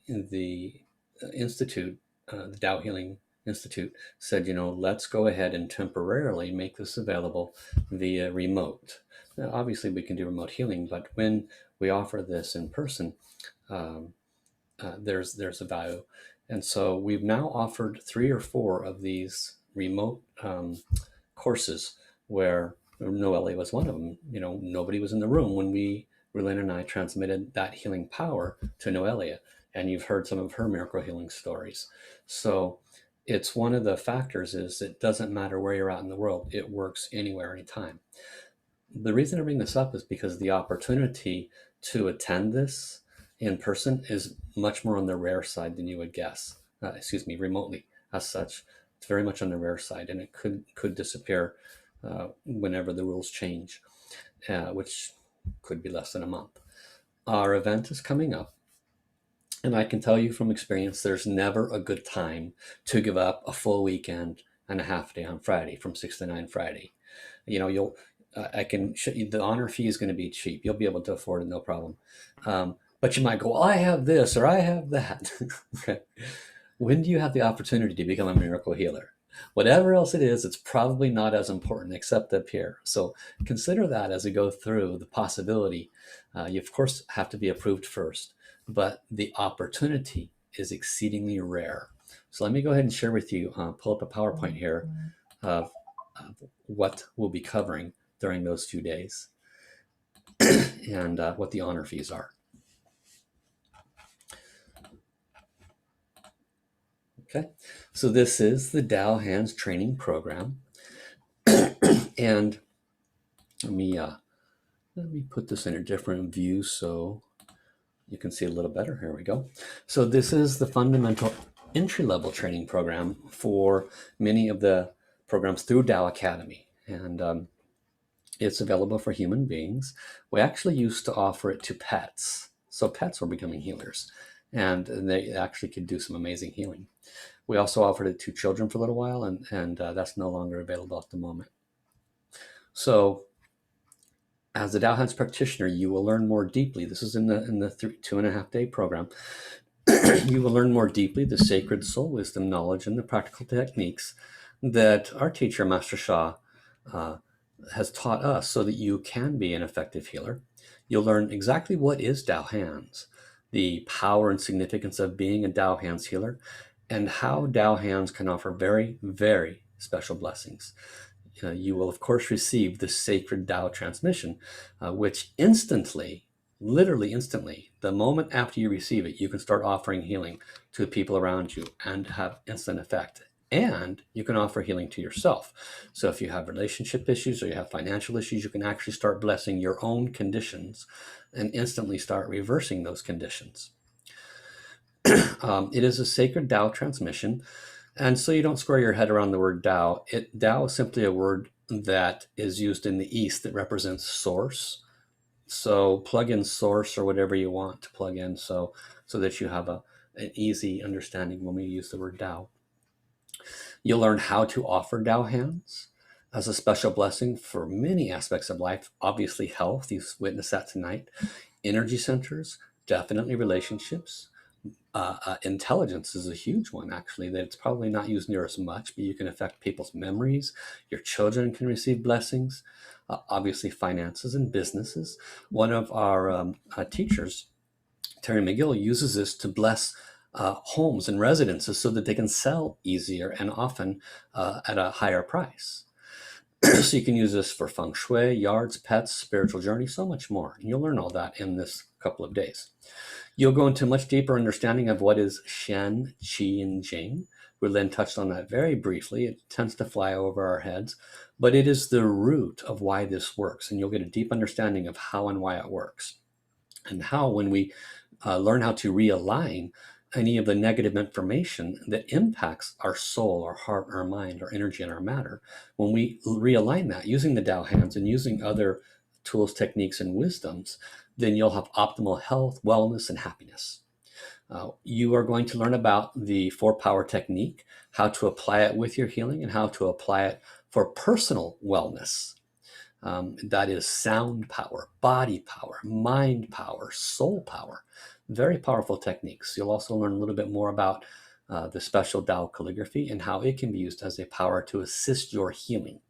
institute, the Dao Healing Institute, said, let's go ahead and temporarily make this available via remote. Now, obviously, we can do remote healing, but when we offer this in person, there's a value. And so we've now offered 3 or 4 of these remote courses where Noelia was one of them. Nobody was in the room when Rulin and I transmitted that healing power to Noelia, and you've heard some of her miracle healing stories. So it's one of the factors is it doesn't matter where you're at in the world. It works anywhere, anytime. The reason I bring this up is because the opportunity to attend this in person is much more on the rare side than you would guess. Remotely as such. It's very much on the rare side, and it could disappear whenever the rules change, which could be less than a month. Our event is coming up, and I can tell you from experience, there's never a good time to give up a full weekend and a half day on Friday from 6 to 9 Friday. I can show you the honor fee is going to be cheap. You'll be able to afford it, no problem. But you might go, well, I have this or I have that. Okay. When do you have the opportunity to become a miracle healer? Whatever else it is, it's probably not as important except up here. So consider that as we go through the possibility. You, of course, have to be approved first, but the opportunity is exceedingly rare. So let me go ahead and share with you, pull up a PowerPoint here of what we'll be covering during those few days and what the honor fees are. Okay, so this is the Dao Hands Training Program. And let me put this in a different view so you can see a little better. Here we go. So this is the fundamental entry-level training program for many of the programs through Dao Academy. And it's available for human beings. We actually used to offer it to pets. So pets were becoming healers, and they actually could do some amazing healing. We also offered it to children for a little while, and that's no longer available at the moment. So as a Dao Hands practitioner, you will learn more deeply. This is in the 2.5 day program. You will learn more deeply the sacred soul wisdom, knowledge, and the practical techniques that our teacher, Master Sha, has taught us so that you can be an effective healer. You'll learn exactly what is Dao Hands, the power and significance of being a Dao Hands healer, and how Dao Hands can offer very, very special blessings. You will, of course, receive the sacred Dao transmission, which instantly, literally instantly, the moment after you receive it, you can start offering healing to people around you and have instant effect and you can offer healing to yourself. So if you have relationship issues or you have financial issues, you can actually start blessing your own conditions and instantly start reversing those conditions. It is a sacred Tao transmission. And so you don't square your head around the word Tao. Tao is simply a word that is used in the East that represents source. So plug in source or whatever you want to plug in so that you have an easy understanding when we use the word Tao. You'll learn how to offer Tao hands as a special blessing for many aspects of life. Obviously health, you've witnessed that tonight. Energy centers, definitely relationships. Intelligence is a huge one, actually, that it's probably not used near as much, but you can affect people's memories. Your children can receive blessings. Obviously, finances and businesses. One of our teachers, Terry McGill, uses this to bless homes and residences so that they can sell easier and often at a higher price. So you can use this for feng shui, yards, pets, spiritual journey, so much more. And you'll learn all that in this couple of days. You'll go into much deeper understanding of what is Shen, Qi, and Jing. Rulin touched on that very briefly. It tends to fly over our heads, but it is the root of why this works. And you'll get a deep understanding of how and why it works. And how, when we learn how to realign any of the negative information that impacts our soul, our heart, our mind, our energy, and our matter, when we realign that using the Tao hands and using other tools, techniques, and wisdoms, then you'll have optimal health, wellness, and happiness. You are going to learn about the 4-power technique, how to apply it with your healing, and how to apply it for personal wellness. That is sound power, body power, mind power, soul power. Very powerful techniques. You'll also learn a little bit more about the special Tao calligraphy and how it can be used as a power to assist your healing.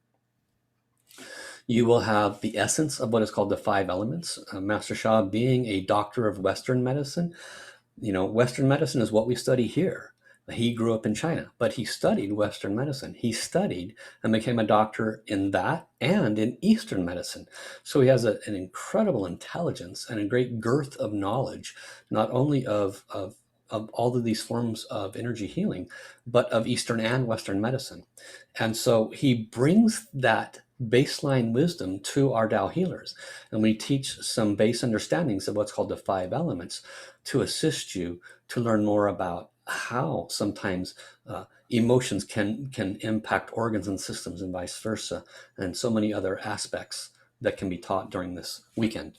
You will have the essence of what is called the 5 elements. Master Sha, being a doctor of Western medicine, Western medicine is what we study here. He grew up in China, but he studied Western medicine. He studied and became a doctor in that and in Eastern medicine. So he has an incredible intelligence and a great girth of knowledge, not only of all of these forms of energy healing, but of Eastern and Western medicine. And so he brings that baseline wisdom to our Tao healers. And we teach some base understandings of what's called the 5 elements to assist you to learn more about how sometimes emotions can impact organs and systems and vice versa, and so many other aspects that can be taught during this weekend.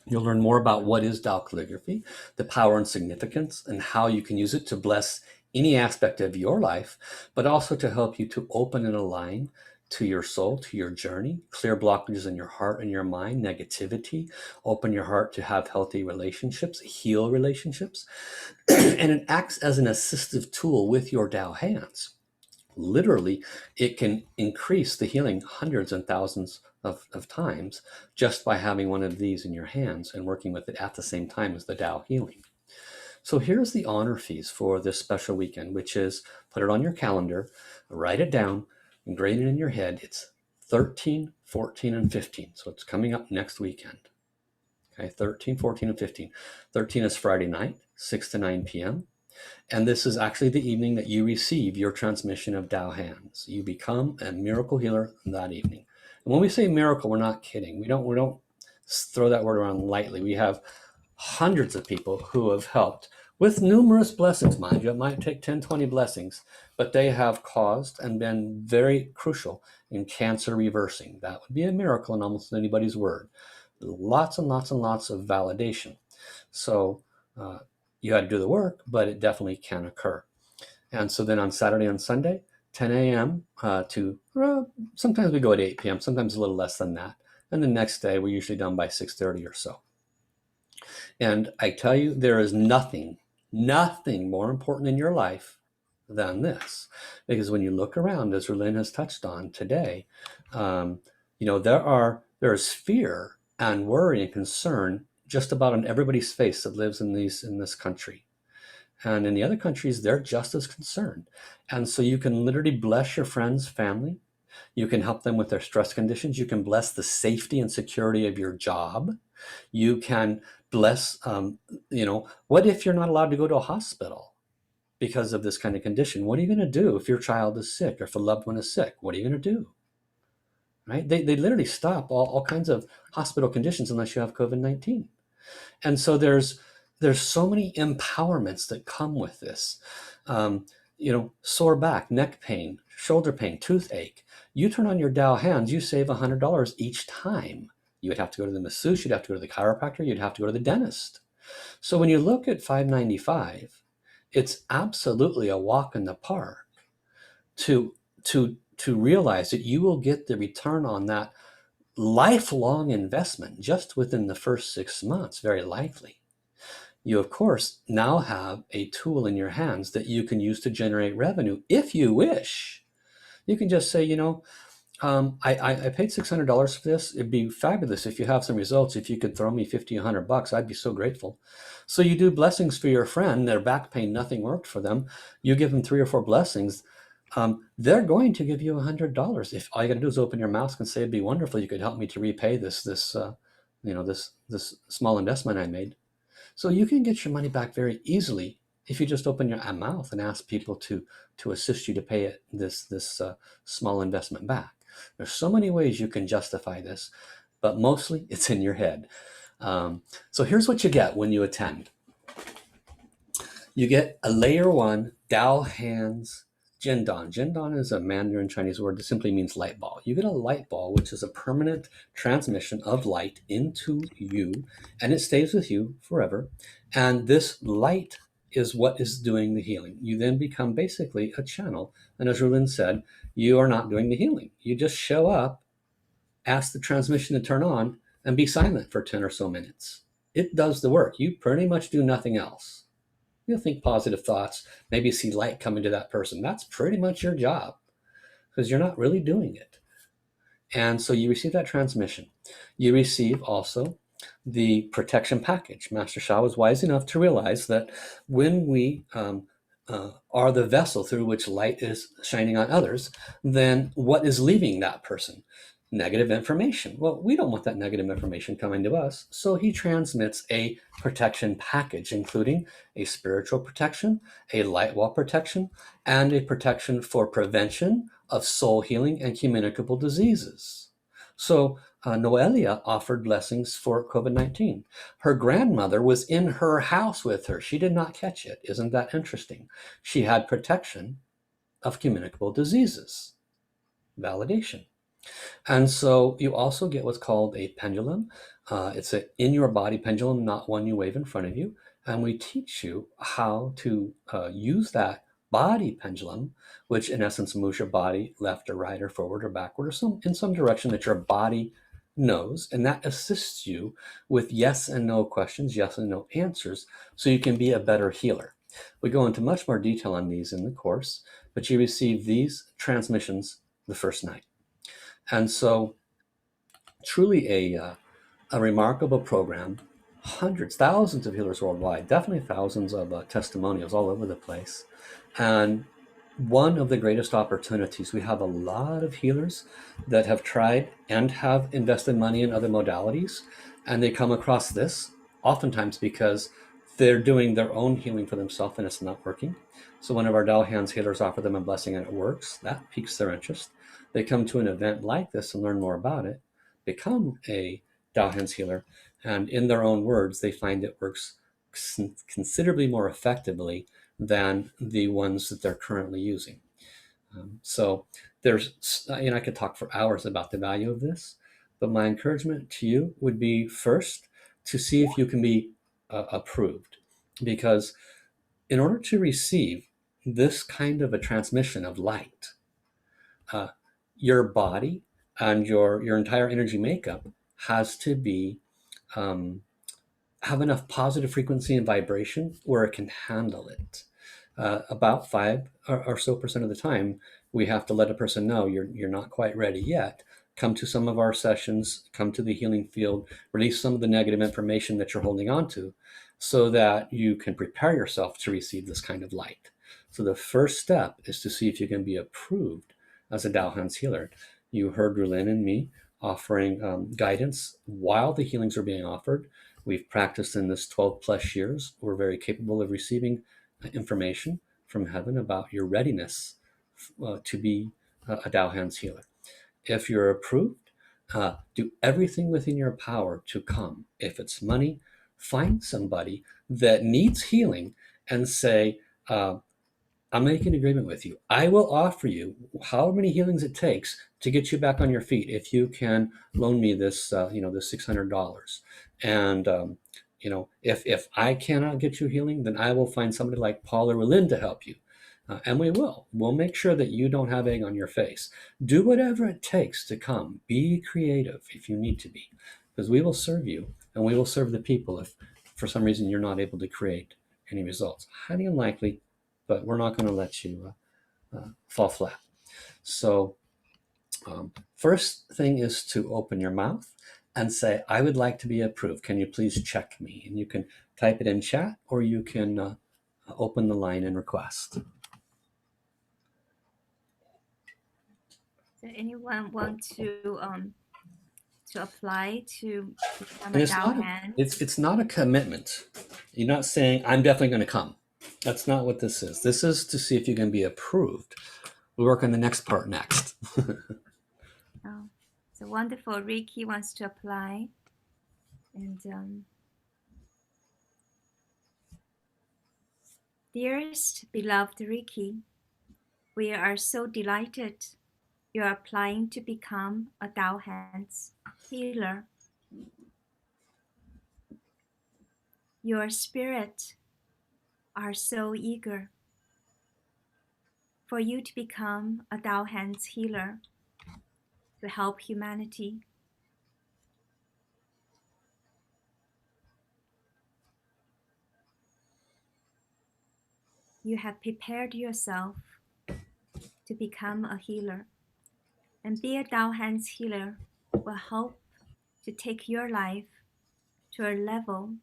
You'll learn more about what is Tao calligraphy, the power and significance, and how you can use it to bless any aspect of your life, but also to help you to open and align to your soul, to your journey, clear blockages in your heart and your mind, negativity, open your heart to have healthy relationships, heal relationships. And it acts as an assistive tool with your Tao hands. Literally, it can increase the healing hundreds and thousands of times just by having one of these in your hands and working with it at the same time as the Tao healing. So here's the honor fees for this special weekend, which is, put it on your calendar, write it down, ingrain it in your head. It's 13, 14, and 15. So it's coming up next weekend. Okay, 13, 14, and 15. 13 is Friday night, 6 to 9 p.m. And this is actually the evening that you receive your transmission of Tao hands. You become a miracle healer that evening. And when we say miracle, we're not kidding. We don't throw that word around lightly. We have hundreds of people who have helped with numerous blessings, mind you. It might take 10, 20 blessings, but they have caused and been very crucial in cancer reversing. That would be a miracle in almost anybody's word. Lots and lots and lots of validation. So you had to do the work, but it definitely can occur. And so then on Saturday and Sunday, 10 a.m. to sometimes we go at 8 p.m., sometimes a little less than that. And the next day, we're usually done by 6:30 or so. And I tell you, there is nothing more important in your life than this. Because when you look around, as Rulin has touched on today, there is fear and worry and concern just about on everybody's face that lives in this country. And in the other countries, they're just as concerned. And so you can literally bless your friends, family. You can help them with their stress conditions. You can bless the safety and security of your job. You can bless, what if you're not allowed to go to a hospital because of this kind of condition. What are you going to do if your child is sick or if a loved one is sick? What are you going to do? Right? They literally stop all kinds of hospital conditions unless you have COVID-19. And so there's so many empowerments that come with this. Sore back, neck pain, shoulder pain, toothache. You turn on your Dow hands, you save $100 each time. You would have to go to the masseuse, you'd have to go to the chiropractor, you'd have to go to the dentist. So when you look at $595, it's absolutely a walk in the park to realize that you will get the return on that lifelong investment just within the first 6 months, very likely. You, of course, now have a tool in your hands that you can use to generate revenue if you wish. You can just say, I paid $600 for this. It'd be fabulous if you have some results. If you could throw me $50, $100, I'd be so grateful. So you do blessings for your friend, their back pain, nothing worked for them. You give them 3 or 4 blessings. They're going to give you $100. If all you got to do is open your mouth and say, it'd be wonderful, you could help me to repay this small investment I made. So you can get your money back very easily if you just open your mouth and ask people to assist you to pay this small investment back. There's so many ways you can justify this, but mostly it's in your head. So here's what you get when you attend. You get a layer 1 Dao Hands Jindan. Jindan is a Mandarin Chinese word that simply means light ball. You get a light ball, which is a permanent transmission of light into you, and it stays with you forever. And this light is what is doing the healing. You then become basically a channel. And as Rulin said, you are not doing the healing. You just show up, ask the transmission to turn on, and be silent for 10 or so minutes. It does the work. You pretty much do nothing else. You'll think positive thoughts, maybe see light coming to that person. That's pretty much your job because you're not really doing it. And so you receive that transmission. You receive also the protection package. Master Sha was wise enough to realize that when we are the vessel through which light is shining on others, then what is leaving that person? Negative information. Well, we don't want that negative information coming to us. So he transmits a protection package, including a spiritual protection, a light wall protection, and a protection for prevention of soul healing and communicable diseases. So Noelia offered blessings for COVID-19. Her grandmother was in her house with her. She did not catch it. Isn't that interesting? She had protection of communicable diseases. Validation. And so you also get what's called a pendulum. It's an in-your-body pendulum, not one you wave in front of you. And we teach you how to use that body pendulum, which in essence moves your body left or right or forward or backward or in some direction that your body knows. And that assists you with yes and no questions, yes and no answers, so you can be a better healer. We go into much more detail on these in the course, but you receive these transmissions the first night. And so truly a remarkable program, hundreds, thousands of healers worldwide, definitely thousands of testimonials all over the place. And one of the greatest opportunities, we have a lot of healers that have tried and have invested money in other modalities, and they come across this oftentimes because they're doing their own healing for themselves and it's not working. So one of our Dao Hands healers offer them a blessing and it works. That piques their interest. They come to an event like this and learn more about it, become a Dao Hands healer, and in their own words, they find it works considerably more effectively than the ones that they're currently using. So there's, I could talk for hours about the value of this, but my encouragement to you would be first to see if you can be approved, because in order to receive this kind of a transmission of light, your body and your entire energy makeup has to be have enough positive frequency and vibration where it can handle it. About 5% or so of the time, we have to let a person know you're not quite ready yet. Come to some of our sessions, come to the healing field, release some of the negative information that you're holding on to so that you can prepare yourself to receive this kind of light. So the first step is to see if you can be approved as a Dao Hands healer. You heard Rulin and me offering guidance while the healings are being offered. We've practiced in this 12 plus years. We're very capable of receiving information from heaven about your readiness to be a Tao Hands healer. If you're approved, do everything within your power to come. If it's money, find somebody that needs healing and say, I'm making an agreement with you. I will offer you however many healings it takes to get you back on your feet if you can loan me this, this $600. And if I cannot get you healing, then I will find somebody like Paul or Rulin to help you. And we'll make sure that you don't have egg on your face. Do whatever it takes to come. Be creative if you need to be, because we will serve you and we will serve the people if for some reason you're not able to create any results. Highly unlikely, but we're not going to let you fall flat. So first thing is to open your mouth and say, I would like to be approved. Can you please check me? And you can type it in chat, or you can open the line and request. Does anyone want to apply to become And a it's Tao not hand? it's not a commitment. You're not saying I'm definitely going to come. That's not what this is. This is to see if you can be approved. We'll work on the next part next. Oh, so wonderful. Ricky wants to apply. And dearest beloved Ricky, we are so delighted you are applying to become a Tao Hands healer. Your spirit are so eager for you to become a Tao Hands healer to help humanity. You have prepared yourself to become a healer, and be a Tao Hands healer will help to take your life to a level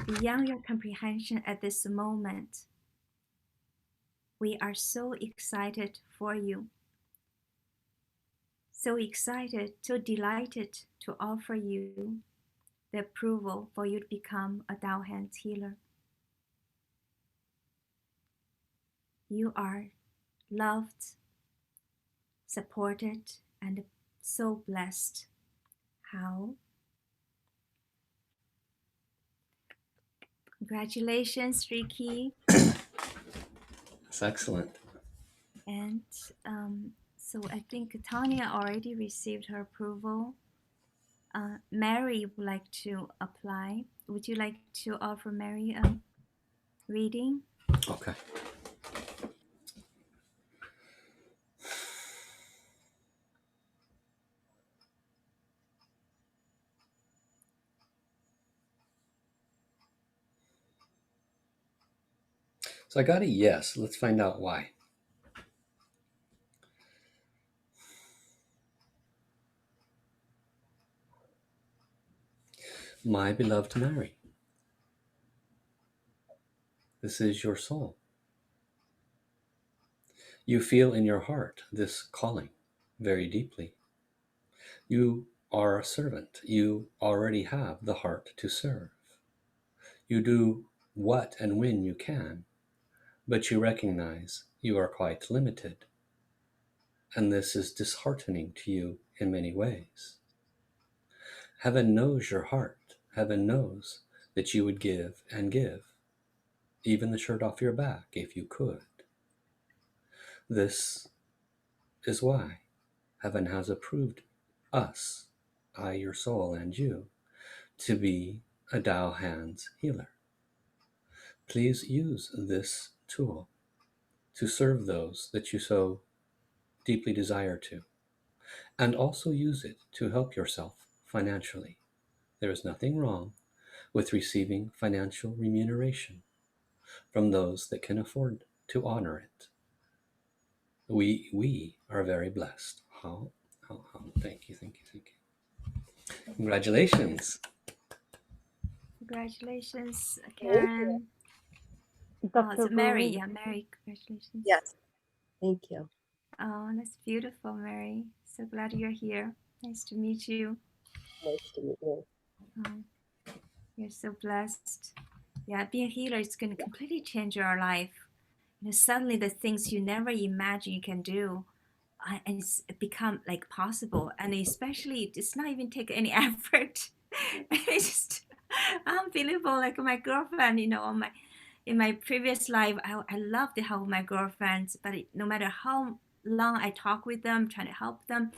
beyond your comprehension at this moment. We are so excited for you, so excited, so delighted to offer you the approval for you to become a Tao Hands healer. You are loved, supported, and so blessed. How? Congratulations, Ricky. That's excellent. And so I think Tanya already received her approval. Mary would like to apply. Would you like to offer Mary a reading? Okay. So I got a yes. Let's find out why. My beloved Mary, this is your soul. You feel in your heart this calling very deeply. You are a servant. You already have the heart to serve. You do what and when you can, but you recognize you are quite limited. And this is disheartening to you in many ways. Heaven knows your heart. Heaven knows that you would give and give, even the shirt off your back if you could. This is why heaven has approved us, I, your soul, and you, to be a Tao Hands healer. Please use this tool to serve those that you so deeply desire to, and also use it to help yourself financially. There is nothing wrong with receiving financial remuneration from those that can afford to honor it. We are very blessed. Thank you. Congratulations. Congratulations, Karen. Oh, it's Dr. Mary. Rulin. Yeah, Mary. Congratulations. Yes. Thank you. Oh, that's beautiful, Mary. So glad you're here. Nice to meet you. Nice to meet you. Um, You're so blessed. Yeah, being a healer is going to completely change your life. Suddenly the things you never imagined you can do, and it's become like possible. And especially, it's not even take any effort. It's just unbelievable. Like my girlfriend, on in my previous life, I loved to help my girlfriends, but no matter how long I talk with them, trying to help them,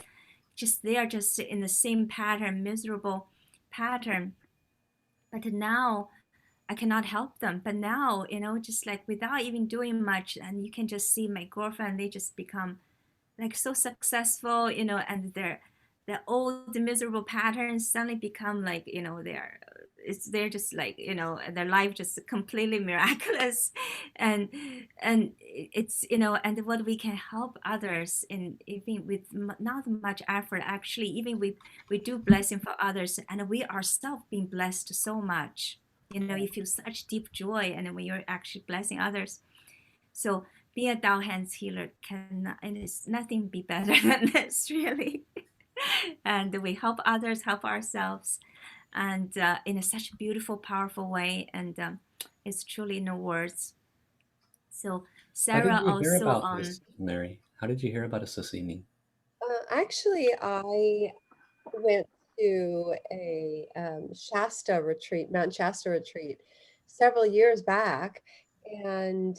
just they are just in the same pattern, miserable pattern. But now I cannot help them. But now, just like without even doing much, and you can just see my girlfriend, they just become like so successful, and their old miserable patterns suddenly become like, they're just like, their life just completely miraculous. And it's, and what we can help others in, even with not much effort, actually, even we do blessing for others, and we ourselves being blessed so much. You feel such deep joy, and when you're actually blessing others. So being a Dao hands healer and it's nothing be better than this, really. And we help others, help ourselves, and in such a beautiful, powerful way. And it's truly no words. So How did Sarah you hear also, about this, Mary? How did you hear about a sashimi? Actually, I went to a Shasta retreat, Mount Shasta retreat, several years back, and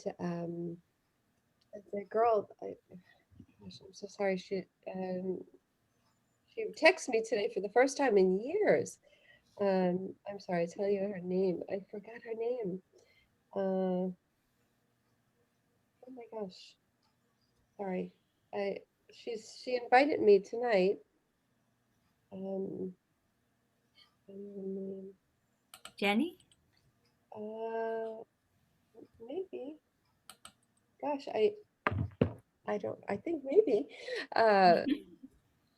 the girl, gosh, I'm so sorry, she texted me today for the first time in years. I'm sorry, I tell you her name. I forgot her name. Oh my gosh, sorry. She invited me tonight. Jenny? Maybe. Gosh, I think maybe.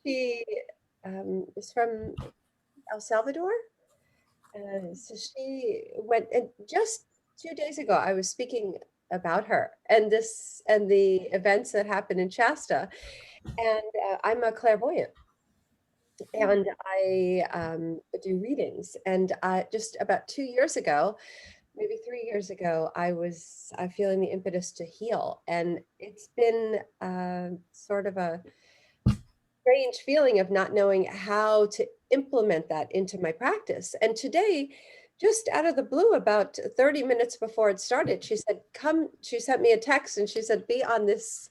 She is from El Salvador. So she went, and just 2 days ago, I was speaking about her and the events that happened in Shasta. And I'm a clairvoyant. And I do readings. And just about 2 years ago, maybe 3 years ago, I was feeling the impetus to heal. And it's been sort of a strange feeling of not knowing how to implement that into my practice. And today, just out of the blue, about 30 minutes before it started, she said, she sent me a text and she said, be on this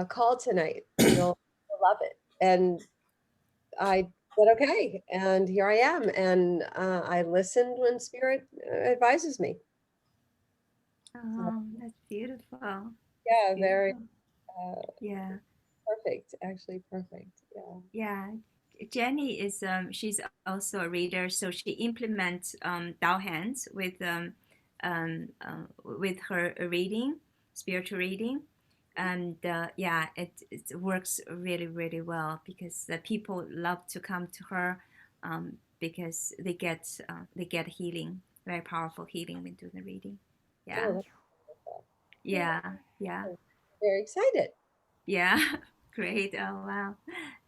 call tonight. You'll love it. And I said, okay. And here I am. And I listened when Spirit advises me. Oh, that's beautiful. Yeah, Beautiful. very Yeah. perfect. Actually, perfect. Yeah. Yeah. Jenny is she's also a reader, so she implements Dao hands with her reading, spiritual reading, and yeah, it works really, really well because the people love to come to her because they get healing, very powerful healing when doing the reading. Yeah. Oh, that's wonderful. Yeah. Yeah. Very excited. Yeah. Great. Oh wow.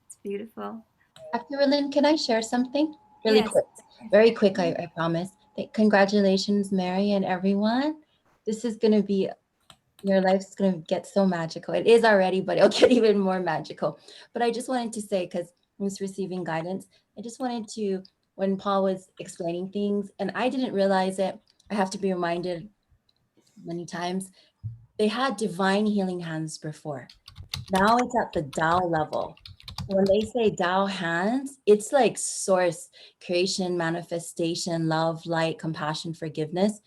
It's beautiful. Dr. Rulin, can I share something really Yes. quick? Very quick, I promise. Congratulations, Mary and everyone. This is going to be, your life's going to get so magical. It is already, but it'll get even more magical. But I just wanted to say, because I was receiving guidance, I just wanted to, when Paul was explaining things, and I didn't realize it, I have to be reminded many times, they had divine healing hands before. Now it's at the Tao level. When they say Tao hands, it's like source, creation, manifestation, love, light, compassion, forgiveness.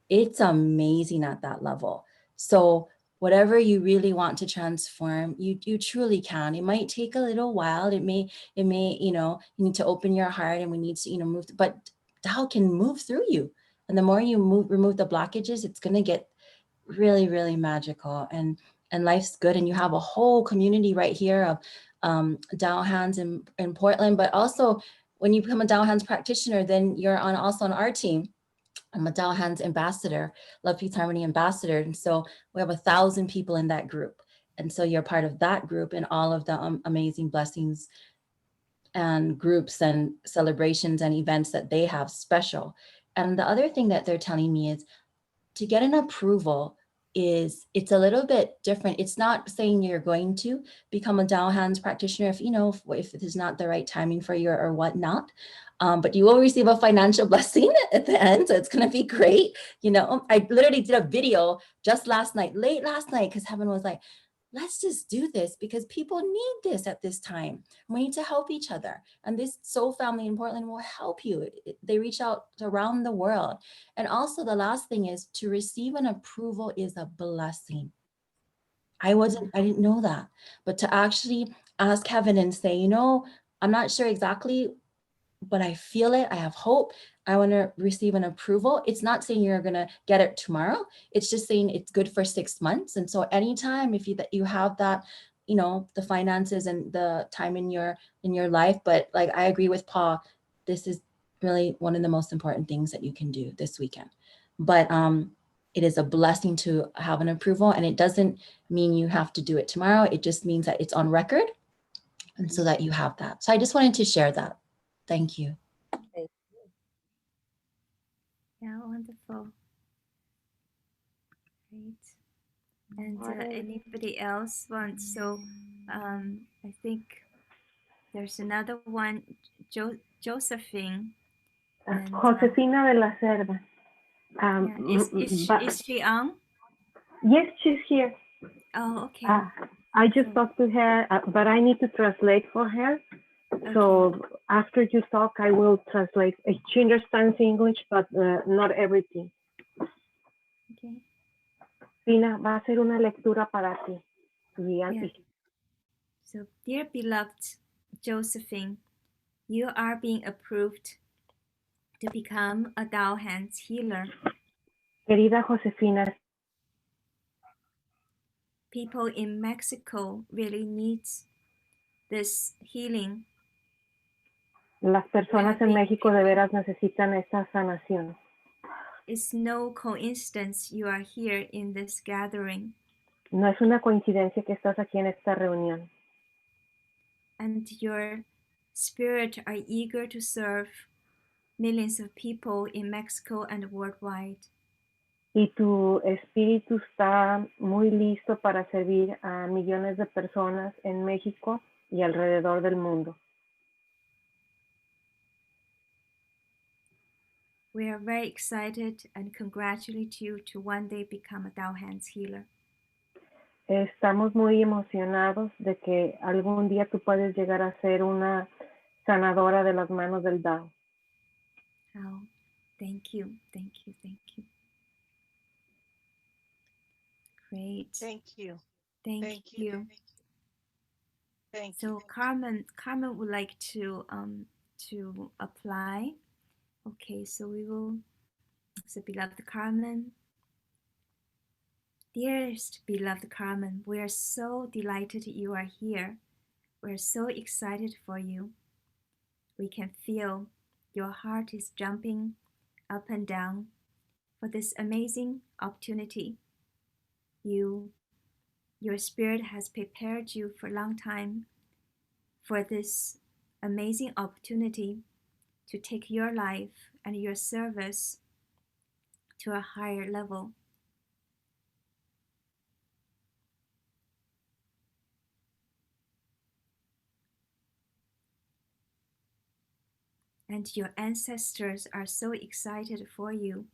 It's amazing at that level. So whatever you really want to transform, you truly can. It might take a little while. It may, you need to open your heart, and we need to, move, but Tao can move through you. And the more you remove the blockages, it's going to get really, really magical, and life's good. And you have a whole community right here of Tao hands in Portland. But also, when you become a Tao hands practitioner, then you're also on our team. I'm a Tao hands ambassador, Love Peace Harmony ambassador, and so we have 1,000 people in that group. And so you're part of that group and all of the amazing blessings and groups and celebrations and events that they have special. And the other thing that they're telling me is to get an approval it's a little bit different. It's not saying you're going to become a Dao hands practitioner if it is not the right timing for you or whatnot. But you will receive a financial blessing at the end. So it's going to be great. I literally did a video just late last night, because Heaven was like, let's just do this because people need this at this time. We need to help each other. And this soul family in Portland will help you. They reach out around the world. And also the last thing is to receive an approval is a blessing. I didn't know that, but to actually ask heaven and say, I'm not sure exactly, but I feel it. I have hope. I want to receive an approval. It's not saying you're going to get it tomorrow. It's just saying it's good for 6 months. And so anytime if you have that, the finances and the time in your life, but like I agree with Paul, this is really one of the most important things that you can do this weekend. But it is a blessing to have an approval, and it doesn't mean you have to do it tomorrow. It just means that it's on record, and so that you have that. So I just wanted to share that. Thank you. Yeah, wonderful. Great. And anybody else want? So I think there's another one, Josephine. And, Josefina de la Cerda. Is she on? Yes, she's here. Oh, okay. I just talked to her, but I need to translate for her. Okay. So after you talk, I will translate. She understands English, but not everything. Okay. Fina, va a ser una lectura para ti. Yeah. So, dear beloved Josephine, you are being approved to become a Dao hands healer. Querida Josefina, people in Mexico really need this healing. Las personas en México de veras necesitan esta sanación. It's no coincidence you are here in this gathering. No es una coincidencia que estás aquí en esta reunión. And your spirit are eager to serve millions of people in Mexico and worldwide. Y tu espíritu está muy listo para servir a millones de personas en México y alrededor del mundo. We are very excited and congratulate you to one day become a Dao hands healer. Estamos muy emocionados de que algún día tú puedes llegar a ser una sanadora de las manos del Dao. Oh, thank you, thank you, thank you. Great. Thank you. Thank you. Thank so you. Carmen would like to apply. Okay, so we will. So beloved Carmen, dearest beloved Carmen, we are so delighted you are here. We're so excited for you. We can feel your heart is jumping up and down for this amazing opportunity. Your spirit has prepared you for a long time for this amazing opportunity to take your life and your service to a higher level. And your ancestors are so excited for you,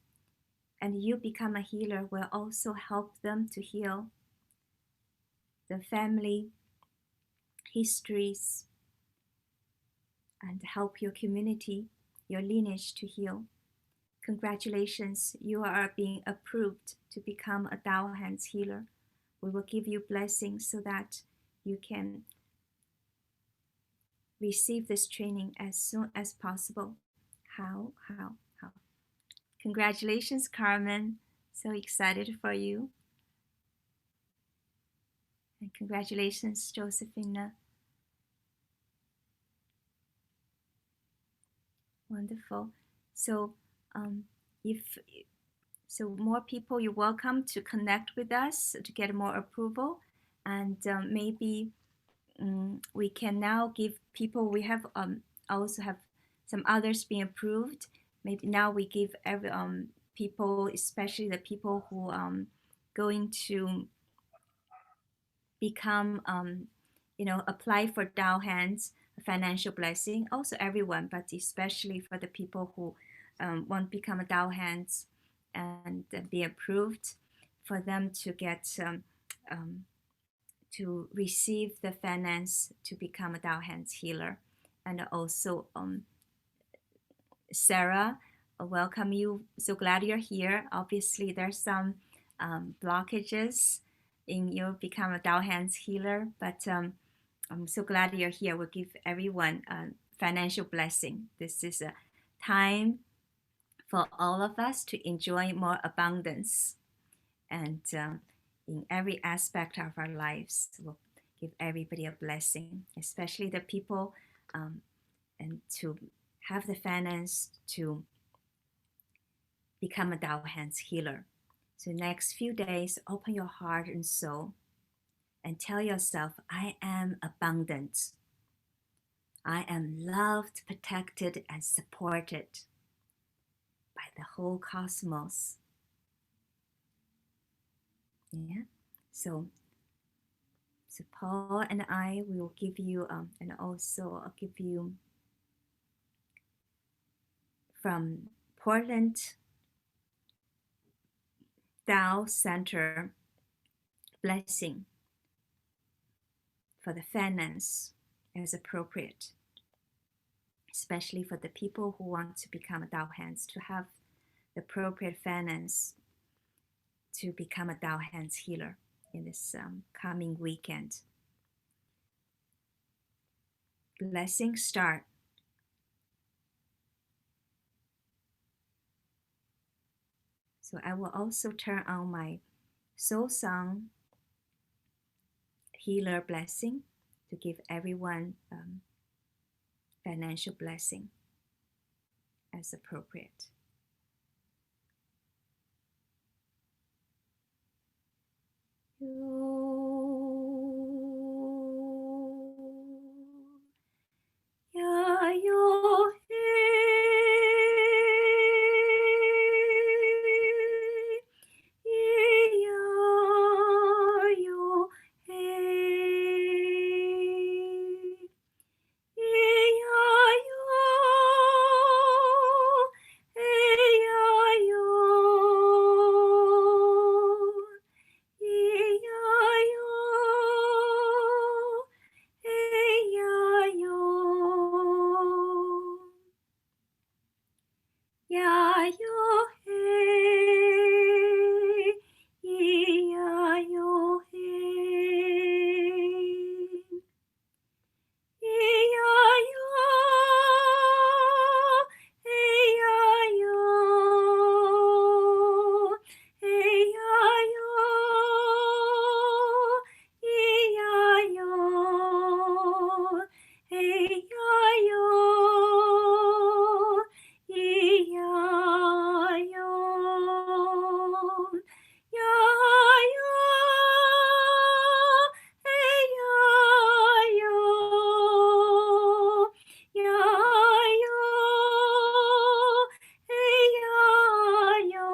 and you become a healer will also help them to heal the family histories and help your community, your lineage to heal. Congratulations, you are being approved to become a Dao hands healer. We will give you blessings so that you can receive this training as soon as possible. How? Congratulations, Carmen. So excited for you. And congratulations, Josephina. Wonderful. So if more people, you're welcome to connect with us to get more approval. And maybe we can now give people, we have also have some others being approved. maybe now we give every people, especially the people who going to become apply for Tao Hands financial blessing. Also everyone, but especially for the people who want to become a Tao Hands and be approved, for them to get to receive the finance to become a Tao Hands healer. And also Sarah, welcome you. So glad you're here. Obviously, there's some blockages in you become a Tao Hands healer, but I'm so glad you're here. We'll give everyone a financial blessing. This is a time for all of us to enjoy more abundance, and in every aspect of our lives, we'll give everybody a blessing, especially the people, and to have the finance to become a Tao Hands healer. So next few days, open your heart and soul and tell yourself, I am abundant. I am loved, protected, and supported by the whole cosmos. Yeah. So Paul and I will give you, and also I'll give you from Portland Tao Center blessing for the finance as appropriate, especially for the people who want to become a Tao Hands, to have the appropriate finance to become a Tao Hands healer in this coming weekend. Blessing start. So I will also turn on my soul song healer blessing to give everyone financial blessing as appropriate. Ya yo Ya yo hey, ya yo hey, ya yo, ya yo, ya yo, ya yo,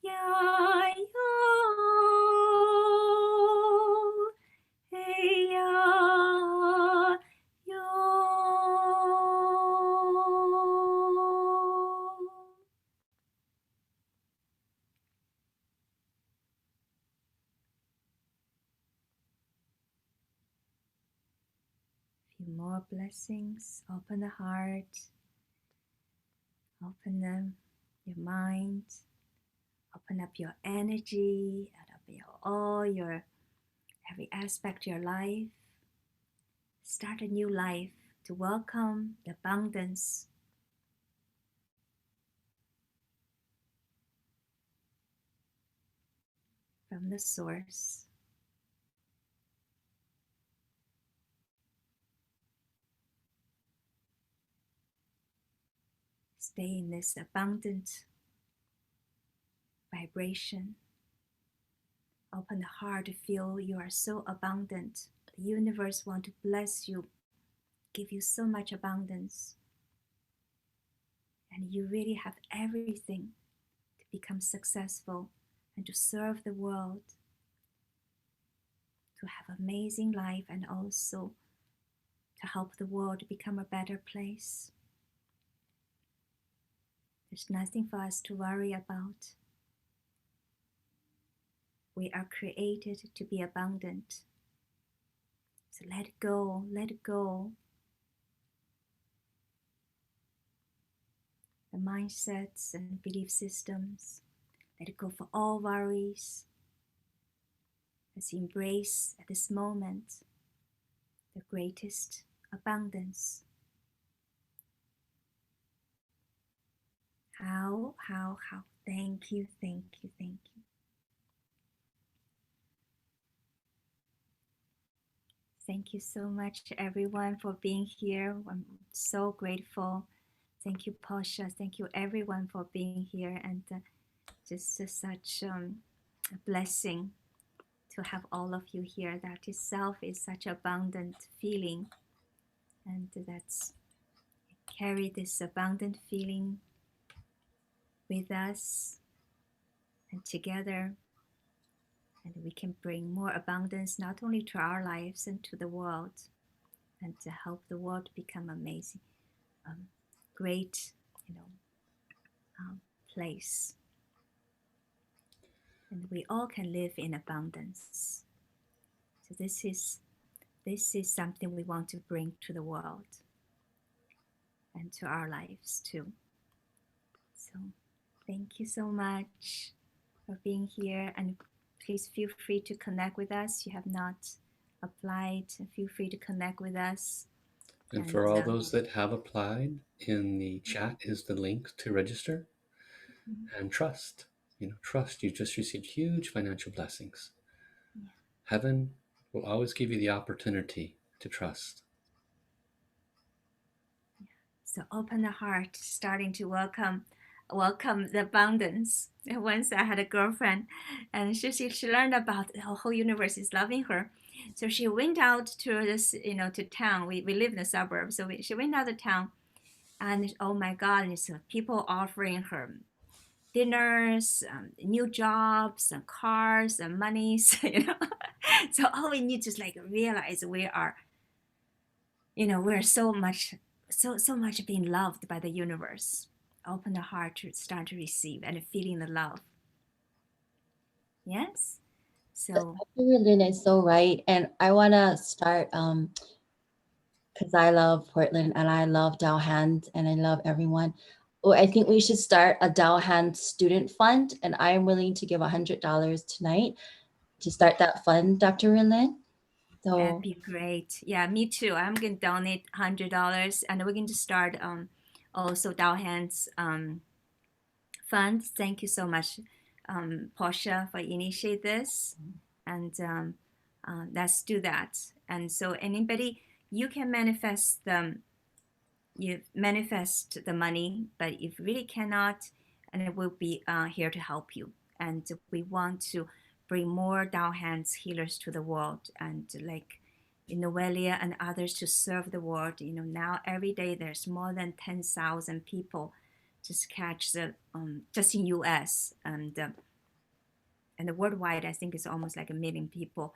ya yo. Few more blessings. Open the heart, open your mind, open up your energy, all your every aspect of your life. Start a new life to welcome the abundance from the source. Stay in this abundant vibration. Open the heart to feel you are so abundant. The universe wants to bless you, give you so much abundance. and you really have everything to become successful and to serve the world, to have amazing life, and also to help the world become a better place. There's nothing for us to worry about. We are created to be abundant. So let go, let go. The mindsets and belief systems. Let go for all worries. Let's embrace at this moment the greatest abundance. How? Thank you, thank you, thank you. Thank you so much, everyone, for being here. I'm so grateful. Thank you, Portia. Thank you, everyone, for being here. And just such a blessing to have all of you here. That itself is such abundant feeling. And that's carry this abundant feeling with us and together. And we can bring more abundance not only to our lives and to the world, and to help the world become amazing, great, place. And we all can live in abundance. So this is something we want to bring to the world and to our lives too. So thank you so much for being here, and please feel free to connect with us. You have not applied, feel free to connect with us. And for all those that have applied, in the chat is the link to register. And trust. Trust. You just received huge financial blessings. Yeah. Heaven will always give you the opportunity to trust. So open the heart, starting to welcome the abundance. Once I had a girlfriend, and she learned about the whole universe is loving her. So she went out to this, to town. We live in the suburbs, so she went out of town, and oh my God, and so people offering her dinners, new jobs, and cars, and monies. So all we need to realize we are, we're so much being loved by the universe. Open the heart to start to receive and feeling the love. Yes. So Rulin is so right, and I want to start because I love Portland and I love Dow Hand and I love everyone. Well, I think we should start a Dow Hand student fund, and I am willing to give $100 tonight to start that fund, Dr. Rulin. So that'd be great. Yeah, me too. I'm gonna donate $100, and we're going to start also Dow Hands fund. Thank you so much, Portia, for initiate this, and let's do that. And so anybody, you can manifest them. You manifest the money, but if you really cannot, and it will be here to help you. And we want to bring more Dow Hands healers to the world, and like Noelia and others to serve the world. Now every day there's more than 10,000 people just catch the just in US, and worldwide I think it's almost like 1 million people,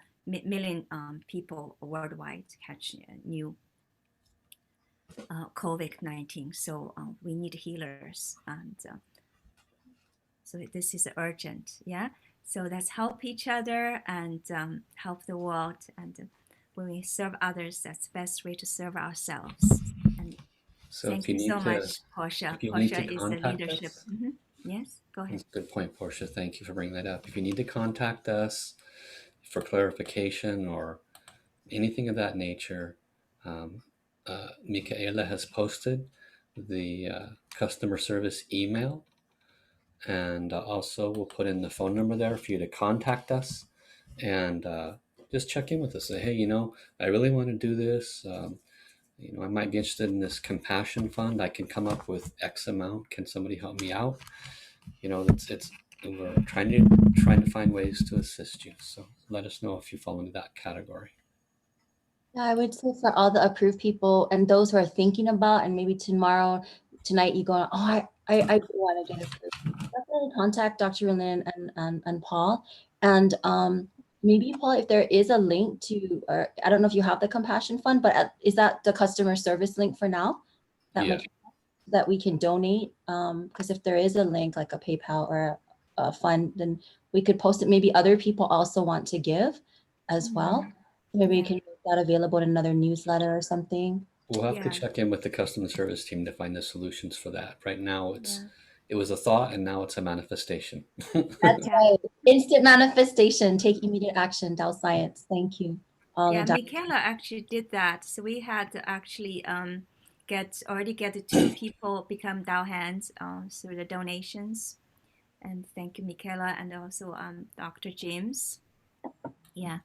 people worldwide catch new COVID-19. So we need healers, and so this is urgent. Yeah. So let's help each other and help the world. And when we serve others, that's the best way to serve ourselves. And So thank you so much, Portia. If you need Portia to is the contact leadership. us, Yes, go ahead. that's a good point, Portia. Thank you for bringing that up. If you need to contact us for clarification or anything of that nature, Michaela has posted the customer service email, and also we'll put in the phone number there for you to contact us and just check in with us. Say, hey, I really want to do this. I might be interested in this compassion fund. I can come up with X amount. Can somebody help me out? We're trying to find ways to assist you. So let us know if you fall into that category. yeah, I would say for all the approved people and those who are thinking about and maybe tomorrow tonight you go, oh, I want to get a food, definitely contact Dr. Rulin and Paul. And maybe Paul, if there is a link to, or I don't know if you have the Compassion Fund, but is that the customer service link for now? That we can donate? Because if there is a link like a PayPal or a fund, then we could post it. Maybe other people also want to give as well. Maybe we can make that available in another newsletter or something. We'll have to check in with the customer service team to find the solutions for that. Right now, it was a thought, and now it's a manifestation. That's right. Instant manifestation. Take immediate action. Tao Science. Thank you. Michaela actually did that. So we had to actually already get the 2 people become Dao hands through the donations. And thank you, Michaela, and also Dr. James. Yeah.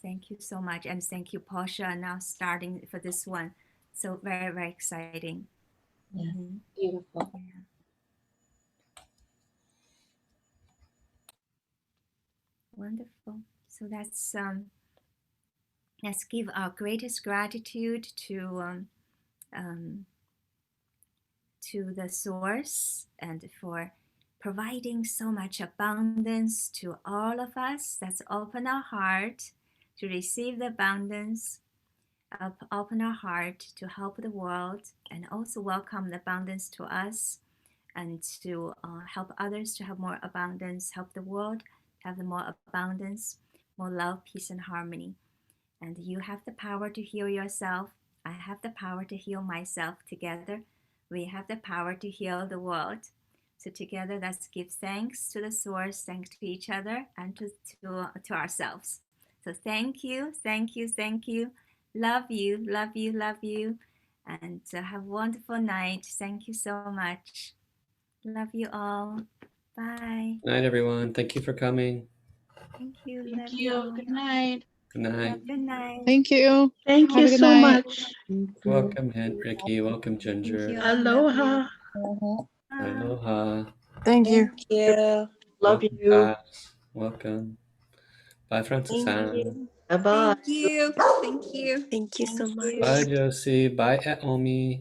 Thank you so much. And thank you, Portia, now starting for this one. So very, very exciting. Yeah. Beautiful. Yeah. Wonderful. So let's give our greatest gratitude to the source and for providing so much abundance to all of us. Let's open our heart to receive the abundance, open our heart to help the world, and also welcome the abundance to us, and to help others to have more abundance, help the world have the more abundance, more love, peace, and harmony. And you have the power to heal yourself. I have the power to heal myself. Together, we have the power to heal the world. So together, let's give thanks to the source, thanks to each other, and to ourselves. So thank you, thank you, thank you. Love you, love you, love you. And have a wonderful night. Thank you so much. Love you all. Bye. Good night, everyone. Thank you for coming. Thank you. Thank Love you. all. Good night. Good night. Good night. Thank you. Thank Have you a good so night. much. Welcome, Ricky. Welcome, Ginger. Aloha. Aloha. Thank you. Thank you. Love Welcome, you. Cass. Welcome. Bye, Francis Ann. Bye bye. Thank you. Thank you. Thank you so much. Bye, Josie. Bye, Aomi.